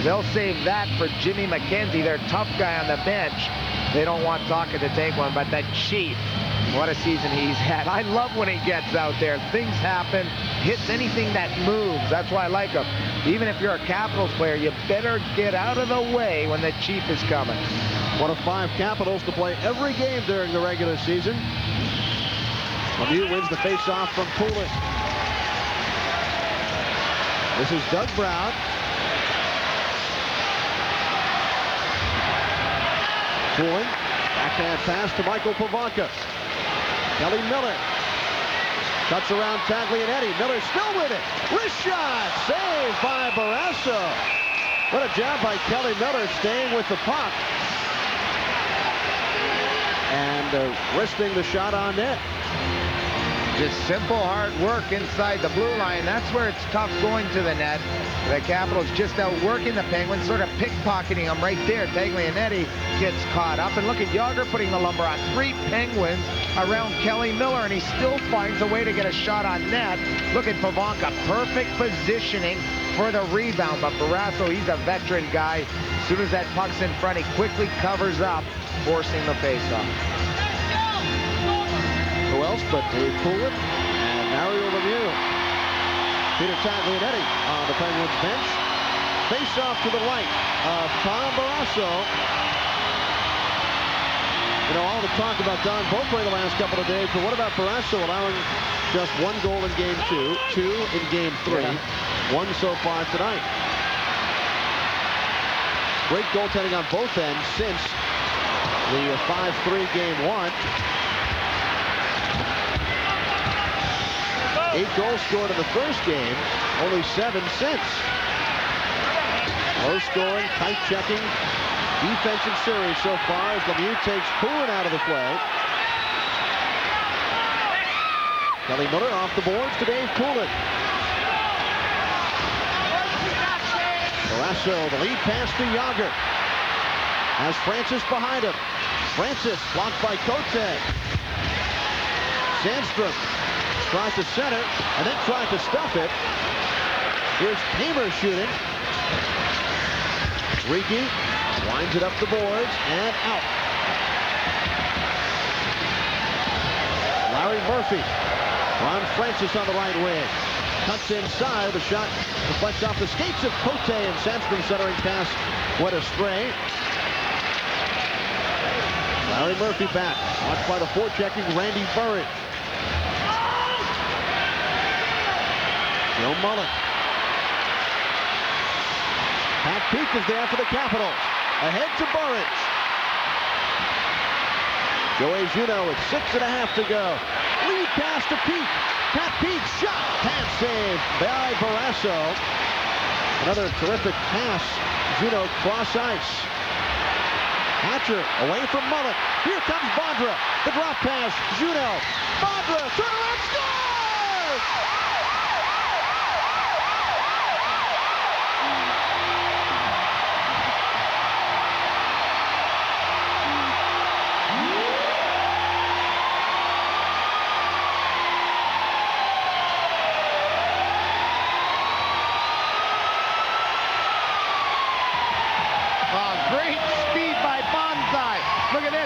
They'll save that for Jimmy McKenzie, their tough guy on the bench. They don't want Tocchet to take one, but that Chief, what a season he's had. I love when he gets out there. Things happen, hits anything that moves. That's why I like him. Even if you're a Capitals player, you better get out of the way when the Chief is coming. One of 5 Capitals to play every game during the regular season. Lemieux wins the faceoff from Poulin. This is Doug Brown. Poulin, backhand pass to Michael Pavanka. Kelly Miller cuts around Taglianetti. Miller still with it. Wrist shot, saved by Barrasso. What a job by Kelly Miller staying with the puck. And wristing the shot on net. Just simple, hard work inside the blue line. That's where it's tough going to the net. The Capitals just outworking the Penguins, sort of pickpocketing them right there. Taglianetti gets caught up. And look at Jágr putting the lumber on 3 Penguins around Kelly Miller, and he still finds a way to get a shot on net. Look at Pavanka, perfect positioning for the rebound. But Barrasso, he's a veteran guy. As soon as that puck's in front, he quickly covers up, forcing the faceoff. Who else but Dave Poulin and Mario Lemieux. Peter Taglianetti on the Penguins bench. Face off to the right of Tom Barrasso. You know, all the talk about Don Beaupre the last couple of days, but what about Barrasso allowing just 1 goal in game 2, 2 in game 3, 1 so far tonight. Great goaltending on both ends since the 5-3 game 1. 8 goals scored in the first game, only 7 since. Low scoring, tight checking, defensive series so far as Lemieux takes Poulin out of the play. Kelly Miller off the boards to Dave Poulin. Barrasso, the lead pass to Jágr. Has Francis behind him. Francis blocked by Cote. Sandstrom tries to center and then tries to stuff it. Here's Kamer shooting. Riki winds it up the boards and out. Larry Murphy. Ron Francis on the right wing. Cuts inside. The shot deflects off the skates of Cote, and Sandstrom centering pass went astray. Larry Murphy back. Watched by the forechecking Randy Burridge. Joe Mullen. Pat Peak is there for the Capitals. Ahead to Burridge. Joey Juneau with 6.5 to go. Lead pass to Peak. Pat Peak shot. Pass save by Barrasso. Another terrific pass. Juneau cross ice. Hatcher away from Mullen. Here comes Bondra. The drop pass. Juneau. Bondra. Turnaround scores!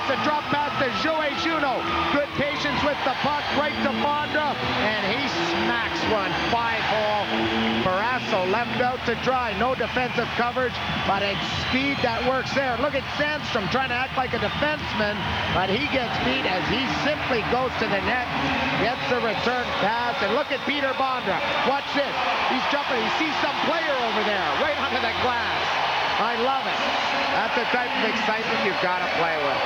A drop pass to Joey Juneau. Good patience with the puck right to Bondra, and he smacks one 5-hole. Barrasso left out to dry. No defensive coverage, but it's speed that works there. Look at Sandstrom trying to act like a defenseman, but he gets beat as he simply goes to the net, gets the return pass, and look at Peter Bondra. Watch this. He's jumping. He sees some player over there, right onto the glass. I love it. That's the type of excitement you've got to play with.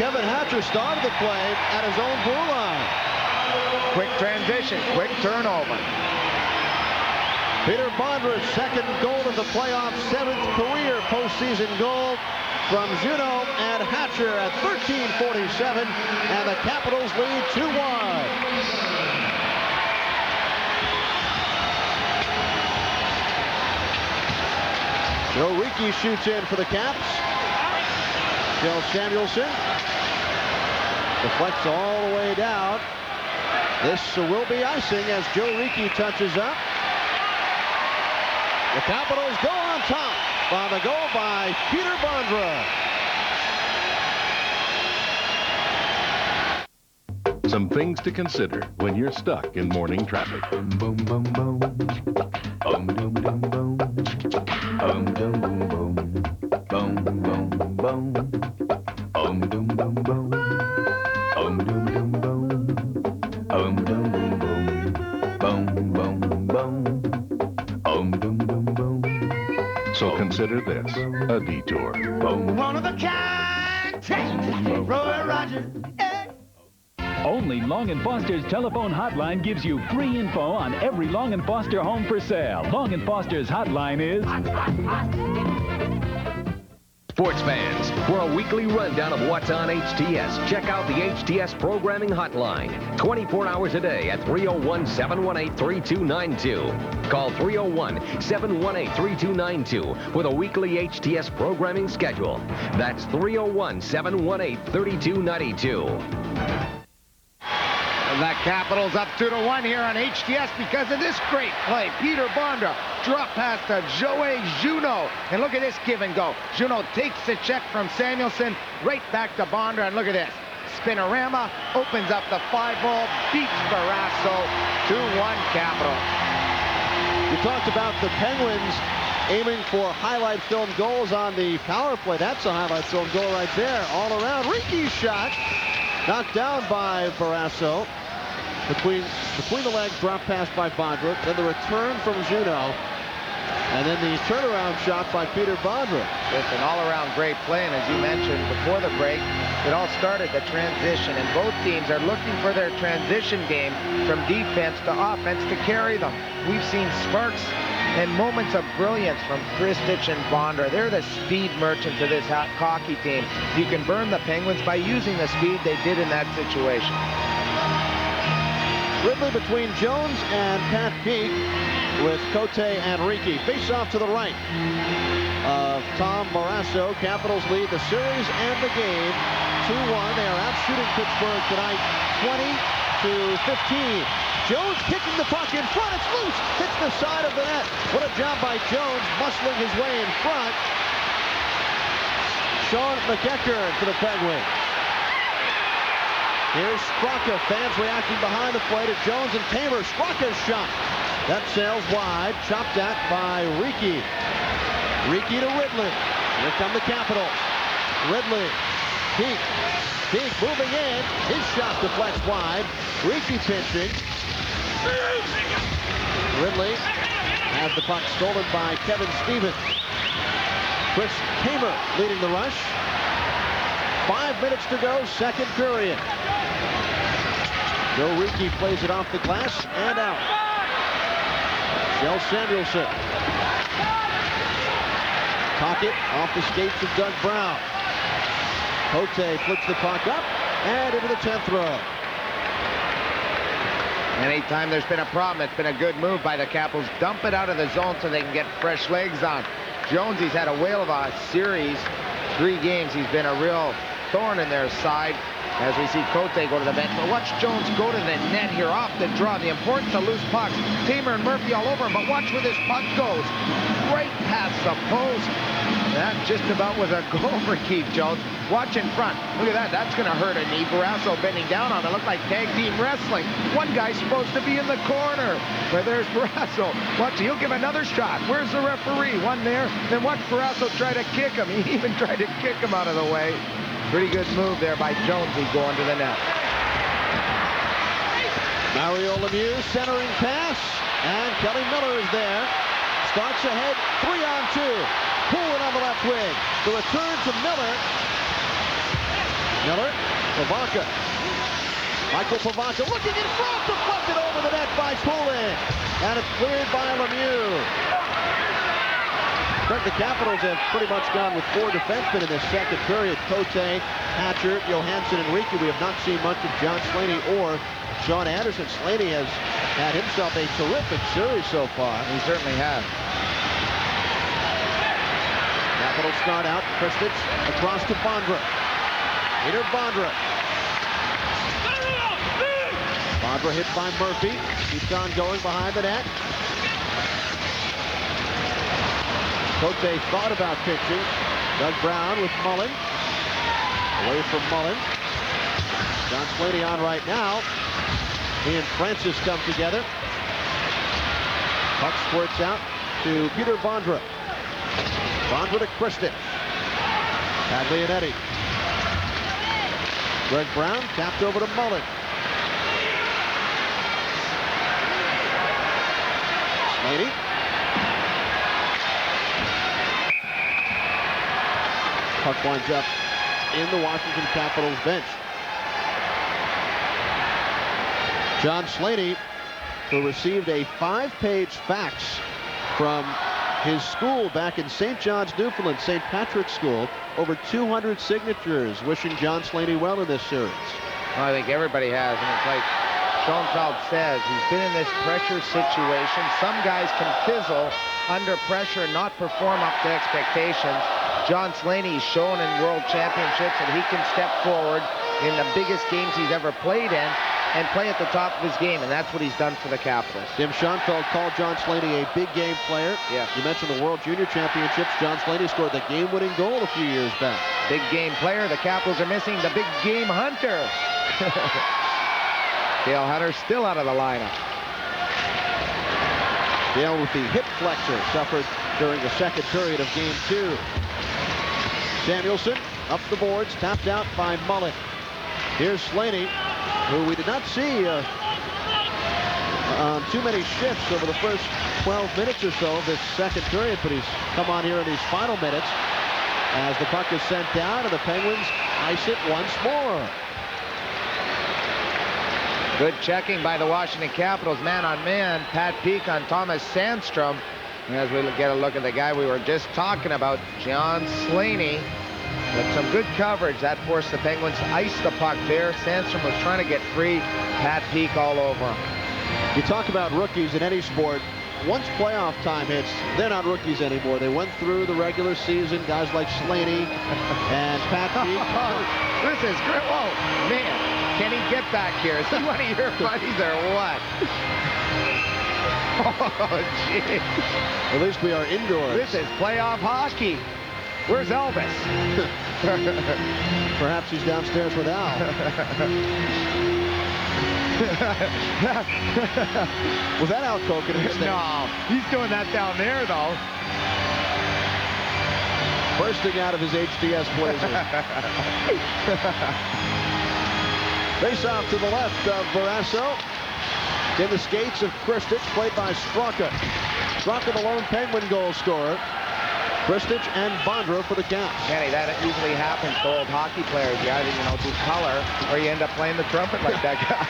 Kevin Hatcher started the play at his own blue line. Quick transition, quick turnover. Peter Bondra's second goal of the playoffs, 7th career postseason goal from Juneau and Hatcher at 13:47, and the Capitals lead 2-1. Joe Ricci shoots in for the Caps. Phil Samuelson deflects all the way down. This will be icing as Joe Ricci touches up. The Capitals go on top on the goal by Peter Bondra. Some things to consider when you're stuck in morning traffic. Boom, boom, boom. Boom, boom, boom, boom. Boom, boom, boom, boom. Boom, boom, boom. Boom, boom, boom, boom. Boom, boom, boom, boom. Boom, boom, boom, boom. Boom, boom, boom. Boom, boom, boom, boom. So consider this a detour. One of a kind. Roy Rogers. Only Long & Foster's telephone hotline gives you free info on every Long & Foster home for sale. Long & Foster's hotline is... Sports fans, for a weekly rundown of what's on HTS, check out the HTS programming hotline. 24 hours a day at 301-718-3292. Call 301-718-3292 for the weekly HTS programming schedule. That's 301-718-3292. The Capitals up 2-1 here on HTS because of this great play. Peter Bondra drop pass to Joey Juneau. And look at this give and go. Juneau takes the check from Samuelson right back to Bondra. And look at this. Spinorama opens up the 5-hole, beats Barrasso. 2-1 Capitals. You talked about the Penguins aiming for highlight film goals on the power play. That's a highlight film goal right there. All around. Ricci's shot knocked down by Barrasso. Between the legs, drop pass by Bondra, then the return from Juneau, and then the turnaround shot by Peter Bondra. It's an all-around great play, and as you mentioned before the break, it all started the transition, and both teams are looking for their transition game from defense to offense to carry them. We've seen sparks and moments of brilliance from Kristich and Bondra. They're the speed merchants of this hockey team. You can burn the Penguins by using the speed they did in that situation. Ridley between Jones and Pat Peake with Cote and Ricci. Face off to the right of Tom Barrasso. Capitals lead the series and the game 2-1. They are out shooting Pittsburgh tonight 20-15. Jones kicking the puck in front. It's loose. Hits the side of the net. What a job by Jones muscling his way in front. Sean McEachern for the Penguins. Here's Straka. Fans reacting behind the plate at Jones and Taylor. Straka's shot. That sails wide. Chopped at by Ricci. Ricci to Ridley. Here come the Capitals. Ridley. Peake. Peake moving in. His shot deflects wide. Ricci pinching. Ridley has the puck stolen by Kevin Stevens. Chris Tamer leading the rush. 5 minutes to go, second period. Joe Ricci plays it off the glass and out. Shel Samuelson. Pocket off the skates of Doug Brown. Cote flicks the puck up and into the 10th row. Anytime there's been a problem, it's been a good move by the Capitals. Dump it out of the zone so they can get fresh legs on. Jones, he's had a whale of a series. 3 games, he's been a real thorn in their side as we see Cote go to the bench. But watch Jones go to the net here off the draw. The importance of loose pucks. Tamer and Murphy all over him, but watch where this puck goes. Right past the post. That just about was a goal for Keith Jones. Watch in front. Look at that. That's going to hurt a knee. Barrasso bending down on it. Looked like tag team wrestling. One guy's supposed to be in the corner. But there's Barrasso. Watch, he'll give another shot. Where's the referee? One there. Then watch Barrasso try to kick him. He even tried to kick him out of the way. Pretty good move there by Jonesy going to the net. Mario Lemieux centering pass. And Kelly Miller is there. Starts ahead. 3-on-2. Poulin on the left wing. The return to Miller. Miller. Pavanka. Michael Pavanka looking in front. Deflected over the net by Poulin. And it's cleared by Lemieux. The Capitals have pretty much gone with 4 defensemen in this second period. Cote, Hatcher, Johansson, and Rieke. We have not seen much of John Slaney or Sean Anderson. Slaney has had himself a terrific series so far. He certainly has. Capitals start out. Kristich across to Bondra. Peter Bondra. Bondra hit by Murphy. Keeps on going behind the net. Cote thought about pitching. Doug Brown with Mullen. Away from Mullen. John Slaney on right now. He and Francis come together. Puck squirts out to Peter Bondra. Bondra to Kristich. Taglianetti. Greg Brown tapped over to Mullen. Slaney. Puck winds up in the Washington Capitals bench. John Slaney, who received a 5-page fax from his school back in St. John's, Newfoundland, St. Patrick's School. Over 200 signatures wishing John Slaney well in this series. Well, I think everybody has, and it's like Schoenfeld says, he's been in this pressure situation. Some guys can fizzle under pressure and not perform up to expectations. John Slaney's shown in World Championships that he can step forward in the biggest games he's ever played in and play at the top of his game, and that's what he's done for the Capitals. Tim Schoenfeld called John Slaney a big game player. Yeah. You mentioned the World Junior Championships. John Slaney scored the game-winning goal a few years back. Big game player. The Capitals are missing the big game hunter. Dale Hunter's still out of the lineup. Dale with the hip flexor suffered during the second period of game 2. Samuelson up the boards, tapped out by Mullen. Here's Slaney, who we did not see on too many shifts over the first 12 minutes or so of this second period, but he's come on here in these final minutes as the puck is sent down and the Penguins ice it once more. Good checking by the Washington Capitals, man on man. Pat Peake on Thomas Sandstrom. And as we get a look at the guy we were just talking about, John Slaney, with some good coverage, that forced the Penguins to ice the puck there. Sandstrom was trying to get free. Pat Peake all over him. You talk about rookies in any sport. Once playoff time hits, they're not rookies anymore. They went through the regular season, guys like Slaney and Pat Peake. This is great. Oh, man. Can he get back here? Is he one of your buddies or what? Oh, gee. At least we are indoors. This is playoff hockey. Where's Elvis? Perhaps he's downstairs with Al. Was that Al Koken? No, he's doing that down there, though. Bursting out of his HDS blazer. Face off to the left of Barrasso. In the skates of Kristich, played by Straka. Straka, the lone Penguin goal scorer. Kristich and Bondra for the Caps. Kenny, that usually happens to old hockey players. You either, do color, or you end up playing the trumpet like that guy.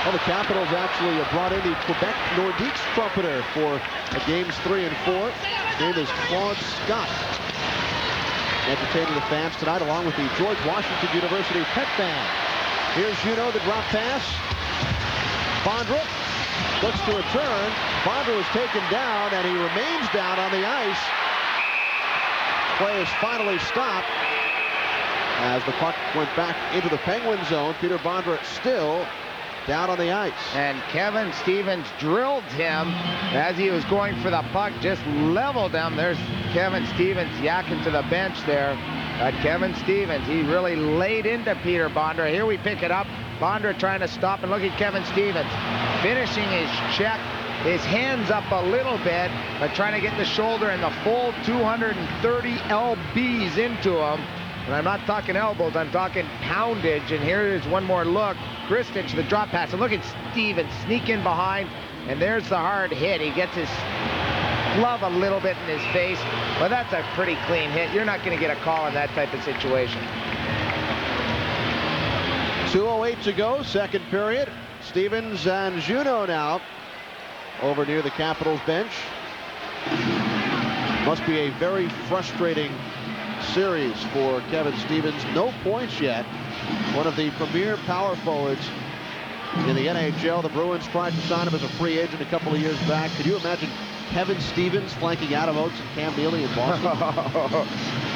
Well, the Capitals actually brought in the Quebec Nordiques trumpeter for games 3 and 4. His name is Claude Scott. Entertaining the fans tonight along with the George Washington University Pet Band. Here's Juneau, the drop pass. Bondra looks to return. Bondra was taken down, and he remains down on the ice. Play is finally stopped as the puck went back into the Penguin zone. Peter Bondra still down on the ice. And Kevin Stevens drilled him as he was going for the puck, just leveled him. There's Kevin Stevens yakking to the bench there. But Kevin Stevens, he really laid into Peter Bondra. Here we pick it up. Bondra trying to stop, and look at Kevin Stevens finishing his check. His hands up a little bit, but trying to get the shoulder and the full 230 lbs into him. And I'm not talking elbows, I'm talking poundage. And here is one more look. Kristich, the drop pass. And look at Stevens sneak in behind. And there's the hard hit. He gets his glove a little bit in his face, but that's a pretty clean hit. You're not going to get a call in that type of situation. 2:08 to go, second period. Stevens and Juneau now over near the Capitals bench. Must be a very frustrating series for Kevin Stevens. No points yet. One of the premier power forwards in the NHL. The Bruins tried to sign him as a free agent a couple of years back. Could you imagine Kevin Stevens flanking Adam Oates and Cam Neely in Boston?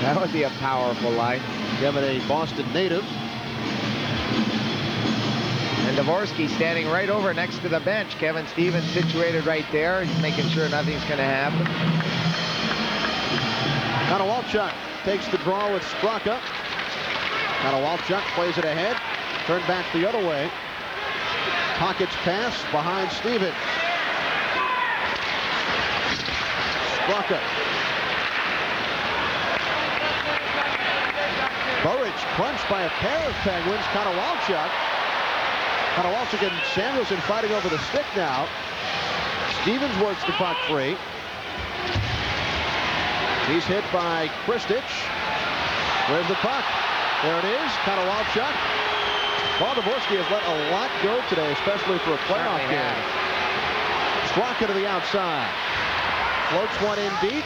That would be a powerful line. Kevin, a Boston native. And Dvorsky standing right over next to the bench. Kevin Stevens situated right there. He's making sure nothing's going to happen. Konowalchuk takes the draw with Straka. Konowalchuk plays it ahead. Turned back the other way. Pockets pass behind Stevens. Straka. Burridge crunched by a pair of Penguins. Konowalchuk and Samuelson fighting over the stick now. Stevens works the puck free. He's hit by Kristich. Where's the puck? There it is. Konowalchuk. Paul Dvorsky has let a lot go today, especially for a playoff game. Straka to the outside. Floats one in deep.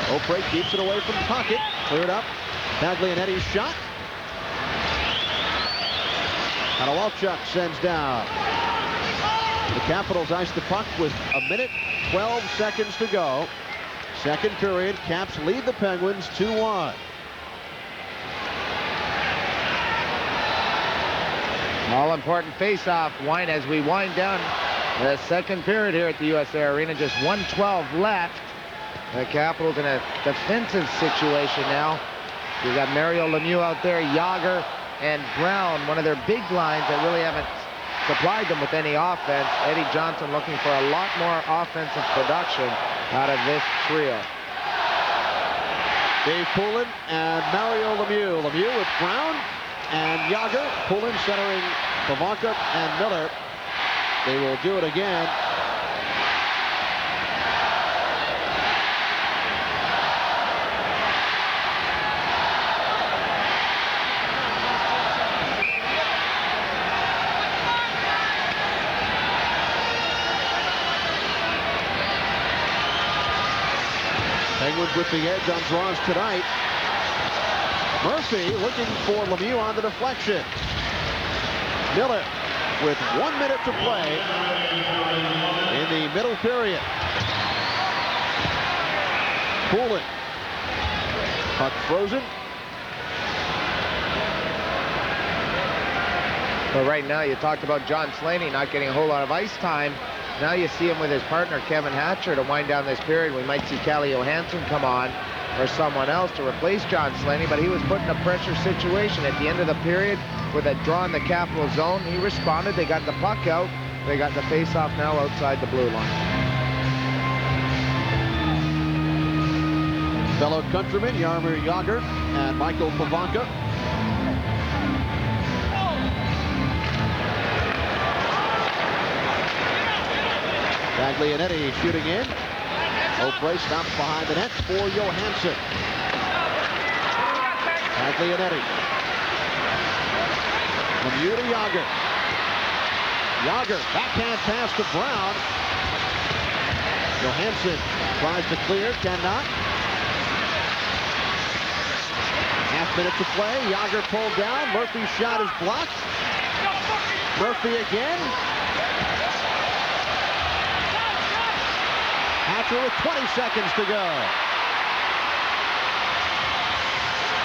O'Prey keeps it away from the pocket. Cleared up. Taglianetti's shot. Konowalchuk sends down. The Capitals ice the puck with 1:12 seconds to go. Second period, Caps lead the Penguins 2-1. All-important face-off wine as we wind down the second period here at the USA Arena. Just 1:12 left. The Capitals in a defensive situation now. You got Mario Lemieux out there, Yager and Brown, one of their big lines that really haven't supplied them with any offense. Eddie Johnson looking for a lot more offensive production out of this trio. Dave Poulin and Mario Lemieux. Lemieux with Brown and Yager. Poulin centering Pavanka and Miller. They will do it again. Penguins with the edge on draws tonight. Murphy looking for Lemieux on the deflection. Miller with 1 minute to play in the middle period. Poulin. Puck frozen. But right now, you talked about John Slaney not getting a whole lot of ice time. Now you see him with his partner, Kevin Hatcher, to wind down this period. We might see Calle Johansson come on or someone else to replace John Slaney, but he was put in a pressure situation at the end of the period with a draw in the Capital zone. He responded. They got the puck out. They got the face-off now outside the blue line. Fellow countrymen, Jaromir Jagr and Michael Pavanka. Taglianetti shooting in. O'Prey stops behind the net for Johansson. Taglianetti. Lemieux to Jagr. Jagr, backhand pass to Brown. Johansson tries to clear, cannot. Half minute to play. Jagr pulled down. Murphy's shot is blocked. Murphy again. Hatcher with 20 seconds to go.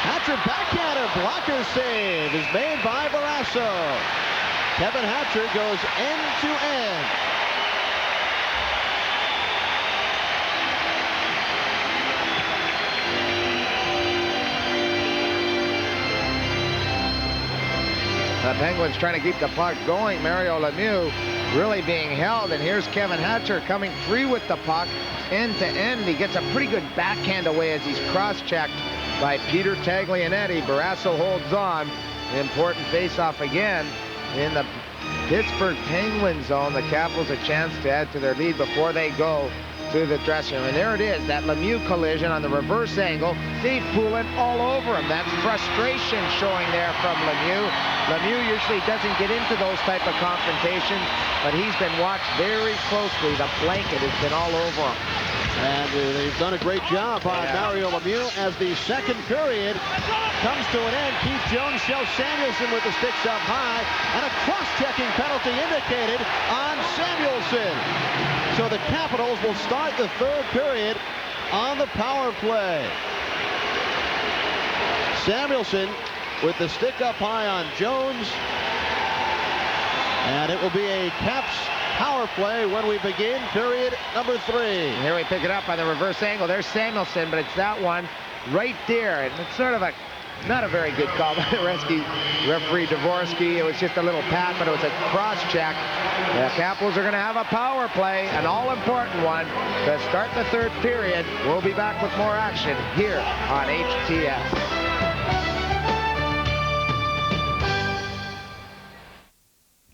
Hatcher backhander blocker save is made by Barrasso. Kevin Hatcher goes end to end. The Penguins trying to keep the puck going. Mario Lemieux really being held, and here's Kevin Hatcher coming free with the puck end to end. He gets a pretty good backhand away as he's cross-checked by Peter Taglianetti. Barrasso holds on. Important face-off again in the Pittsburgh Penguins zone. The Capitals a chance to add to their lead before they go to the dressing room. And there it is, that Lemieux collision on the reverse angle. Steve Poulin all over him. That's frustration showing there from Lemieux. Lemieux usually doesn't get into those type of confrontations, but he's been watched very closely. The blanket has been all over him. And they've done a great job on Mario Lemieux as the second period comes to an end. Keith Jones shows Samuelson with the sticks up high, and a cross-checking penalty indicated on Samuelson. So the Capitals will start the third period on the power play. Samuelson with the stick up high on Jones, and it will be a Caps power play when we begin period number 3. Here we pick it up on the reverse angle. There's Samuelson, but it's that one right there, and it's sort of a not a very good call by the referee Dvorsky. It was just a little pat, but it was a cross-check. The Capitals are going to have a power play, an all-important one, to start the third period. We'll be back with more action here on HTS.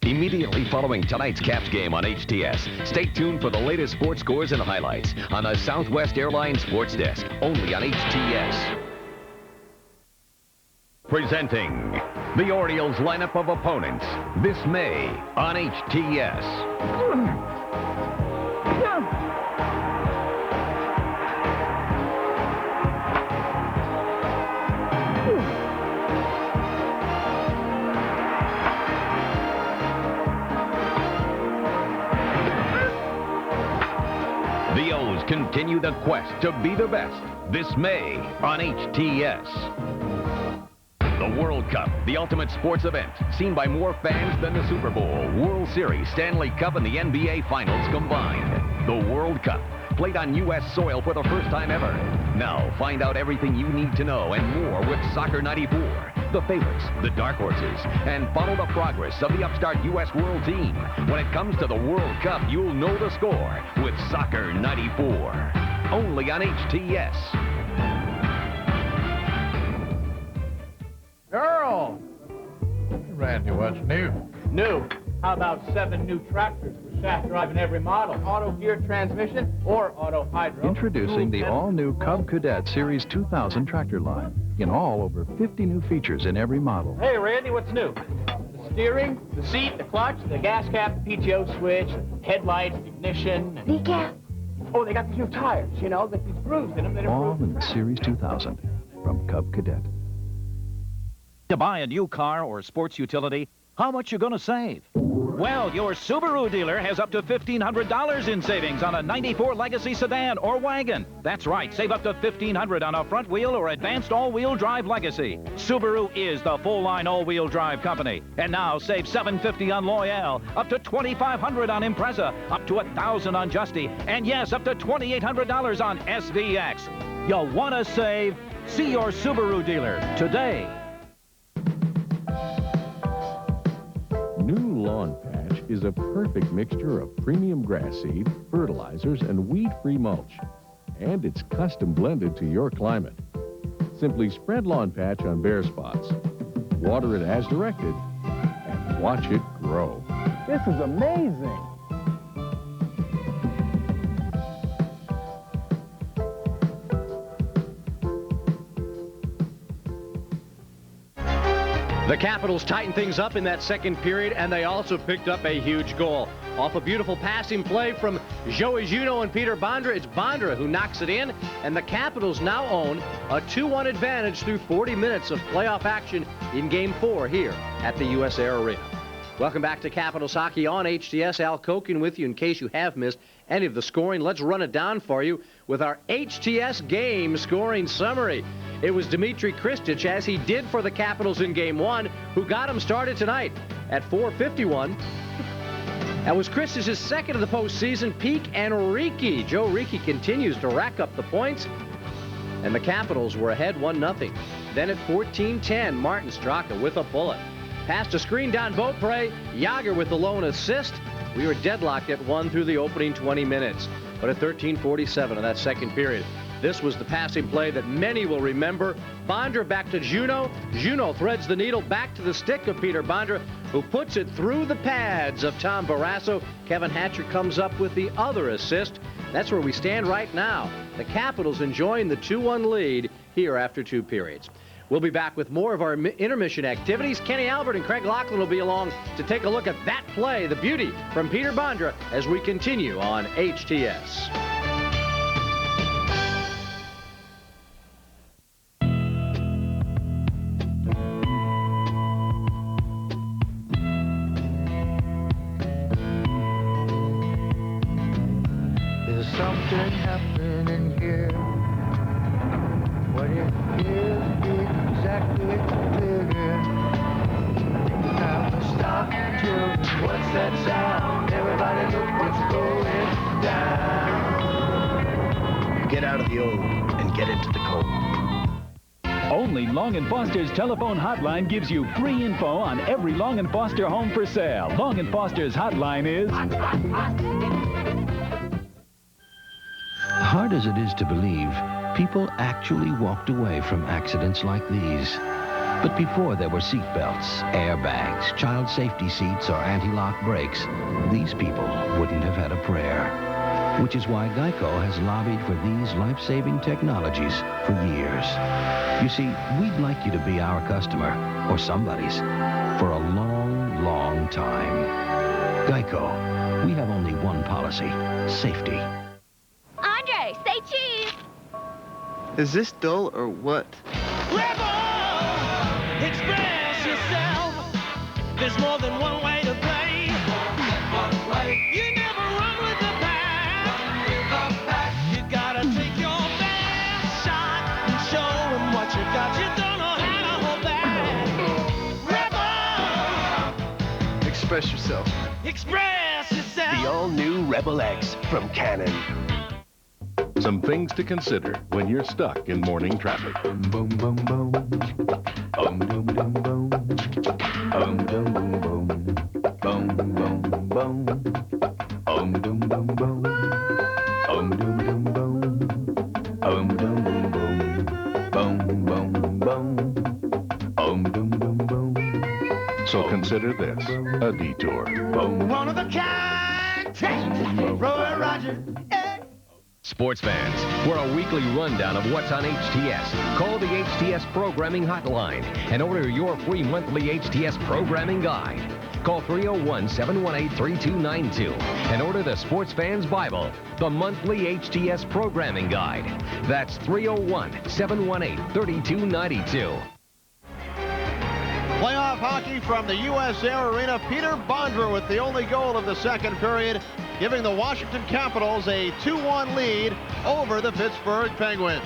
Immediately following tonight's Caps game on HTS, stay tuned for the latest sports scores and highlights on the Southwest Airlines Sports Desk, only on HTS. Presenting the Orioles lineup of opponents this May on HTS. The O's continue the quest to be the best this May on HTS. The World Cup, the ultimate sports event, seen by more fans than the Super Bowl, World Series, Stanley Cup, and the NBA Finals combined. The World Cup, played on U.S. soil for the first time ever. Now, find out everything you need to know and more with Soccer 94, the favorites, the dark horses, and follow the progress of the upstart U.S. World Team. When it comes to the World Cup, you'll know the score with Soccer 94. Only on HTS. Earl! Randy, what's new? New? How about 7 new tractors with shaft drive in every model? Auto gear transmission or auto hydro? Introducing the all-new Cub Cadet Series 2000 tractor line. In all, over 50 new features in every model. Hey, Randy, what's new? The steering, the seat, the clutch, the gas cap, the PTO switch, headlights, ignition. And... Oh, they got these new tires, you know, with these grooves in them. All in the Series 2000 from Cub Cadet. To buy a new car or sports utility, how much you gonna save? Well, your Subaru dealer has up to $1,500 in savings on a 94 Legacy sedan or wagon. That's right, save up to $1,500 on a front wheel or advanced all-wheel drive Legacy. Subaru is the full-line all-wheel drive company. And now save $750 on Loyale, up to $2,500 on Impreza, up to $1,000 on Justy, and yes, up to $2,800 on SVX. You'll wanna save. See your Subaru dealer today. New Lawn Patch is a perfect mixture of premium grass seed, fertilizers, and weed-free mulch. And it's custom blended to your climate. Simply spread Lawn Patch on bare spots, water it as directed, and watch it grow. This is amazing. The Capitals tightened things up in that second period, and they also picked up a huge goal. Off a beautiful passing play from Joey Juneau and Peter Bondra, it's Bondra who knocks it in, and the Capitals now own a 2-1 advantage through 40 minutes of playoff action in Game 4 here at the US Air Arena. Welcome back to Capitals Hockey on HTS. Al Koken with you in case you have missed any of the scoring. Let's run it down for you with our HTS game scoring summary. It was Dmitry Kristich, as he did for the Capitals in Game 1, who got him started tonight at 4:51. That was Kristich's second of the postseason peak, and Ricci, Joe Ricci, continues to rack up the points, and the Capitals were ahead 1-0. Then at 14:10, Martin Straka with a bullet. Past a screen down Beaupre, Jágr with the lone assist. We were deadlocked at 1 through the opening 20 minutes. But at 13:47 of that second period, this was the passing play that many will remember. Bondra back to Juneau. Juneau threads the needle back to the stick of Peter Bondra, who puts it through the pads of Tom Barrasso. Kevin Hatcher comes up with the other assist. That's where we stand right now. The Capitals enjoying the 2-1 lead here after 2 periods. We'll be back with more of our intermission activities. Kenny Albert and Craig Laughlin will be along to take a look at that play, the beauty from Peter Bondra, as we continue on HTS. There's something happening here. What it is exactly clear. Time to stop to what's that sound? Everybody look what's going down. Get out of the old and get into the cold. Only Long & Foster's telephone hotline gives you free info on every Long & Foster home for sale. Long & Foster's hotline is... Hard as it is to believe, people actually walked away from accidents like these. But before there were seat belts, airbags, child safety seats, or anti-lock brakes, these people wouldn't have had a prayer. Which is why Geico has lobbied for these life-saving technologies for years. You see, we'd like you to be our customer, or somebody's, for a long, long time. Geico, we have only one policy: safety. Andre, say cheese! Is this dull or what? Express yourself. There's more than one way to play. One way. You never run with the pack. You gotta take your best shot and show them what you got. You don't know how to hold back. Rebel. Express yourself. Express yourself. The all-new Rebel X from Canon. Some things to consider when you're stuck in morning traffic. Boom, boom, boom. Boom, boom, boom, boom. Boom, boom, boom, boom. Boom, boom, boom. Boom, boom, boom, boom. Boom, boom, boom, boom. Boom, boom, boom, boom. Boom, boom, boom. Boom, boom, boom, boom. So consider this, a detour. One of the kind. Roy Rogers. Sports fans, for a weekly rundown of what's on HTS, call the HTS Programming Hotline and order your free monthly HTS Programming Guide. Call 301-718-3292 and order the Sports Fans Bible, the monthly HTS Programming Guide. That's 301-718-3292. Playoff hockey from the U.S. Air Arena. Peter Bondra with the only goal of the second period, giving the Washington Capitals a 2-1 lead over the Pittsburgh Penguins.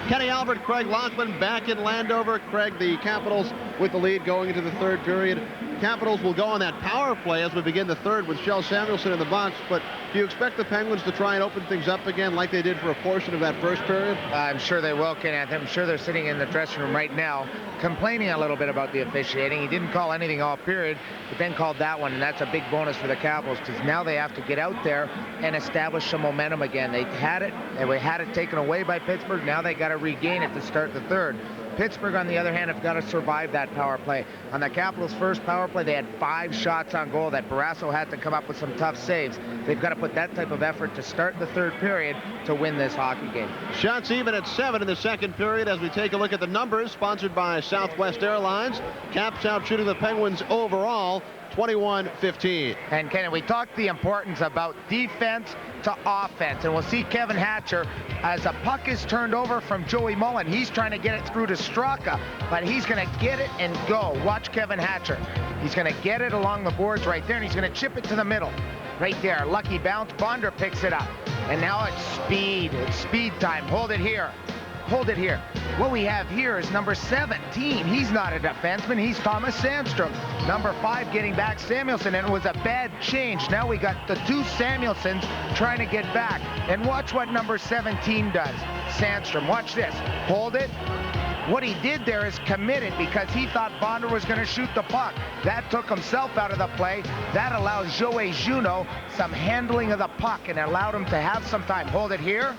Kenny Albert, Craig Laughlin back in Landover. Craig, the Capitals with the lead going into the third period. Capitals will go on that power play as we begin the third with Shel Samuelson in the box, but do you expect the Penguins to try and open things up again like they did for a portion of that first period? I'm sure they will, Kenneth. I'm sure they're sitting in the dressing room right now complaining a little bit about the officiating. He didn't call anything all period, but then called that one, and that's a big bonus for the Capitals because now they have to get out there and establish some momentum again. They had it taken away by Pittsburgh. Now they got to regain it to start the third. Pittsburgh, on the other hand, have got to survive that power play. On the Capitals' first power play, they had 5 shots on goal that Barrasso had to come up with some tough saves. They've got to put that type of effort to start the third period to win this hockey game. Shots even at 7 in the second period as we take a look at the numbers, sponsored by Southwest Airlines. Caps out shooting the Penguins overall 21-15. And Ken, we talked the importance about defense to offense, and we'll see Kevin Hatcher as a puck is turned over from Joey Mullen. He's trying to get it through to Straka, but he's going to get it and go. Watch Kevin Hatcher. He's going to get it along the boards right there, and he's going to chip it to the middle. Right there, lucky bounce. Bondra picks it up, and now it's speed. It's speed time. Hold it here. hold it here. What we have here is number 17. He's not a defenseman. He's Thomas Sandstrom. Number 5 getting back Samuelson, and it was a bad change. Now we got the 2 Samuelsons trying to get back. And watch what number 17 does. Sandstrom, watch this. Hold it. What he did there is committed because he thought Bonder was going to shoot the puck. That took himself out of the play. That allows Joey Juneau some handling of the puck and allowed him to have some time. Hold it here.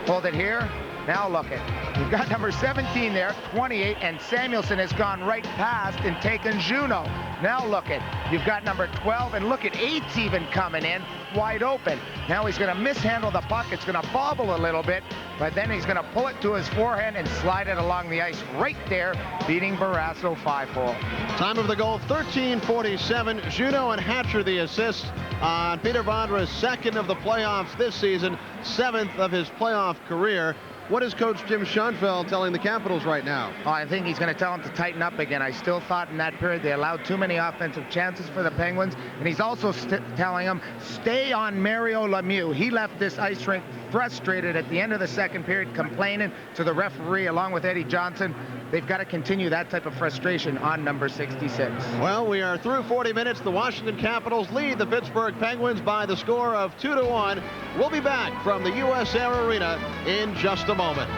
Hold it here. Now look it. You've got number 17 there, 28, and Samuelson has gone right past and taken Juneau. Now look it. You've got number 12, and look at 8's even coming in wide open. Now he's going to mishandle the puck. It's going to bobble a little bit, but then he's going to pull it to his forehand and slide it along the ice right there, beating Barrasso 5-hole. Time of the goal, 13:47. Juneau and Hatcher the assists on Peter Bondra's 2nd of the playoffs this season, 7th of his playoff career. What is Coach Jim Schoenfeld telling the Capitals right now? Oh, I think he's going to tell them to tighten up again. I still thought in that period they allowed too many offensive chances for the Penguins. And he's also telling them, stay on Mario Lemieux. He left this ice rink frustrated at the end of the 2nd period, complaining to the referee along with Eddie Johnson. They've got to continue that type of frustration on number 66. Well, we are through 40 minutes. The Washington Capitals lead the Pittsburgh Penguins by the score of 2-1. We'll be back from the US Air Arena in just a moment.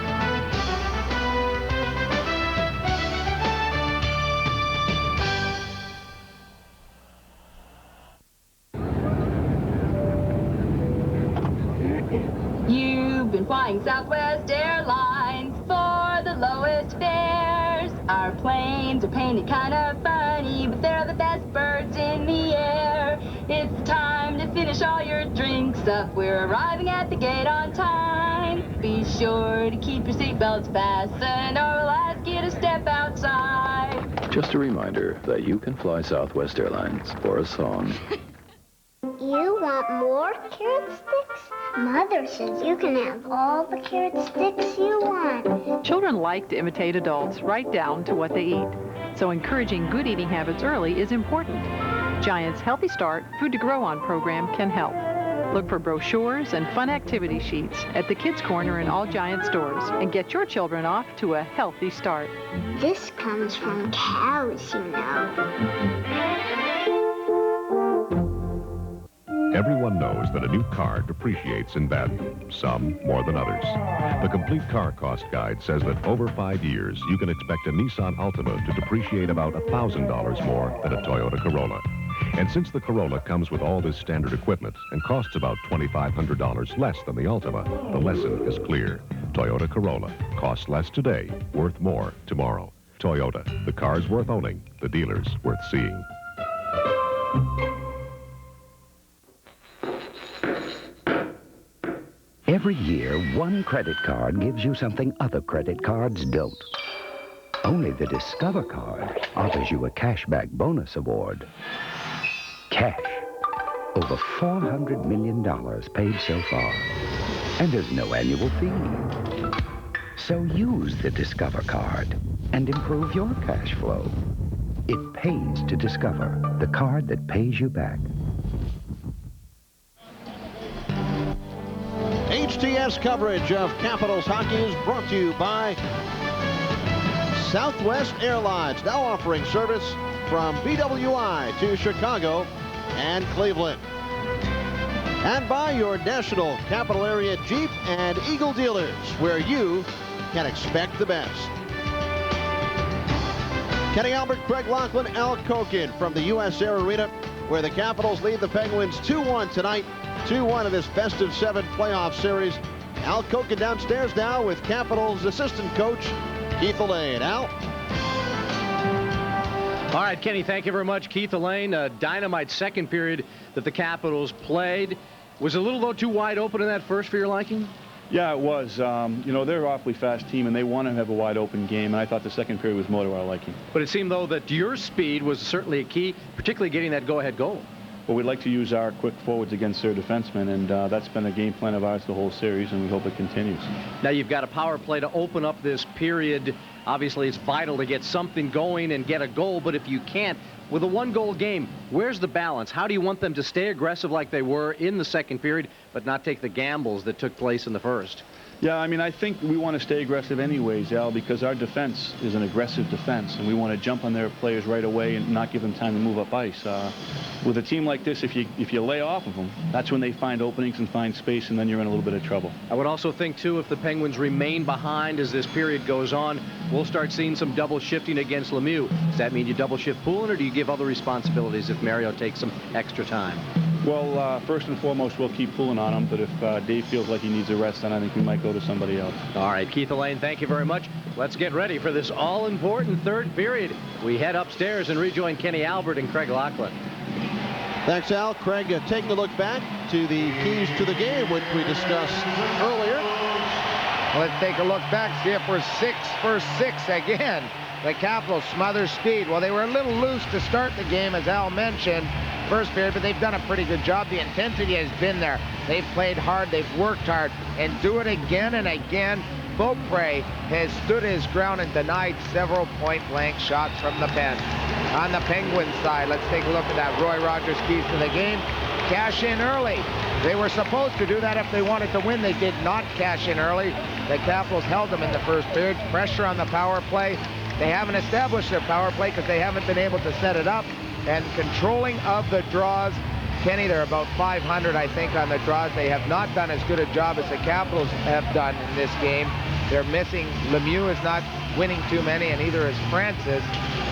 You've been flying Southwest Airlines for the lowest fares. Our planes are painted kind of funny, but they're the best birds in the air. It's time to finish all your drinks up. We're arriving at the gate on time. Be sure to keep your seatbelts fastened, or we'll ask you to step outside. Just a reminder that you can fly Southwest Airlines for a song. You want more carrot sticks? Mother says you can have all the carrot sticks you want. Children like to imitate adults right down to what they eat. So encouraging good eating habits early is important. Giant's Healthy Start Food to Grow On program can help. Look for brochures and fun activity sheets at the Kids Corner in all Giant stores and get your children off to a healthy start. This comes from cows, you know. Everyone knows that a new car depreciates in value, some more than others. The Complete Car Cost Guide says that over 5 years, you can expect a Nissan Altima to depreciate about $1,000 more than a Toyota Corolla. And since the Corolla comes with all this standard equipment and costs about $2,500 less than the Altima, the lesson is clear. Toyota Corolla costs less today, worth more tomorrow. Toyota, the car's worth owning, the dealer's worth seeing. Every year, one credit card gives you something other credit cards don't. Only the Discover card offers you a cashback bonus award. Cash. Over $400 million paid so far. And there's no annual fee. So use the Discover card and improve your cash flow. It pays to Discover, the card that pays you back. HTS coverage of Capitals hockey is brought to you by Southwest Airlines, now offering service from BWI to Chicago and Cleveland. And by your National Capital Area Jeep and Eagle dealers, where you can expect the best. Kenny Albert, Craig Laughlin, Al Koken from the US Air Arena, where the Capitals lead the Penguins 2-1 tonight. 2-1 of this best of 7 playoff series. Al Koken downstairs now with Capitals assistant coach Keith Elaine. Al? All right, Kenny, thank you very much. Keith Elaine, a dynamite 2nd period that the Capitals played. Was a little, though, too wide open in that first for your liking? Yeah, it was. You know, they're an awfully fast team, and they want to have a wide-open game, and I thought the 2nd period was more to our liking. But it seemed, though, that your speed was certainly a key, particularly getting that go-ahead goal. Well, we'd like to use our quick forwards against their defensemen, and that's been a game plan of ours the whole series, and we hope it continues. Now, you've got a power play to open up this period. Obviously, it's vital to get something going and get a goal, but if you can't, with a 1-goal game, where's the balance? How do you want them to stay aggressive like they were in the 2nd period, but not take the gambles that took place in the first? Yeah, I mean, I think we want to stay aggressive anyways, Al, because our defense is an aggressive defense, and we want to jump on their players right away and not give them time to move up ice. With a team like this, if you lay off of them, that's when they find openings and find space, and then you're in a little bit of trouble. I would also think, too, if the Penguins remain behind as this period goes on, we'll start seeing some double shifting against Lemieux. Does that mean you double shift Poulin, or do you give other responsibilities if Mario takes some extra time? Well, first and foremost, we'll keep pulling on him, but if Dave feels like he needs a rest, then I think we might go to somebody else. All right, Keith Elaine, thank you very much. Let's get ready for this all-important third period. We head upstairs and rejoin Kenny Albert and Craig Laughlin. Thanks, Al. Craig, taking a look back to the keys to the game, which we discussed earlier. Let's take a look back, see if we're 6 for 6 again. The Capitals smother speed. Well, they were a little loose to start the game, as Al mentioned, first period, but they've done a pretty good job. The intensity has been there. They've played hard, they've worked hard, and do it again and again. Beaupre has stood his ground and denied several point-blank shots from the pen. On the Penguins side, let's take a look at that. Roy Rogers keys to the game. Cash in early. They were supposed to do that if they wanted to win. They did not cash in early. The Capitals held them in the first period. Pressure on the power play. They haven't established their power play because they haven't been able to set it up. And controlling of the draws. Kenny, they're about 500, I think, on the draws. They have not done as good a job as the Capitals have done in this game. They're missing. Lemieux is not winning too many, and neither is Francis.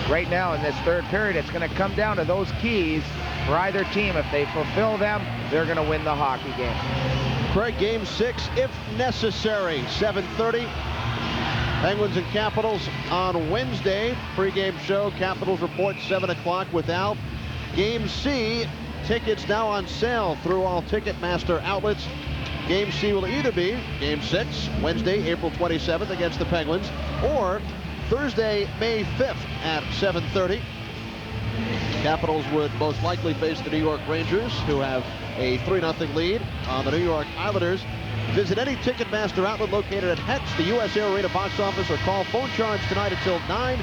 Right now in this third period, it's going to come down to those keys for either team. If they fulfill them, they're going to win the hockey game. Craig, game 6, if necessary, 7:30. Penguins and Capitals on Wednesday. Pre-game show, Capitals report 7 o'clock with Al. Game C, tickets now on sale through all Ticketmaster outlets. Game C will either be Game 6, Wednesday, April 27th against the Penguins, or Thursday, May 5th at 7:30. Capitals would most likely face the New York Rangers, who have a 3-0 lead on the New York Islanders. Visit any Ticketmaster outlet located at HETS, the US Air Arena box office, or call phone charge tonight until 9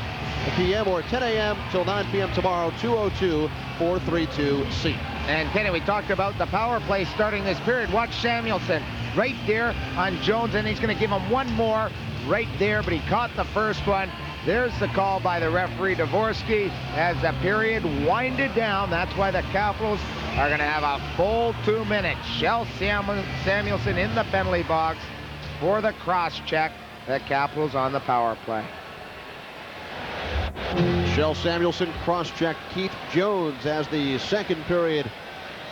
p.m. or 10 a.m. till 9 p.m. tomorrow, 202-432-SEAT. And Kenny, we talked about the power play starting this period. Watch Samuelson right there on Jones, and he's going to give him one more right there, but he caught the first one. There's the call by the referee, Dvorsky, as the period winded down. That's why the Capitals are going to have a full 2 minutes. Shell Samuelson in the penalty box for the cross-check. The Capitals on the power play. Shell Samuelson cross-checked Keith Jones as the second period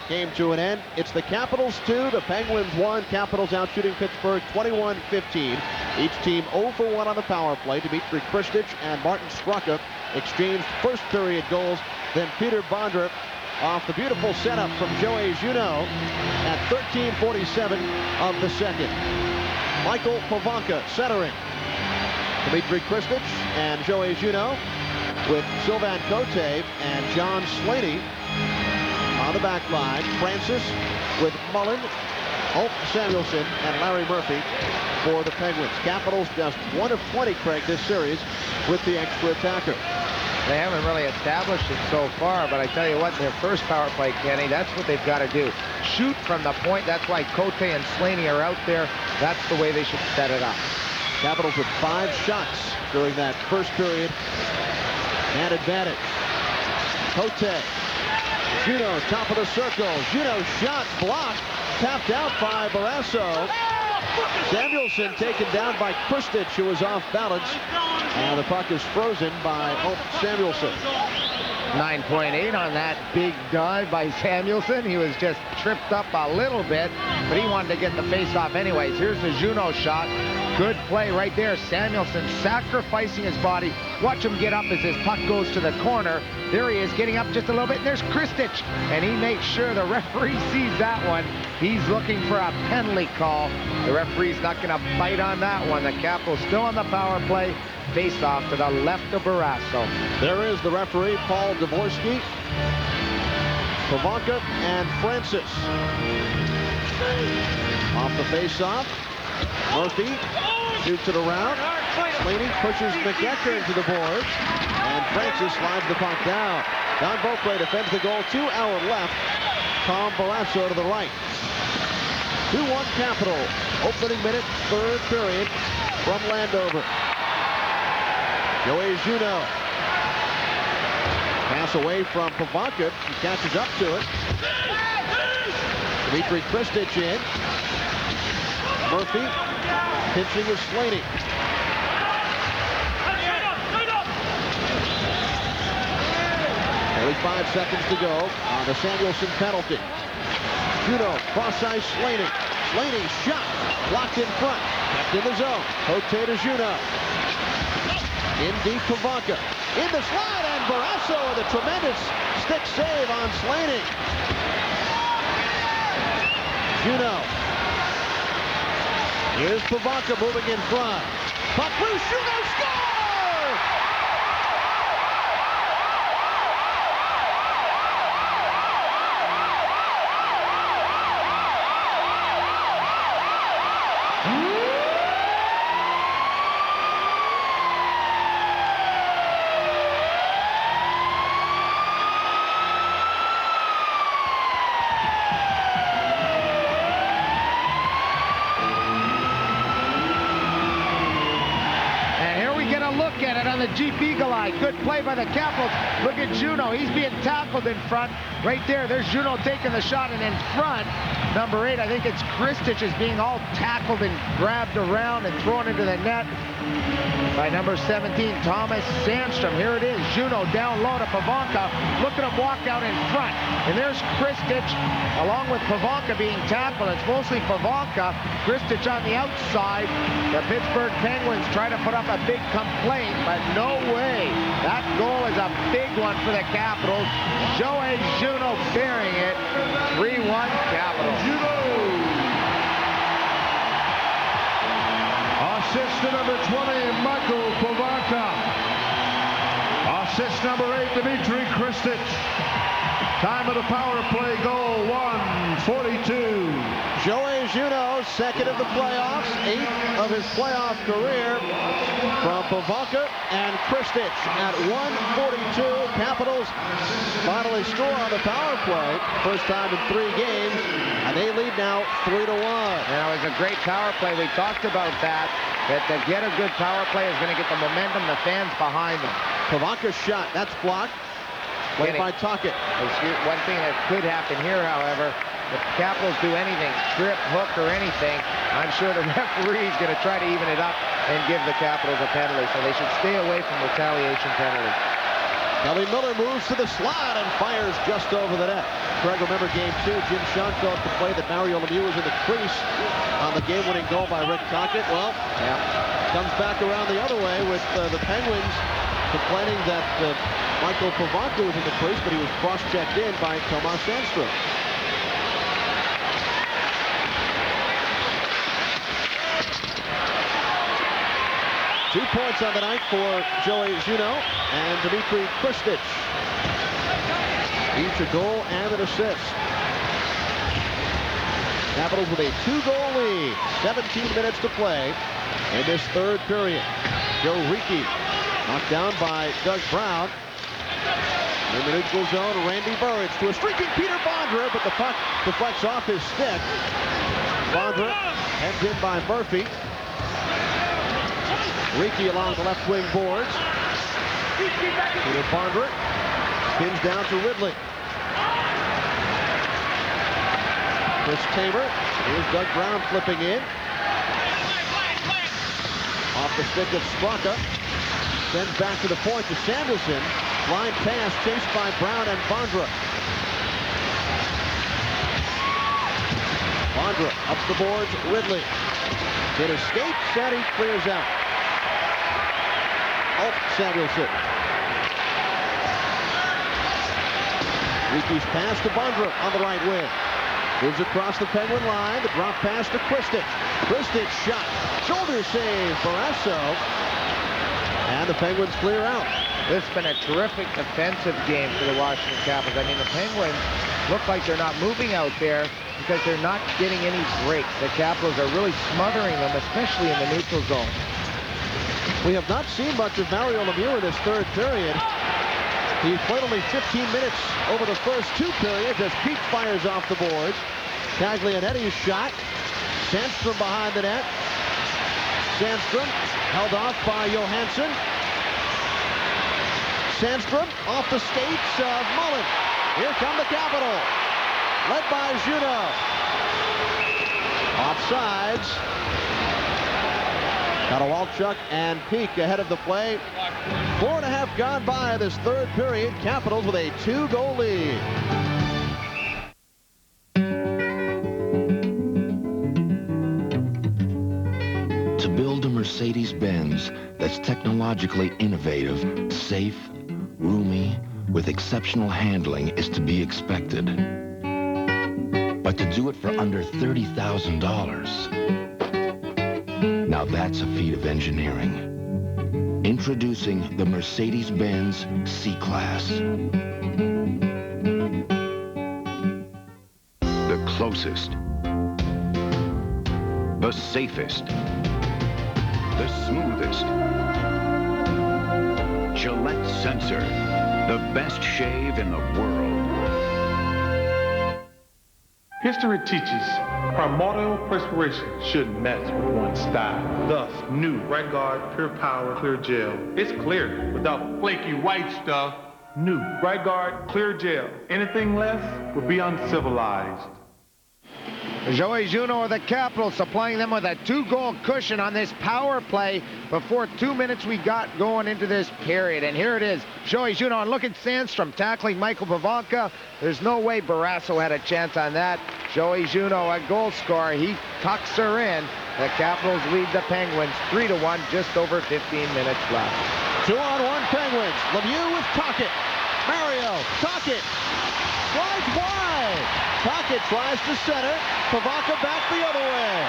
came to an end. It's the Capitals 2, the Penguins 1. Capitals out shooting Pittsburgh 21-15. Each team 0 for 1 on the power play. Dmitry Kristich and Martin Straka exchanged first period goals. Then Peter Bondra off the beautiful setup from Joey Juneau at 13:47 of the second. Michael Pavanka centering. Dmitry Kristich and Joey Juneau with Sylvain Cote and John Slaney on the back line. Francis with Mullen, Hope Samuelson, and Larry Murphy for the Penguins. Capitals just 1 of 20, Craig, this series with the extra attacker. They haven't really established it so far, but I tell you what, their first power play, Kenny, that's what they've got to do. Shoot from the point. That's why Cote and Slaney are out there. That's the way they should set it up. Capitals with 5 shots during that first period. And advantage. Cote. Juneau, top of the circle. Juneau shot blocked. Tapped out by Barrasso. Samuelson taken down by Kristich, who was off balance. And the puck is frozen by Samuelson. 9.8 on that big dive by Samuelson. He was just tripped up a little bit, but he wanted to get the face-off anyways. Here's the Juneau shot. Good play right there. Samuelson sacrificing his body. Watch him get up as his puck goes to the corner. There he is, getting up just a little bit. And there's Kristich, and he makes sure the referee sees that one. He's looking for a penalty call. The referee's not going to bite on that one. The Capitals still on the power play. Face off to the left of Barrasso. There is the referee, Paul Dvorsky, Pavanka, and Francis. Off the face-off. Murphy shoots it around. Slaney pushes McEacher into the boards. And Francis slides the puck down. Don Beaupre defends the goal. 2 hour left. Tom Barrasso to the right. 2-1 Capitals. Opening minute, third period from Landover. Joey Juneau. Pass away from Pavanka. He catches up to it. Dimitri Kristich in. Murphy pitching with Slaney. Only 5 seconds to go on the Samuelson penalty. Juneau, cross-ice Slaney. Slaney shot, blocked in front, kept in the zone. Cote to Juneau. In deep Pavanka. In the slide, and Barrasso with a tremendous stick save on Slaney. Juneau. Here's Pavanka moving in front. Puck loose, Juneau score! The Jeep Eagle Eye. Good play by the Capitals. Look at Juneau. He's being tackled in front. Right there. There's Juneau taking the shot, and in front, number 8, I think it's Kristich, is being all tackled and grabbed around and thrown into the net by number 17, Thomas Sandstrom. Here it is. Juneau down low to Pavanka. Look at him walk out in front. And there's Kristich along with Pavanka being tackled. It's mostly Pavanka. Kristich on the outside. The Pittsburgh Penguins try to put up a big complaint, but no way. That goal is a big one for the Capitals. Joey Juneau bearing it. 3-1 Capitals. Assist to number 20, Michael Pavanka. Assist number 8, Dimitri Kristich. Time of the power play goal, 1:42. Joey Juneau, second of the playoffs, 8th of his playoff career from Pavanka and Kristich at 1:42. Capitals finally score on the power play. First time in 3 games, and they lead now 3-1. Now, it was a great power play. We talked about that to get a good power play is going to get the momentum, the fans behind them. Pavanka's shot, that's blocked. Played by Tocchet. One thing that could happen here, however, if the Capitals do anything, strip, hook, or anything, I'm sure the referee is going to try to even it up and give the Capitals a penalty, so they should stay away from retaliation penalties. Kelly Miller moves to the slot and fires just over the net. Craig, remember game 2, Jim Schoenfeld complained that Mario Lemieux was in the crease on the game-winning goal by Rick Tocchet. Well, comes back around the other way with the Penguins complaining that Michael Pavanka was in the crease, but he was cross-checked in by Thomas Sandstrom. Two points on the night for Joey Juneau and Dimitri Kristich. Each a goal and an assist. Capitals with a 2-goal lead. 17 minutes to play in this third period. Joe Ricci knocked down by Doug Brown. In the neutral zone, Randy Burridge to a streaking Peter Bondra, but the puck deflects off his stick. Bondra heads in by Murphy. Ricci along the left wing boards. Peter Bondra spins down to Ridley. Chris Taber. Here's Doug Brown flipping in. Off the stick of Straka. Sends back to the point to Sanderson. Line pass chased by Brown and Bondra. Bondra up the boards. Ridley. It escapes and he clears out. Samuelson. Ricci's pass to Bondra on the right wing. Moves across the Penguin line. The drop pass to Kristich. Kristich shot. Shoulder save. Barrasso. And the Penguins clear out. This has been a terrific defensive game for the Washington Capitals. I mean, the Penguins look like they're not moving out there because they're not getting any breaks. The Capitals are really smothering them, especially in the neutral zone. We have not seen much of Mario Lemieux in this third period. He played only 15 minutes over the first 2 periods as Pete fires off the boards. Taglianetti's shot Sandstrom behind the net. Sandstrom held off by Johansson. Sandstrom off the skates of Mullen. Here come the Capitals, led by Juneau. Offsides. Konowalchuk and Peak ahead of the play. 4.5 gone by this third period. Capitals with a 2-goal lead. To build a Mercedes-Benz that's technologically innovative, safe, roomy, with exceptional handling is to be expected. But to do it for under $30,000, now that's a feat of engineering. Introducing the Mercedes-Benz C-Class. The closest. The safest. The smoothest. Gillette Sensor. The best shave in the world. History teaches primordial perspiration shouldn't mess with one's style. Thus, new Right Guard Pure Power Clear Gel. It's clear without flaky white stuff. New Right Guard Clear Gel. Anything less would be uncivilized. Joey Juneau of the Capitals supplying them with a 2-goal cushion on this power play before 2 minutes we got going into this period. And here it is, Joey Juneau, and look at Sandstrom tackling Michael Pavelka. There's no way Barrasso had a chance on that. Joey Juneau, a goal scorer, he tucks her in. The Capitals lead the Penguins 3-1, just over 15 minutes left. 2-on-1 Penguins. Lemieux with Tocchet. Mario, Tocchet. Slides wide. Tocchet tries to center. Pavelka back the other way.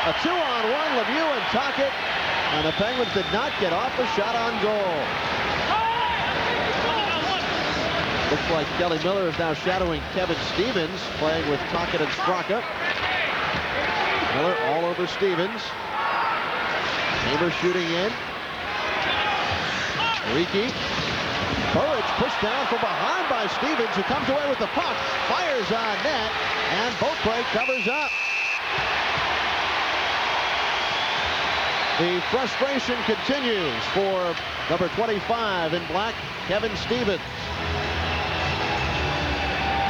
A 2-on-1, Lemieux and Tocchet. And the Penguins did not get off a shot on goal. Looks like Kelly Miller is now shadowing Kevin Stevens, playing with Tocchet and Straka. Miller all over Stevens. Haber shooting in. Ricky. Burridge pushed down from behind by Stevens, who comes away with the puck, fires on net, and Beaupre covers up. The frustration continues for number 25 in black, Kevin Stevens.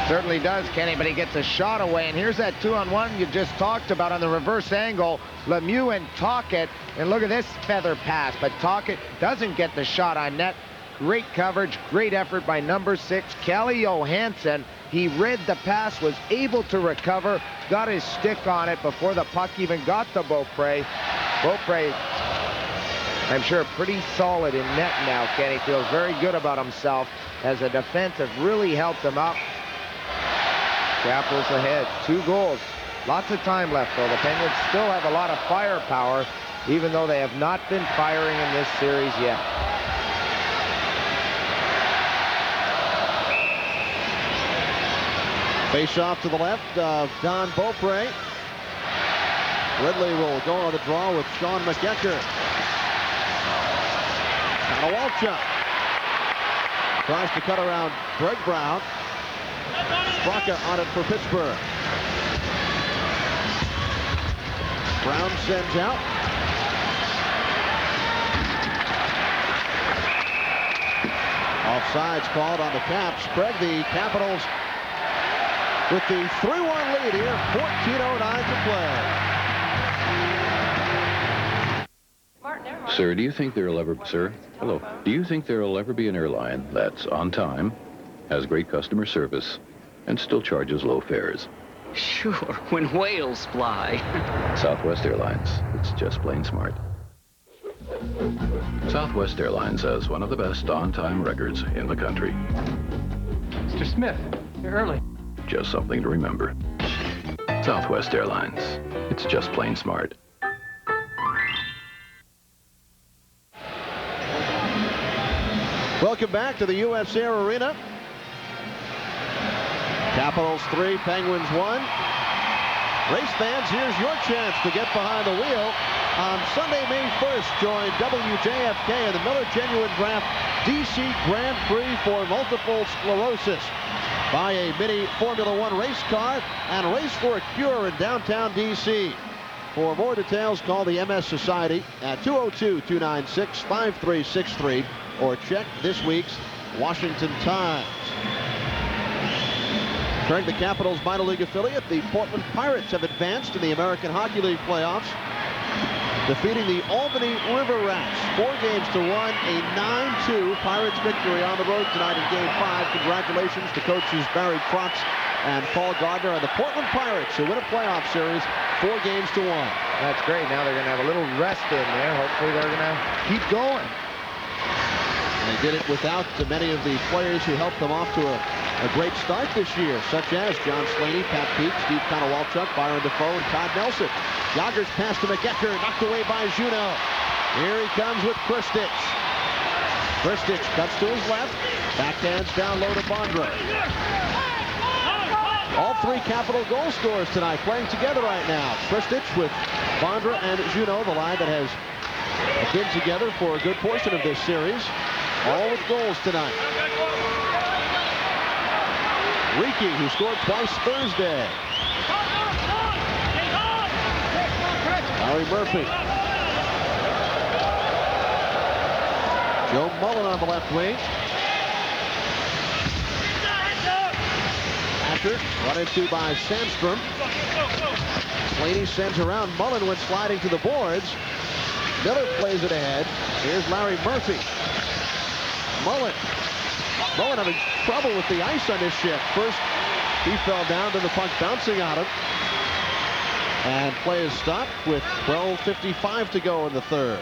Certainly does, Kenny, but he gets a shot away. And here's that 2-on-1 you just talked about on the reverse angle. Lemieux and Tocchet. And look at this feather pass. But Tocchet doesn't get the shot on net. Great coverage, great effort by number 6, Kelly Johansson. He read the pass, was able to recover, got his stick on it before the puck even got to Beaupre. Beaupre, I'm sure, pretty solid in net now, Kenny. Feels very good about himself as a defense has really helped him out. Capitals ahead, 2 goals. Lots of time left, though. The Penguins still have a lot of firepower, even though they have not been firing in this series yet. Face off to the left of Don Beaupre. Ridley will go on the draw with Sean McEacher. Konowalchuk tries to cut around Greg Brown. Straka on it for Pittsburgh. Brown sends out. Offsides called on the Caps. Sprague, the Capitals with the 3-1 lead here, 14:09 to play. Sir, do you think there'll ever, sir? Hello. Do you think there'll ever be an airline that's on time, has great customer service, and still charges low fares? Sure, when whales fly. Southwest Airlines. It's just plain smart. Southwest Airlines has one of the best on-time records in the country. Mr. Smith, you're early. Just something to remember. Southwest Airlines. It's just plain smart. Welcome back to the US Air Arena. Capitals 3, Penguins 1. Race fans, here's your chance to get behind the wheel. On Sunday, May 1st, join WJFK in the Miller Genuine Draft DC Grand Prix for multiple sclerosis. buy a mini Formula One race car, and race for a cure in downtown D.C. For more details, call the MS Society at 202-296-5363 or check this week's Washington Times. Craig, the Capitals' minor league affiliate, the Portland Pirates, have advanced in the American Hockey League playoffs, defeating the Albany River Rats 4-1, a 9-2 Pirates victory on the road tonight in Game 5. Congratulations to coaches Barry Trotz and Paul Gardner and the Portland Pirates, who win a playoff series 4-1. That's great. Now they're going to have a little rest in there. Hopefully they're going to keep going. And they did it without many of the players who helped them off to a great start this year, such as John Slaney, Pat Peake, Steve Konowalchuk, Byron Defoe, and Todd Nelson. Joggers pass to McEacher, knocked away by Juneau. Here he comes with Kristich. Kristich cuts to his left, backhands down low to Bondra. All three Capital goal scorers tonight playing together right now. Kristich with Bondra and Juneau, the line that has been together for a good portion of this series. All with goals tonight. Rieke, who scored twice Thursday. Larry Murphy. Joe Mullen on the left wing. Asher run into by Sandstrom. Slaney sends around. Mullen went sliding to the boards. Miller plays it ahead. Here's Larry Murphy. Mullen having trouble with the ice on this shift. First, he fell down, then the puck bouncing on him. And play is stopped with 12:55 to go in the third.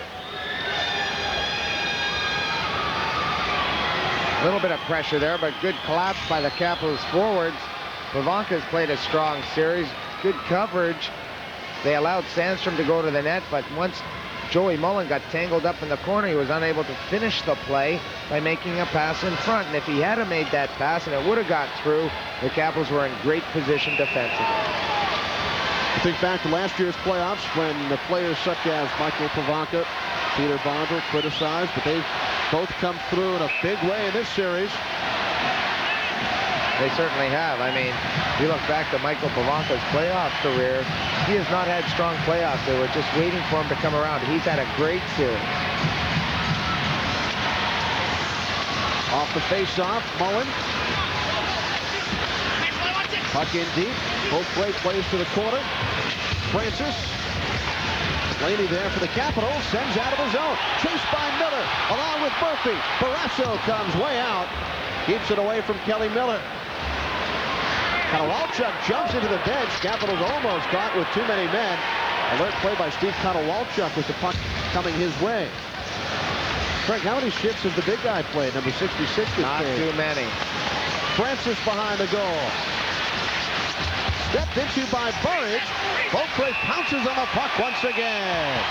A little bit of pressure there, but good collapse by the Capitals forwards. Pavanka's played a strong series. Good coverage. They allowed Sandstrom to go to the net, but once Joey Mullen got tangled up in the corner, he was unable to finish the play by making a pass in front. And if he had made that pass and it would have got through, the Capitals were in great position defensively. I think back to last year's playoffs when the players such as Michael Pavanka, Peter Bondra criticized, but they've both come through in a big way in this series. They certainly have. I mean, you look back to Michael Pavanka's playoff career, he has not had strong playoffs. They were just waiting for him to come around. He's had a great series. Off the face-off, Mullen. Puck in deep. Both great plays to the corner. Francis. Slaney there for the Capitals. Sends out of his own. Chased by Miller. Along with Murphy. Barrasso comes way out. Keeps it away from Kelly Miller. Konowalchuk jumps into the bench. Capitals almost caught with too many men. Alert play by Steve Konowalchuk with the puck coming his way. Frank, how many shifts has the big guy played? Number 66 this Not game. too many. Francis behind the goal. Stepped into by Burridge. Beaupre pounces on the puck once again.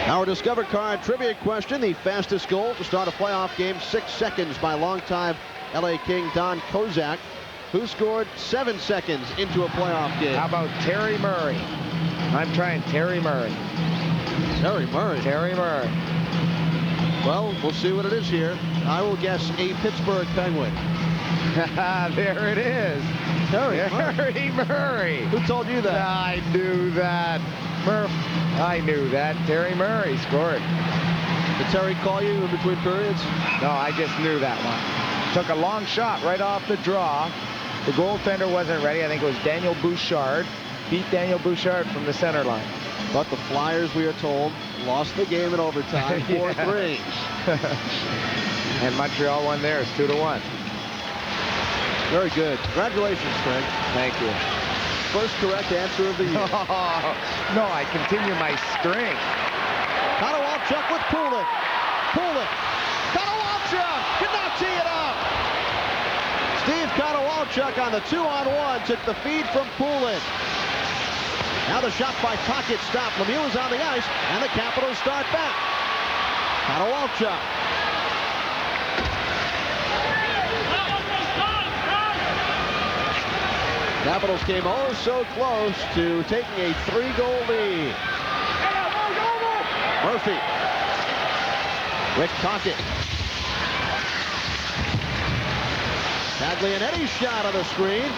Our Discover Card trivia question. The fastest goal to start a playoff game, 6 seconds by longtime LA King Don Kozak, who scored 7 seconds into a playoff game. How about Terry Murray? I'm trying Terry Murray. Terry Murray? Terry Murray. Well, we'll see what it is here. I will guess a Pittsburgh Penguin. There it is. Terry Murray. Who told you that? I knew that. Murph. I knew that. Terry Murray scored. Did Terry call you in between periods? No, I just knew that one. Took a long shot right off the draw. The goaltender wasn't ready. I think it was Daniel Bouchard. Beat Daniel Bouchard from the center line. But the Flyers, we are told, lost the game in overtime, 4-3. And Montreal won theirs, 2-1. Very good. Congratulations, Craig. Thank you. First correct answer of the year. No, I continue my string. Konowalchuk with Poulin. Konowalchuk could not tee it up. Steve Konowalchuk on the 2-on-1 took the feed from Poulin. Now the shot by Tocchet stopped. Lemieux is on the ice, and the Capitals start back. Konowalchuk. Capitals came oh so close to taking a 3-goal lead. Murphy. Rick Tocchet. Taglianetti's shot on the screen.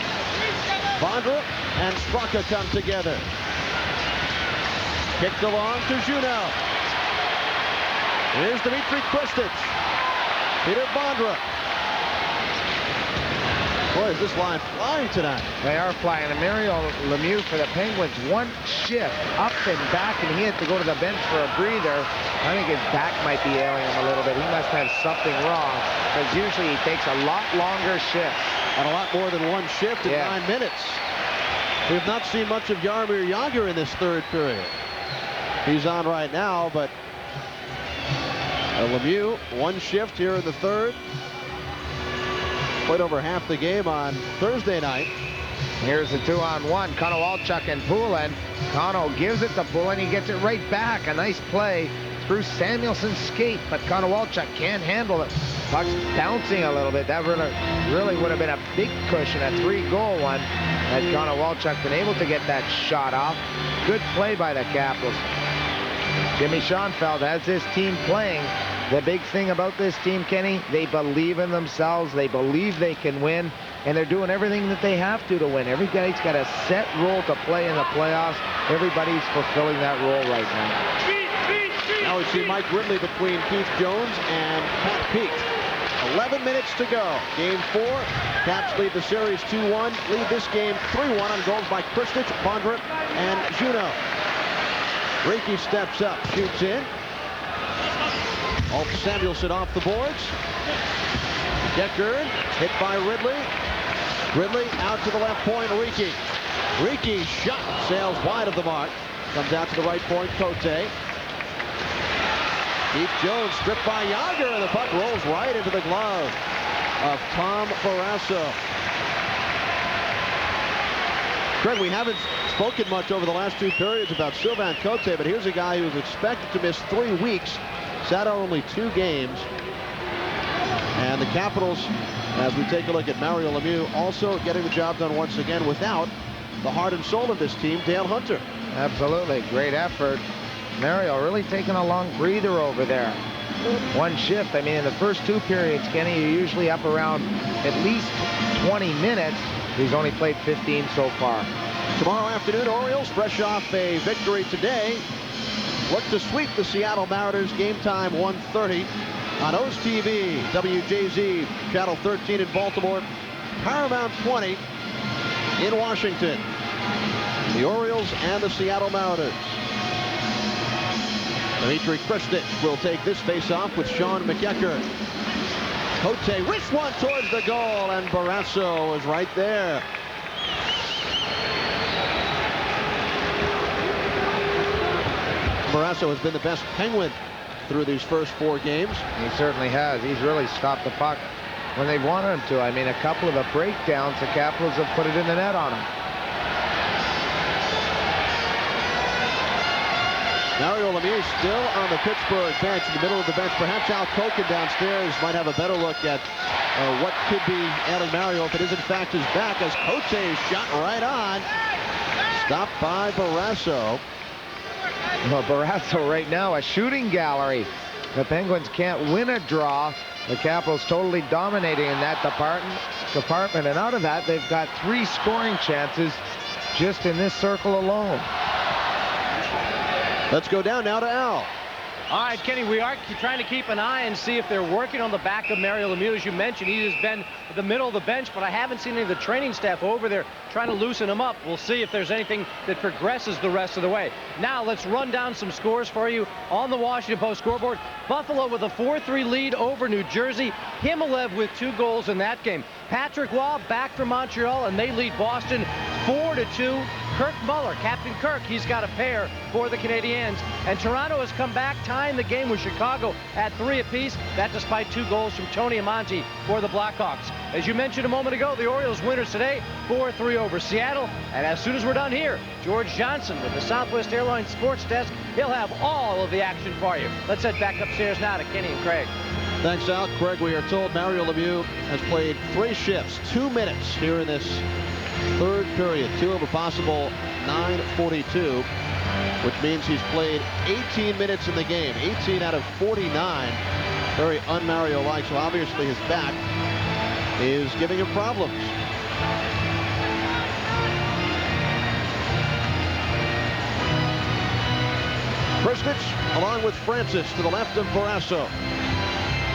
Bondra and Straka come together. Kicked along to Juneau. Here's Dmitry Kristich. Peter Bondra. Boy, is this line flying tonight. They are flying. And Mario Lemieux for the Penguins, one shift up and back, and he had to go to the bench for a breather. I think his back might be ailing him a little bit. He must have something wrong, because usually he takes a lot longer shifts. And a lot more than one shift in 9 minutes. We have not seen much of Jaromir Jagr in this third period. He's on right now, but Lemieux, one shift here in the third. Played over half the game on Thursday night. Here's the 2-on-1. Konowalchuk and Poulin. Kono gives it to Poulin. He gets it right back. A nice play through Samuelson's skate, but Konowalchuk can't handle it. Puck's bouncing a little bit. That really would have been a big cushion, a 3-goal one, had Konowalchuk been able to get that shot off. Good play by the Capitals. Jimmy Schoenfeld has this team playing. The big thing about this team, Kenny, they believe in themselves. They believe they can win, and they're doing everything that they have to win. Every guy's got a set role to play in the playoffs. Everybody's fulfilling that role right now. Now we see Mike Ridley between Keith Jones and Pat Peake. 11 minutes to go. Game 4. Caps lead the series 2-1. Lead this game 3-1 on goals by Kristich, Bondra, and Juneau. Ricky steps up, shoots in. Alt Samuelson off the boards. Deckard hit by Ridley. Ridley out to the left point, Ricky. Ricky shot sails wide of the mark. Comes out to the right point, Cote. Keith Jones stripped by Jagr, and the puck rolls right into the glove of Tom Barrasso. Craig, we haven't spoken much over the last 2 periods about Sylvain Cote, but here's a guy who was expected to miss 3 weeks. Sat out only 2 games. And the Capitals, as we take a look at Mario Lemieux, also getting the job done once again without the heart and soul of this team, Dale Hunter. Absolutely. Great effort. Mario really taking a long breather over there. One shift. I mean, in the first 2 periods, Kenny, you're usually up around at least 20 minutes. He's only played 15 so far. Tomorrow afternoon, Orioles, fresh off a victory today, look to sweep the Seattle Mariners. Game time 1:30 on O's TV, WJZ, Channel 13 in Baltimore, Paramount 20 in Washington. The Orioles and the Seattle Mariners. Dmitry Kristich will take this face-off with Sean McEachern. Cote wrists one towards the goal, and Barrasso is right there. Barrasso has been the best Penguin through these first 4 games. He certainly has. He's really stopped the puck when they wanted him to. I mean, a couple of the breakdowns, the Capitals have put it in the net on him. Mario Lemieux still on the Pittsburgh bench, in the middle of the bench. Perhaps Al Koken downstairs might have a better look at what could be ailing Mario if it is in fact his back, as Cote is shot right on. Stopped by Barrasso. Well, Barrasso right now, a shooting gallery. The Penguins can't win a draw. The Capitals totally dominating in that department. And out of that, they've got 3 scoring chances just in this circle alone. Let's go down now to Al. All right, Kenny, we are trying to keep an eye and see if they're working on the back of Mario Lemieux. As you mentioned, he has been at the middle of the bench, but I haven't seen any of the training staff over there trying to loosen him up. We'll see if there's anything that progresses the rest of the way. Now, let's run down some scores for you on the Washington Post scoreboard. Buffalo with a 4-3 lead over New Jersey. Himmelev with 2 goals in that game. Patrick Waugh back from Montreal, and they lead Boston 4-2. Kirk Muller, Captain Kirk, he's got a pair for the Canadiens. And Toronto has come back, tying the game with Chicago at 3 apiece. That despite 2 goals from Tony Amonte for the Blackhawks. As you mentioned a moment ago, the Orioles winners today, 4-3 over Seattle. And as soon as we're done here, George Johnson with the Southwest Airlines Sports Desk, he'll have all of the action for you. Let's head back upstairs now to Kenny and Craig. Thanks, Al. Craig, we are told Mario Lemieux has played 3 shifts, 2 minutes here in this third period. 2 of a possible 9:42, which means he's played 18 minutes in the game. 18 out of 49. Very un-Mario-like, so obviously his back is giving him problems. Kristich along with Francis to the left of Barrasso.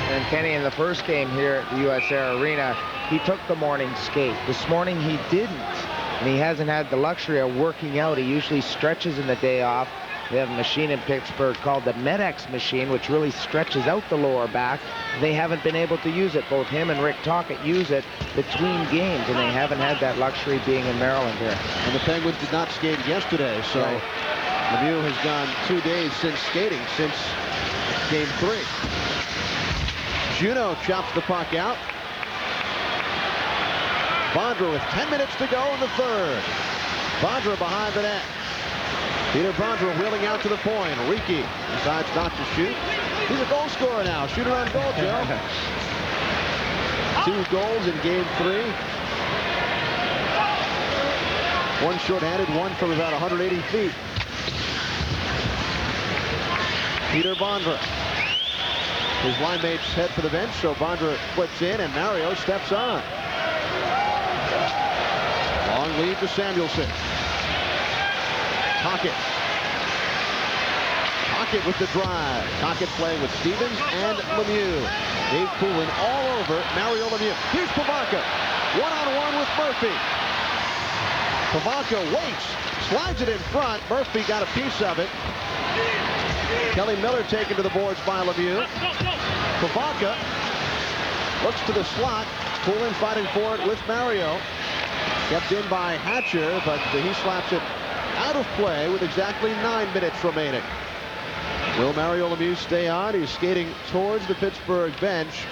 And Kenny, in the first game here at the US Air Arena, he took the morning skate. This morning he didn't, and he hasn't had the luxury of working out. He usually stretches in the day off. They have a machine in Pittsburgh called the MedX machine, which really stretches out the lower back. They haven't been able to use it. Both him and Rick Tocchet use it between games, and they haven't had that luxury being in Maryland here. And the Penguins did not skate yesterday, so right. Lemieux has gone 2 days since skating, since game 3. Juneau chops the puck out. Bondra with 10 minutes to go in the third. Bondra behind the net. Peter Bondra wheeling out to the point. Riki decides not to shoot. He's a goal scorer now. Shooter on goal, Joe. 2 goals in game 3. One short-handed, one from about 180 feet. Peter Bondra. His line mates head for the bench, so Bondra flips in, and Mario steps on. Long lead to Samuelson. Tocchet. Tocchet with the drive. Tocchet playing with Stevens and Lemieux. Dave Poulin all over Mario Lemieux. Here's Pavanka. One-on-one with Murphy. Pavanka waits. Slides it in front. Murphy got a piece of it. Kelly Miller taken to the boards by Lemieux. Pavanka looks to the slot. Poulin fighting for it with Mario. Kept in by Hatcher, but he slaps it out of play with exactly 9 minutes remaining. Will Mario Lemieux stay on? He's skating towards the Pittsburgh bench.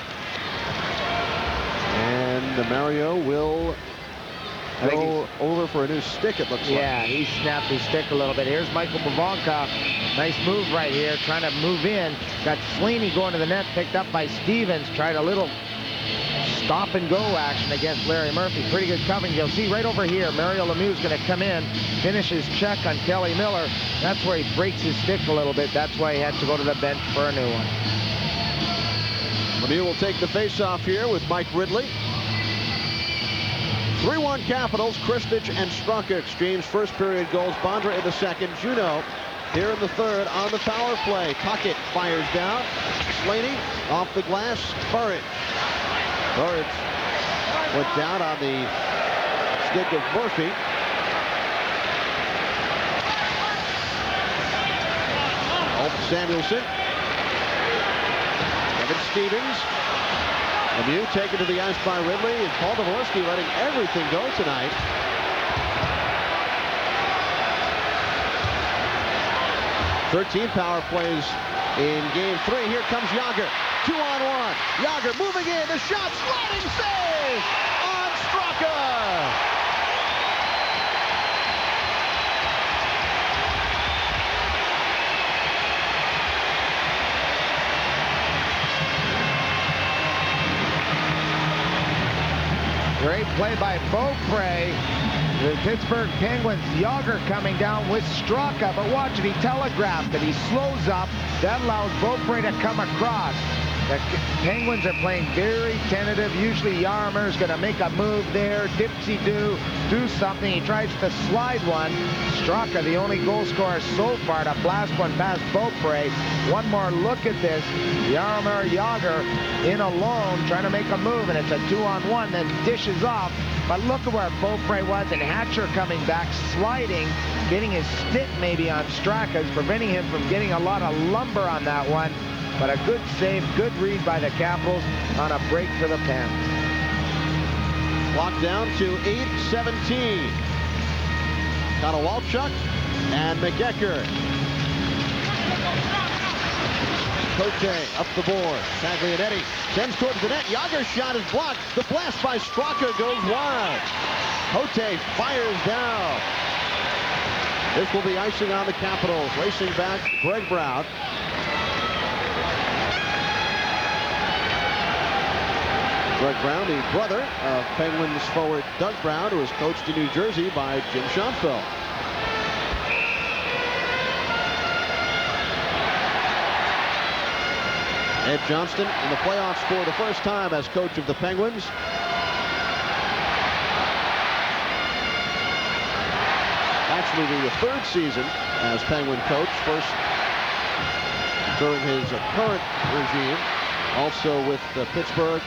And Mario will go over for a new stick, it looks like. Yeah, he snapped his stick a little bit. Here's Michael Pavanka. Nice move right here, trying to move in. Got Slaney going to the net, picked up by Stevens. Tried a little stop and go action against Larry Murphy. Pretty good covering. You'll see right over here, Mario Lemieux's going to come in, finish his check on Kelly Miller. That's where he breaks his stick a little bit. That's why he had to go to the bench for a new one. Lemieux will take the face-off here with Mike Ridley. 3-1 Capitals. Kristich and Straka exchange first period goals. Bondra in the second. Juneau here in the third on the power play. Tocchet fires down. Slaney off the glass. Burridge. Burridge went down on the stick of Murphy. Off Samuelson. Evan Stevens. Lemieux taken to the ice by Ridley, and Paul Dvorsky letting everything go tonight. "13 power plays in game 3. Here comes Jágr. 2-on-1. Jágr moving in. The shot, sliding save on Straka. Great play by Beaupre. The Pittsburgh Penguins, Jágr coming down with Straka, but watch it, he telegraphed it. He slows up. That allows Beaupre to come across. The Penguins are playing very tentative. Usually Yarmer is going to make a move there, dipsy-do, do something. He tries to slide one. Straka, the only goal scorer so far, to blast one past Beaupre. One more look at this. Jaromir Jágr in alone, trying to make a move, and it's a 2-on-1, then dishes off. But look at where Beaupre was, and Hatcher coming back, sliding, getting his stick maybe on Straka's, preventing him from getting a lot of lumber on that one. But a good save, good read by the Capitals on a break for the Pens. Clock down to 8:17. Konowalchuk and McEacher. Cote up the board. Taglianetti sends towards the net. Jágr's shot is blocked. The blast by Straka goes wide. Cote fires down. This will be icing on the Capitals. Racing back, Greg Brown. Greg Brown, the brother of Penguins forward Doug Brown, who was coached in New Jersey by Jim Schoenfeld. Ed Johnston in the playoffs for the first time as coach of the Penguins. Actually, the third season as Penguin coach, first during his current regime, also with Pittsburgh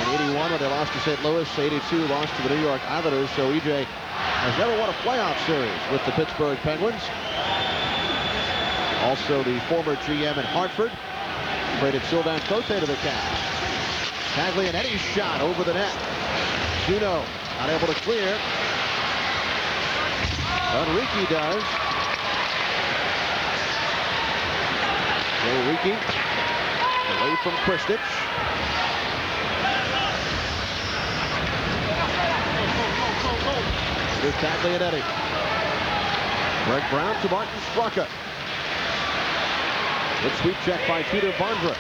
in 81 when they lost to St. Louis, 82 lost to the New York Islanders. So EJ has never won a playoff series with the Pittsburgh Penguins. Also the former GM in Hartford. Traded Sylvain Cote to the Caps. Taglianetti's shot over the net. Juno not able to clear. Enrique does. Enrique away from Kristich. Here's Taglianetti. Greg Brown to Martin Straka. Good sweep check by Peter Bondra.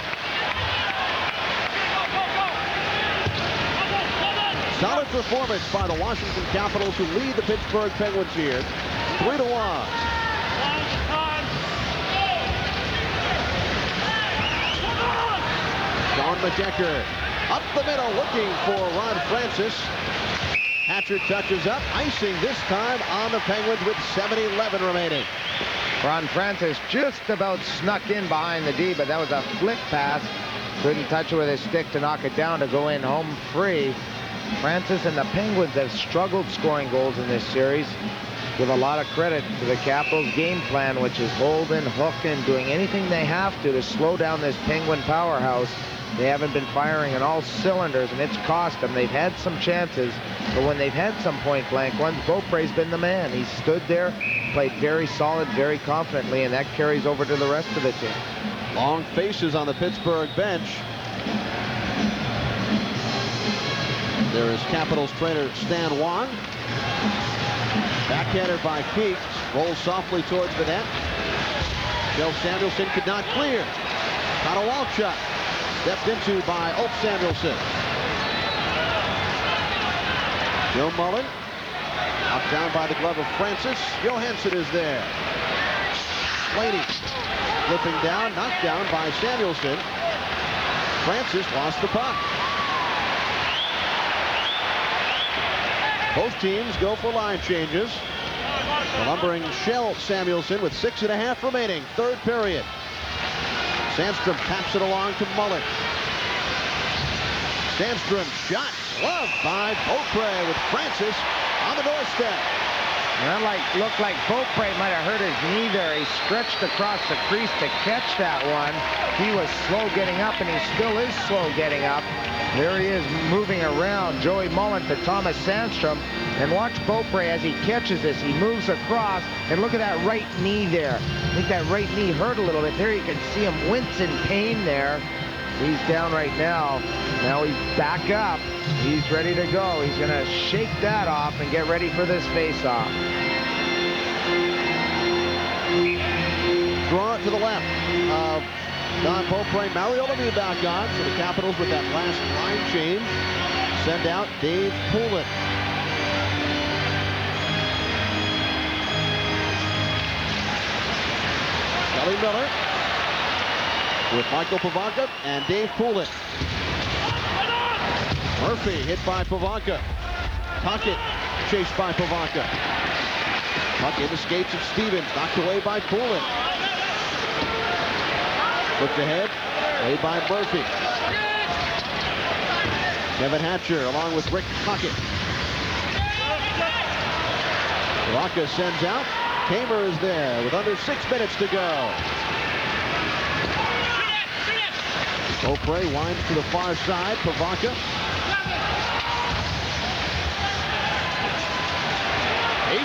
Solid performance by the Washington Capitals, who lead the Pittsburgh Penguins here 3-1. Sean McDecker up the middle looking for Ron Francis. Hatcher touches up, icing this time on the Penguins with 7:11 remaining. Ron Francis just about snuck in behind the D, but that was a flick pass. Couldn't touch it with his stick to knock it down to go in home free. Francis and the Penguins have struggled scoring goals in this series. Give a lot of credit to the Capitals' game plan, which is holding, hooking, doing anything they have to slow down this Penguin powerhouse. They haven't been firing on all cylinders, and it's cost them. They've had some chances, but when they've had some point-blank ones, Beaupre's been the man. He's stood there, played very solid, very confidently, and that carries over to the rest of the team. Long faces on the Pittsburgh bench. There is Capitals trainer Stan Wong. Backhanded by Keeks. Rolls softly towards the net. Joe Samuelson could not clear. Caught a wall shot. Stepped into by Ulf Samuelson. Joe Mullen. Knocked down by the glove of Francis. Johansson is there. Slaney flipping down. Knocked down by Samuelson. Francis lost the puck. Both teams go for line changes. The lumbering Shell Samuelson with 6.5 remaining. Third period. Sandstrom taps it along to Mullen. Sandstrom shot. Loved by Beaupre with Francis on the doorstep. And that looked like Beaupre might have hurt his knee there. He stretched across the crease to catch that one. He was slow getting up, and he still is slow getting up. There he is moving around. Joey Mullen to Thomas Sandstrom. And watch Beaupre as he catches this. He moves across, and look at that right knee there. I think that right knee hurt a little bit there. You can see him wince in pain there. He's down right now. Now he's back up. He's ready to go. He's going to shake that off and get ready for this face-off. Draw it to the left of Don Beaupre. Mario Lemieux back on. So the Capitals with that last line change send out Dave Poulin. Kelly Miller with Michael Pavanka and Dave Poulin. Murphy hit by Pavanka. Puckett chased by Pavanka. Puck in the skates of Stevens, knocked away by Poulin. Looked ahead, played by Murphy. Kevin Hatcher along with Rick Puckett. Pavanka sends out. Kamer is there with under 6 minutes to go. Beaupre winds to the far side. Pavanka.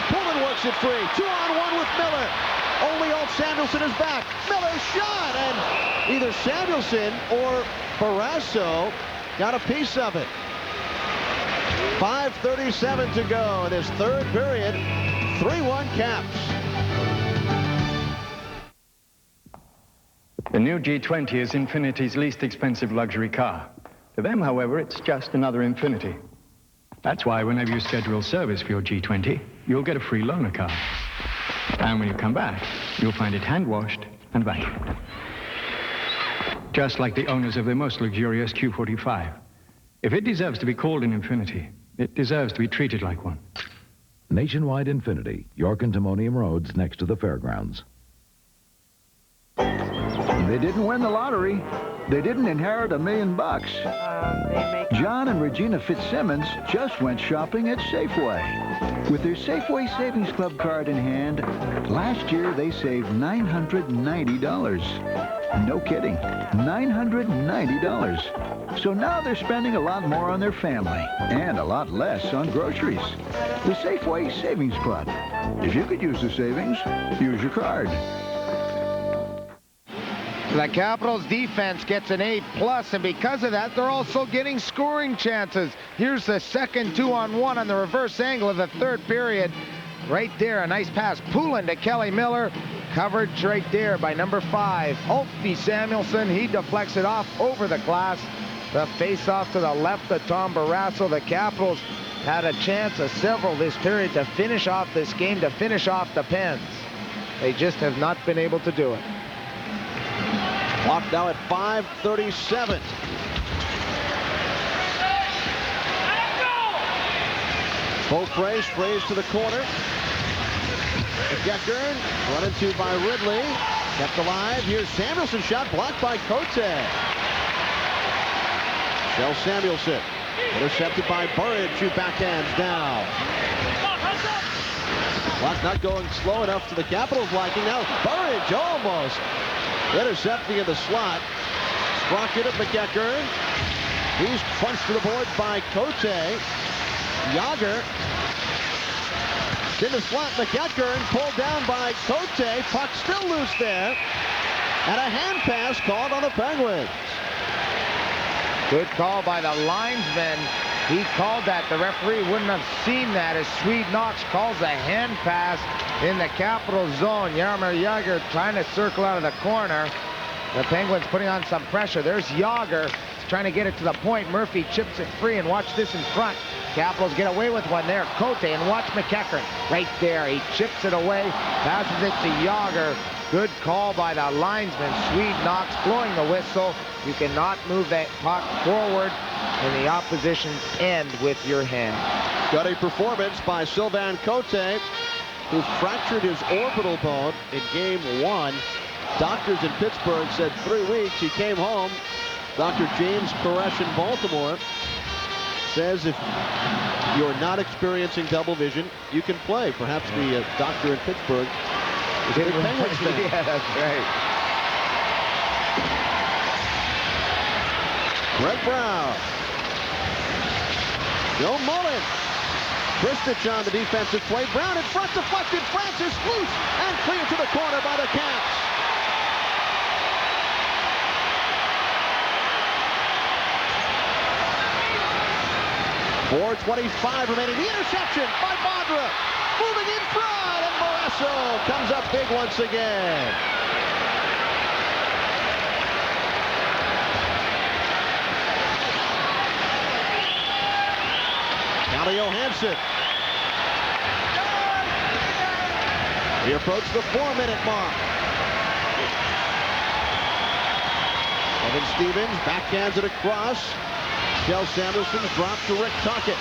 Poulin works it free. 2-on-1 with Miller. Only Ulf Samuelson is back. Miller's shot, and either Samuelson or Barrasso got a piece of it. 5:37 to go in this third period. 3-1 Caps. The new G20 is Infinity's least expensive luxury car. To them, however, it's just another Infinity. That's why whenever you schedule service for your G20, you'll get a free loaner car. And when you come back, you'll find it hand-washed and vacuumed. Just like the owners of their most luxurious Q45. If it deserves to be called an Infinity, it deserves to be treated like one. Nationwide Infinity, York and Timonium Roads, next to the fairgrounds. They didn't win the lottery. They didn't inherit $1 million. John and Regina Fitzsimmons just went shopping at Safeway. With their Safeway Savings Club card in hand, last year they saved $990. No kidding, $990. So now they're spending a lot more on their family and a lot less on groceries. The Safeway Savings Club. If you could use the savings, use your card. The Capitals defense gets an A+, and because of that, they're also getting scoring chances. Here's the second 2-on-1 on the reverse angle of the third period. Right there, a nice pass. Poulin to Kelly Miller. Coverage right there by number 5, Ulfie Samuelsson. He deflects it off over the glass. The face-off to the left of Tom Barrasso. The Capitals had a chance of several this period to finish off this game, to finish off the Pens. They just have not been able to do it. Clock now at 5:37. Beaupre sprays to the corner. Geckern run into by Ridley. Kept alive. Here's Samuelsson shot blocked by Cote. Shell Samuelsson. Intercepted by Burridge, who backhands down. Clock not going slow enough to the Capitals' liking. Now Burridge almost intercepting in the slot. Sprocket at McEachern. He's punched to the boards by Cote. Yager. In the slot, McEachern pulled down by Cote. Puck still loose there. And a hand pass called on the Penguins. Good call by the linesman. He called that. The referee wouldn't have seen that as Swede Knox calls a hand pass in the Capital zone. Jaromir Jagr trying to circle out of the corner. The Penguins putting on some pressure. There's Jagr trying to get it to the point. Murphy chips it free, and watch this in front. Capitals get away with one there. Cote, and watch McEachern right there. He chips it away, passes it to Jagr. Good call by the linesman. Swede Knox blowing the whistle. You cannot move that puck forward in the opposition's end with your hand. Got a performance by Sylvain Cote, who fractured his orbital bone in game 1. Doctors in Pittsburgh said 3 weeks. He came home. Dr. James Koresh in Baltimore says if you're not experiencing double vision, you can play. Perhaps the doctor in Pittsburgh is a big Penguins fan. Yeah, that's right. Brett Brown. Joe Mullen. Kristich on the defensive play. Brown in front, deflected. Francis loose and clear to the corner by the Caps. .4:25 remaining. The interception by Bondra. Moving in front, and Barrasso comes up big once again. Now to Johansson. We approach the 4-minute mark. Evan Stevens backhands it across. Shell Samuelsson dropped to Rick Tocchet.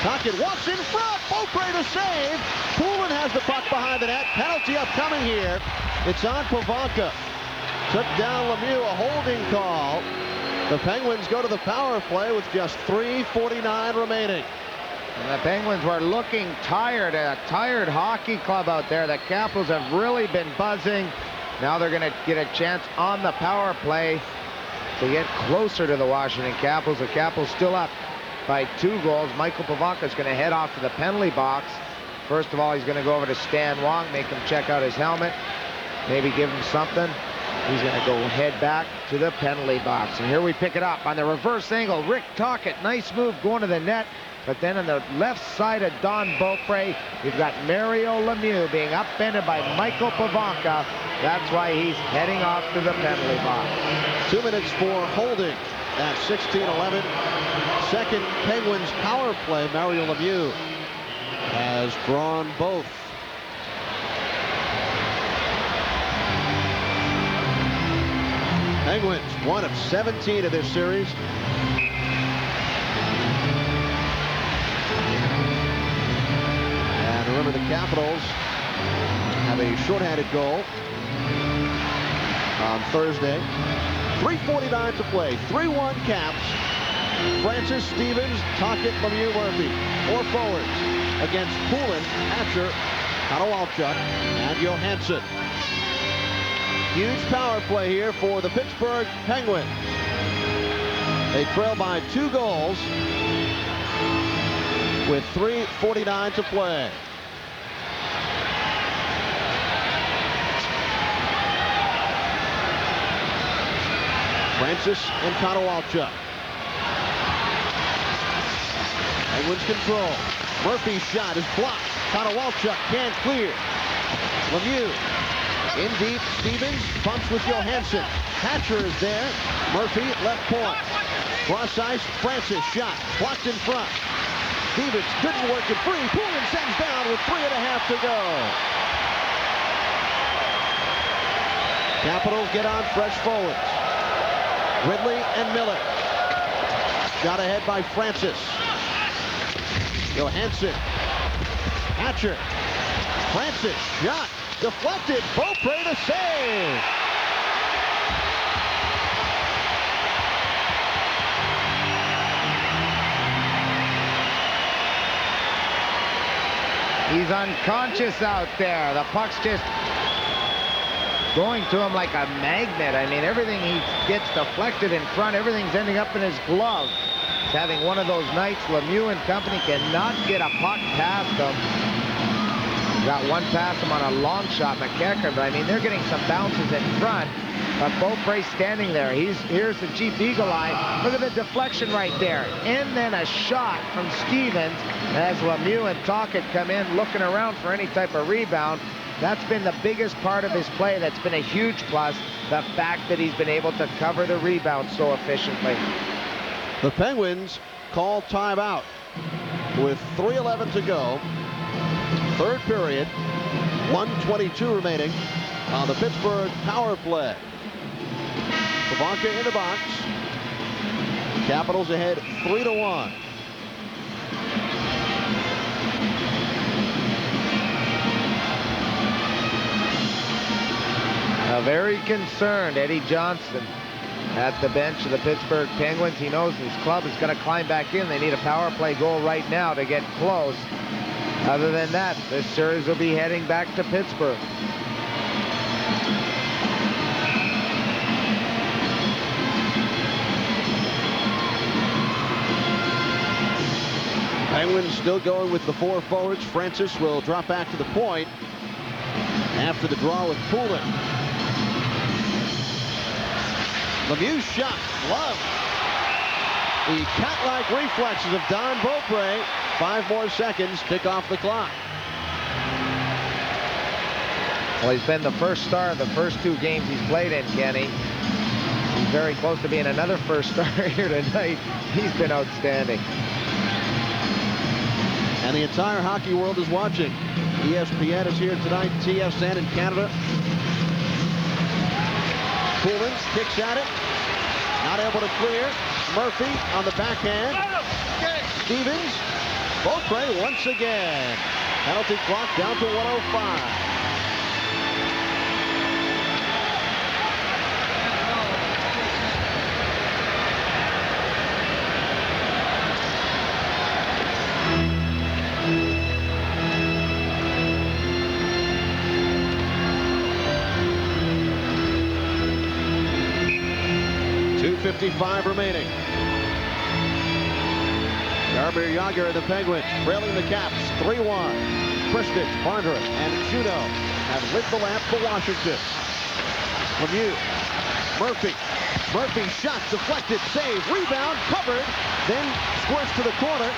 Tocchet walks in front. Beaupre to save. Poulin has the puck behind the net. Penalty upcoming here. It's on Pavanka. Took down Lemieux, a holding call. The Penguins go to the power play with just 3:49 remaining. And the Penguins were looking tired. A tired hockey club out there. The Capitals have really been buzzing. Now they're going to get a chance on the power play to get closer to the Washington Capitals. The Capitals still up by 2 goals. Michael Pavanka is going to head off to the penalty box. First of all, he's going to go over to Stan Wong, make him check out his helmet, maybe give him something. He's going to go head back to the penalty box. And here we pick it up on the reverse angle. Rick Tocchet, nice move going to the net. But then on the left side of Don Beaupre, you've got Mario Lemieux being upended by Michael Pavanka. That's why he's heading off to the penalty box. 2 minutes for holding at 16-11. Second Penguins power play. Mario Lemieux has drawn both. Penguins, 1 of 17 of this series. And remember, the Capitals have a shorthanded goal on Thursday. 3:49 to play. 3-1 Caps. Francis, Stevens, Tocchet, Lemieux, Murphy. 4 forwards against Poulin, Hatcher, Konowalchuk, and Johansson. Huge power play here for the Pittsburgh Penguins. They trail by 2 goals with 3:49 to play. Francis and Konowalchuk. Penguins control. Murphy's shot is blocked. Konowalchuk can't clear. Lemieux in deep. Stevens bumps with Johansson. Hatcher is there. Murphy left point. Cross ice. Francis shot blocked in front. Stevens couldn't work it free. Poulin sends down with 3.5 to go. Capitals get on fresh forwards. Ridley and Miller. Shot ahead by Francis. Johansson. Hatcher. Francis shot. Deflected. Beaupre to save. He's unconscious out there. The puck's just going to him like a magnet. I mean, everything he gets deflected in front, everything's ending up in his glove. He's having one of those nights. Lemieux and company cannot get a puck past him. Got one past him on a long shot, McEachern, but I mean, they're getting some bounces in front. But Beaupre's standing there. Here's the Jeep Eagle Eye. Look at the deflection right there. And then a shot from Stevens as Lemieux and Tocchet come in looking around for any type of rebound. That's been the biggest part of his play. That's been a huge plus, the fact that he's been able to cover the rebound so efficiently. The Penguins call timeout with 3:11 to go. Third period, 1:22 remaining on the Pittsburgh power play. Pavanka in the box. Capitals ahead 3-1. Very concerned, Eddie Johnston at the bench of the Pittsburgh Penguins. He knows his club is going to climb back in. They need a power play goal right now to get close. Other than that, this series will be heading back to Pittsburgh. Penguins still going with the 4 forwards. Francis will drop back to the point after the draw with Poulin. Lemieux shot, glove. The cat-like reflexes of Don Beaupre. 5 more seconds, tick off the clock. Well, he's been the first star of the first 2 games he's played in, Kenny. He's very close to being another first star here tonight. He's been outstanding. And the entire hockey world is watching. ESPN is here tonight, TSN in Canada. Poulin kicks at it. Not able to clear. Murphy on the backhand. Stevens. Beaupre once again. Penalty clock down to 105. .55 remaining. Jaromir Jagr and the Penguins trailing the Caps 3-1. Kristich, Barndra, and Juneau have lit the lamp for Washington. Lemieux, Murphy. Murphy shot deflected, save, rebound, covered, then squirts to the corner.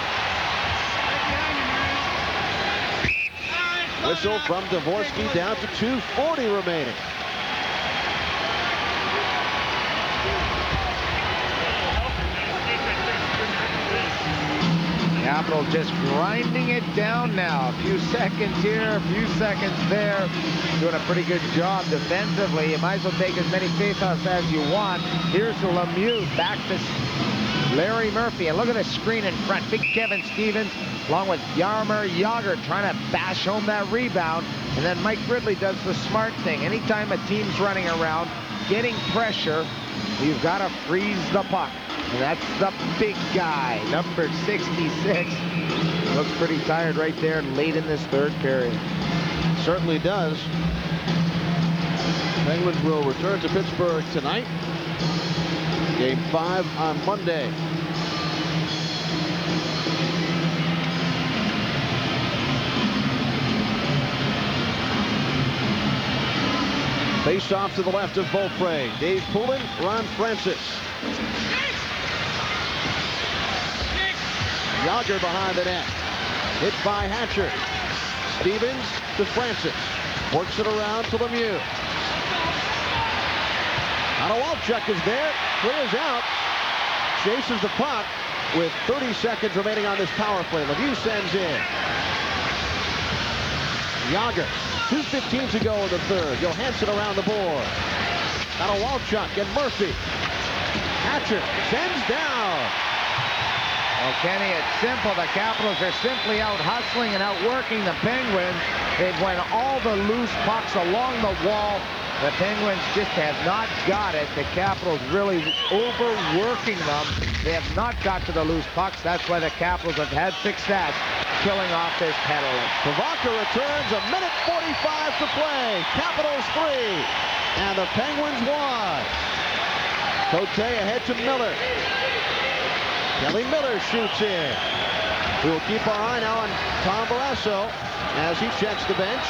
Whistle from Dvorsky down to 2:40 remaining. Capitals just grinding it down now. A few seconds here, a few seconds there. Doing a pretty good job defensively. You might as well take as many faceoffs as you want. Here's Lemieux back to Larry Murphy. And look at the screen in front. Big Kevin Stevens along with Jaromir Jagr trying to bash home that rebound. And then Mike Ridley does the smart thing. Anytime a team's running around, getting pressure, you've got to freeze the puck. And that's the big guy, number 66. Looks pretty tired right there late in this third period. Certainly does. Penguins will return to Pittsburgh tonight. Game 5 on Monday. Face off to the left of Beaupre. Dave Poulin, Ron Francis. Jagr behind the net. Hit by Hatcher. Stevens to Francis. Works it around to Lemieux. Walchuk is there. Clears out. Chases the puck with 30 seconds remaining on this power play. Lemieux sends in. Jagr. 2:15 to go in the third. Johansson around the board. Walchuk and Murphy. Hatcher sends down. Well, Kenny, it's simple. The Capitals are simply out hustling and outworking the Penguins. They've won all the loose pucks along the wall. The Penguins just have not got it. The Capitals really overworking them. They have not got to the loose pucks. That's why the Capitals have had success killing off this penalty. Pavanka returns, 1:45 to play. Capitals 3, and the Penguins 1. Cote ahead to Miller. Kelly Miller shoots in. We will keep our eye now on Tom Barrasso as he checks the bench.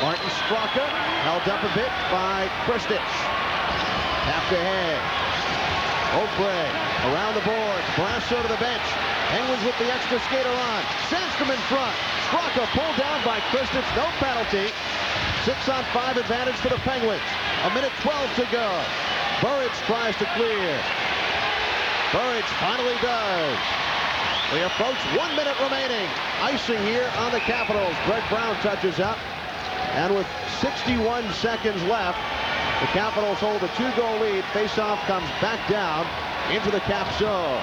Martin Straka held up a bit by Kristich. Tapped ahead. Beaupre around the boards. Barrasso to the bench. Penguins with the extra skater on. Sandstrom in front. Straka pulled down by Kristich. No penalty. 6-on-5 advantage for the Penguins. 1:12 to go. Burridge tries to clear. Burridge finally does. We approach 1 minute remaining. Icing here on the Capitals. Greg Brown touches up. And with 61 seconds left, the Capitals hold a 2-goal lead. Faceoff comes back down into the Cap zone.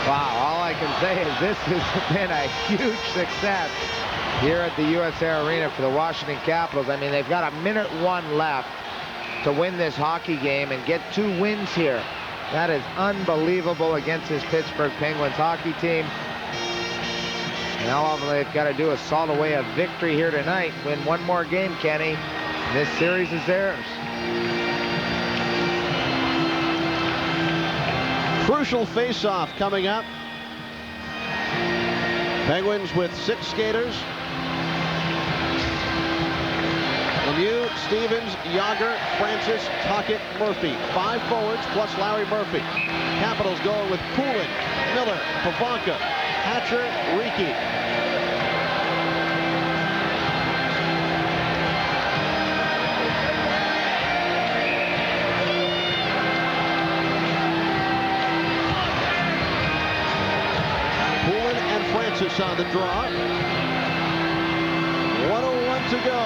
Wow, all I can say is this has been a huge success here at the US Air Arena for the Washington Capitals. I mean, they've got 1:01 left to win this hockey game and get 2 wins here. That is unbelievable against this Pittsburgh Penguins hockey team. Now all they've got to do is saw away a victory here tonight. Win 1 more game, Kenny. This series is theirs. Crucial face-off coming up. Penguins with 6 skaters. Lemieux, Stevens, Jagr, Francis, Tuckett, Murphy. 5 forwards plus Larry Murphy. Capitals going with Poulin, Miller, Pavanka, Hatcher, Riki. Poulin and Francis on the draw. 1:01 to go.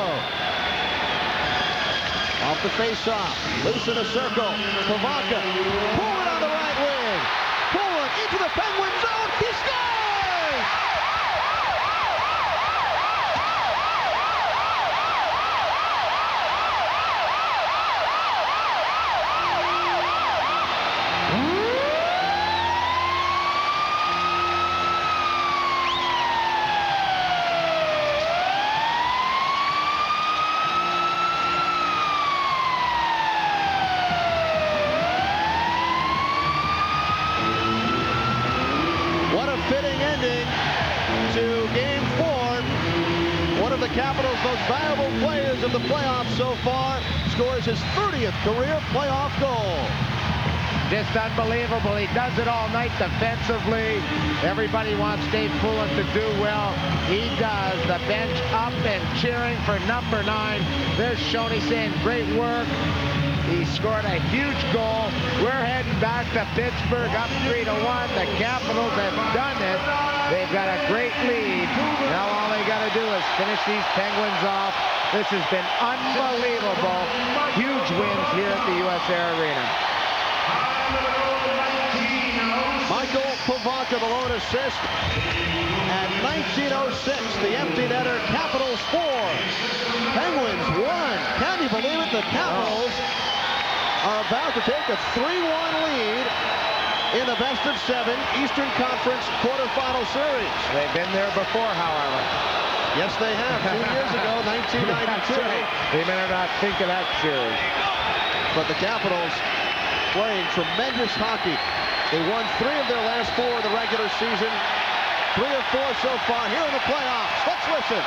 Off the face-off, loose in a circle. Pavanka, Poulin on the right wing. Poulin into the Penguin zone. He scores! Capitals' most valuable players of the playoffs so far, scores his 30th career playoff goal. Just unbelievable. He does it all night defensively. Everybody wants Dave Poulin to do well. He does. The bench up and cheering for number 9. There's Shoney saying, great work. He scored a huge goal. We're heading back to Pittsburgh up 3-1. The Capitals have done it. They've got a great lead. Now all they got to do is finish these Penguins off. This has been unbelievable. Huge wins here at the US Air Arena. Michael Pavanka, the lone assist. At 19:06, the empty netter. Capitals 4. Penguins 1. Can you believe it? The Capitals are about to take a 3-1 lead in the best of 7 Eastern Conference quarterfinal series. They've been there before, however. Yes, they have. 2 years ago, 1992. They better not think of that series. But the Capitals playing tremendous hockey. They won 3 of their last 4 in the regular season. 3 of 4 so far here in the playoffs. Let's listen.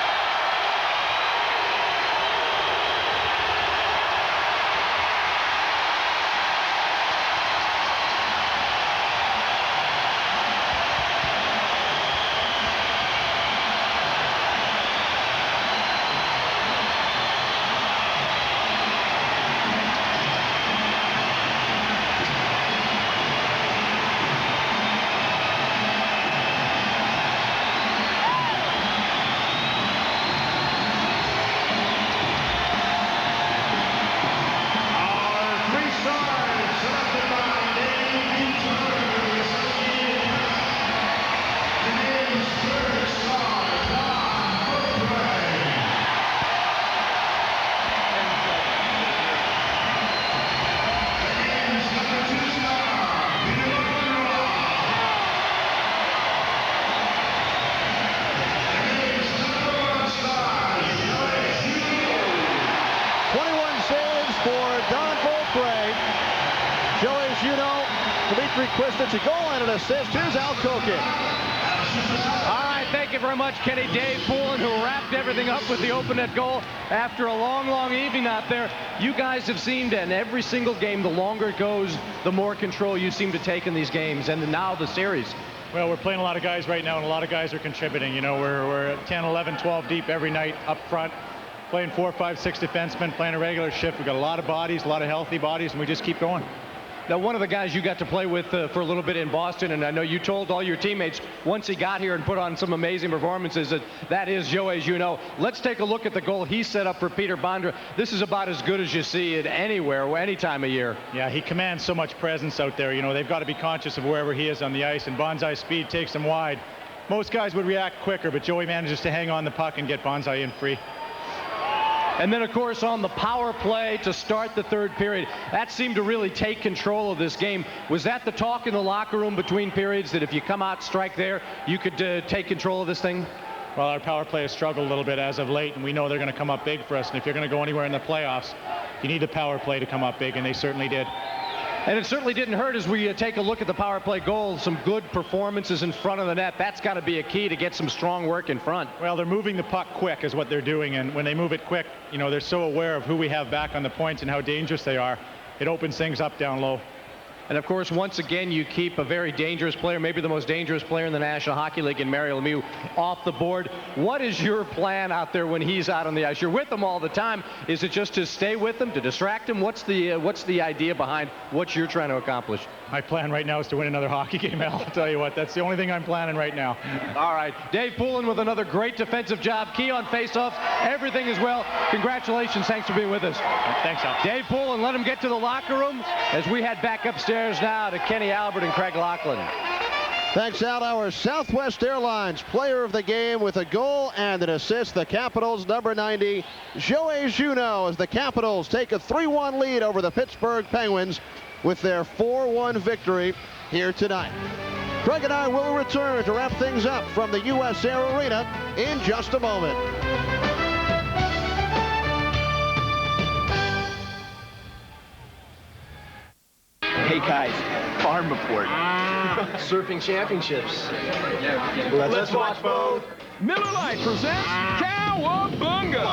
Kristich, a goal and an assist. Here's Al Koken. All right, thank you very much, Kenny. Dave Poulin, who wrapped everything up with the open net goal after a long, long evening out there. You guys have seemed, in every single game, the longer it goes, the more control you seem to take in these games, and now the series. Well, we're playing a lot of guys right now, and a lot of guys are contributing. You know, we're 10, 11, 12 deep every night up front, playing 4, 5, 6 defensemen, playing a regular shift. We've got a lot of bodies, a lot of healthy bodies, and we just keep going. Now, one of the guys you got to play with for a little bit in Boston, and I know you told all your teammates once he got here and put on some amazing performances, that is Joey Juneau. Let's take a look at the goal he set up for Peter Bondra. This is about as good as you see it anywhere, any time of year. Yeah, he commands so much presence out there. You know, they've got to be conscious of wherever he is on the ice, and Bonsai's speed takes him wide. Most guys would react quicker, but Joey manages to hang on the puck and get Bonsai in free. And then, of course, on the power play to start the third period, that seemed to really take control of this game. Was that the talk in the locker room between periods, that if you come out strike there, you could take control of this thing? Well, our power play has struggled a little bit as of late, and we know they're going to come up big for us. And if you're going to go anywhere in the playoffs, you need the power play to come up big, and they certainly did. And it certainly didn't hurt as we take a look at the power play goals. Some good performances in front of the net. That's got to be a key to get some strong work in front. Well, they're moving the puck quick is what they're doing. And when they move it quick, you know, they're so aware of who we have back on the points and how dangerous they are. It opens things up down low. And, of course, once again, you keep a very dangerous player, maybe the most dangerous player in the National Hockey League in Mario Lemieux, off the board. What is your plan out there when he's out on the ice? You're with him all the time. Is it just to stay with him, to distract him? What's the idea behind what you're trying to accomplish? My plan right now is to win another hockey game, Al. I'll tell you what, that's the only thing I'm planning right now. All right. Dave Poulin with another great defensive job. Key on faceoffs. Everything as well. Congratulations. Thanks for being with us. Thanks, Al. Dave Poulin, let him get to the locker room as we head back upstairs now to Kenny Albert and Craig Laughlin. Thanks, Al. Our Southwest Airlines player of the game with a goal and an assist. The Capitals, number 90, Joey Juneau, as the Capitals take a 3-1 lead over the Pittsburgh Penguins with their 4-1 victory here tonight. Craig and I will return to wrap things up from the US Air Arena in just a moment. Hey guys, farm report. Surfing championships. Let's watch both. Miller Lite presents Cowabunga!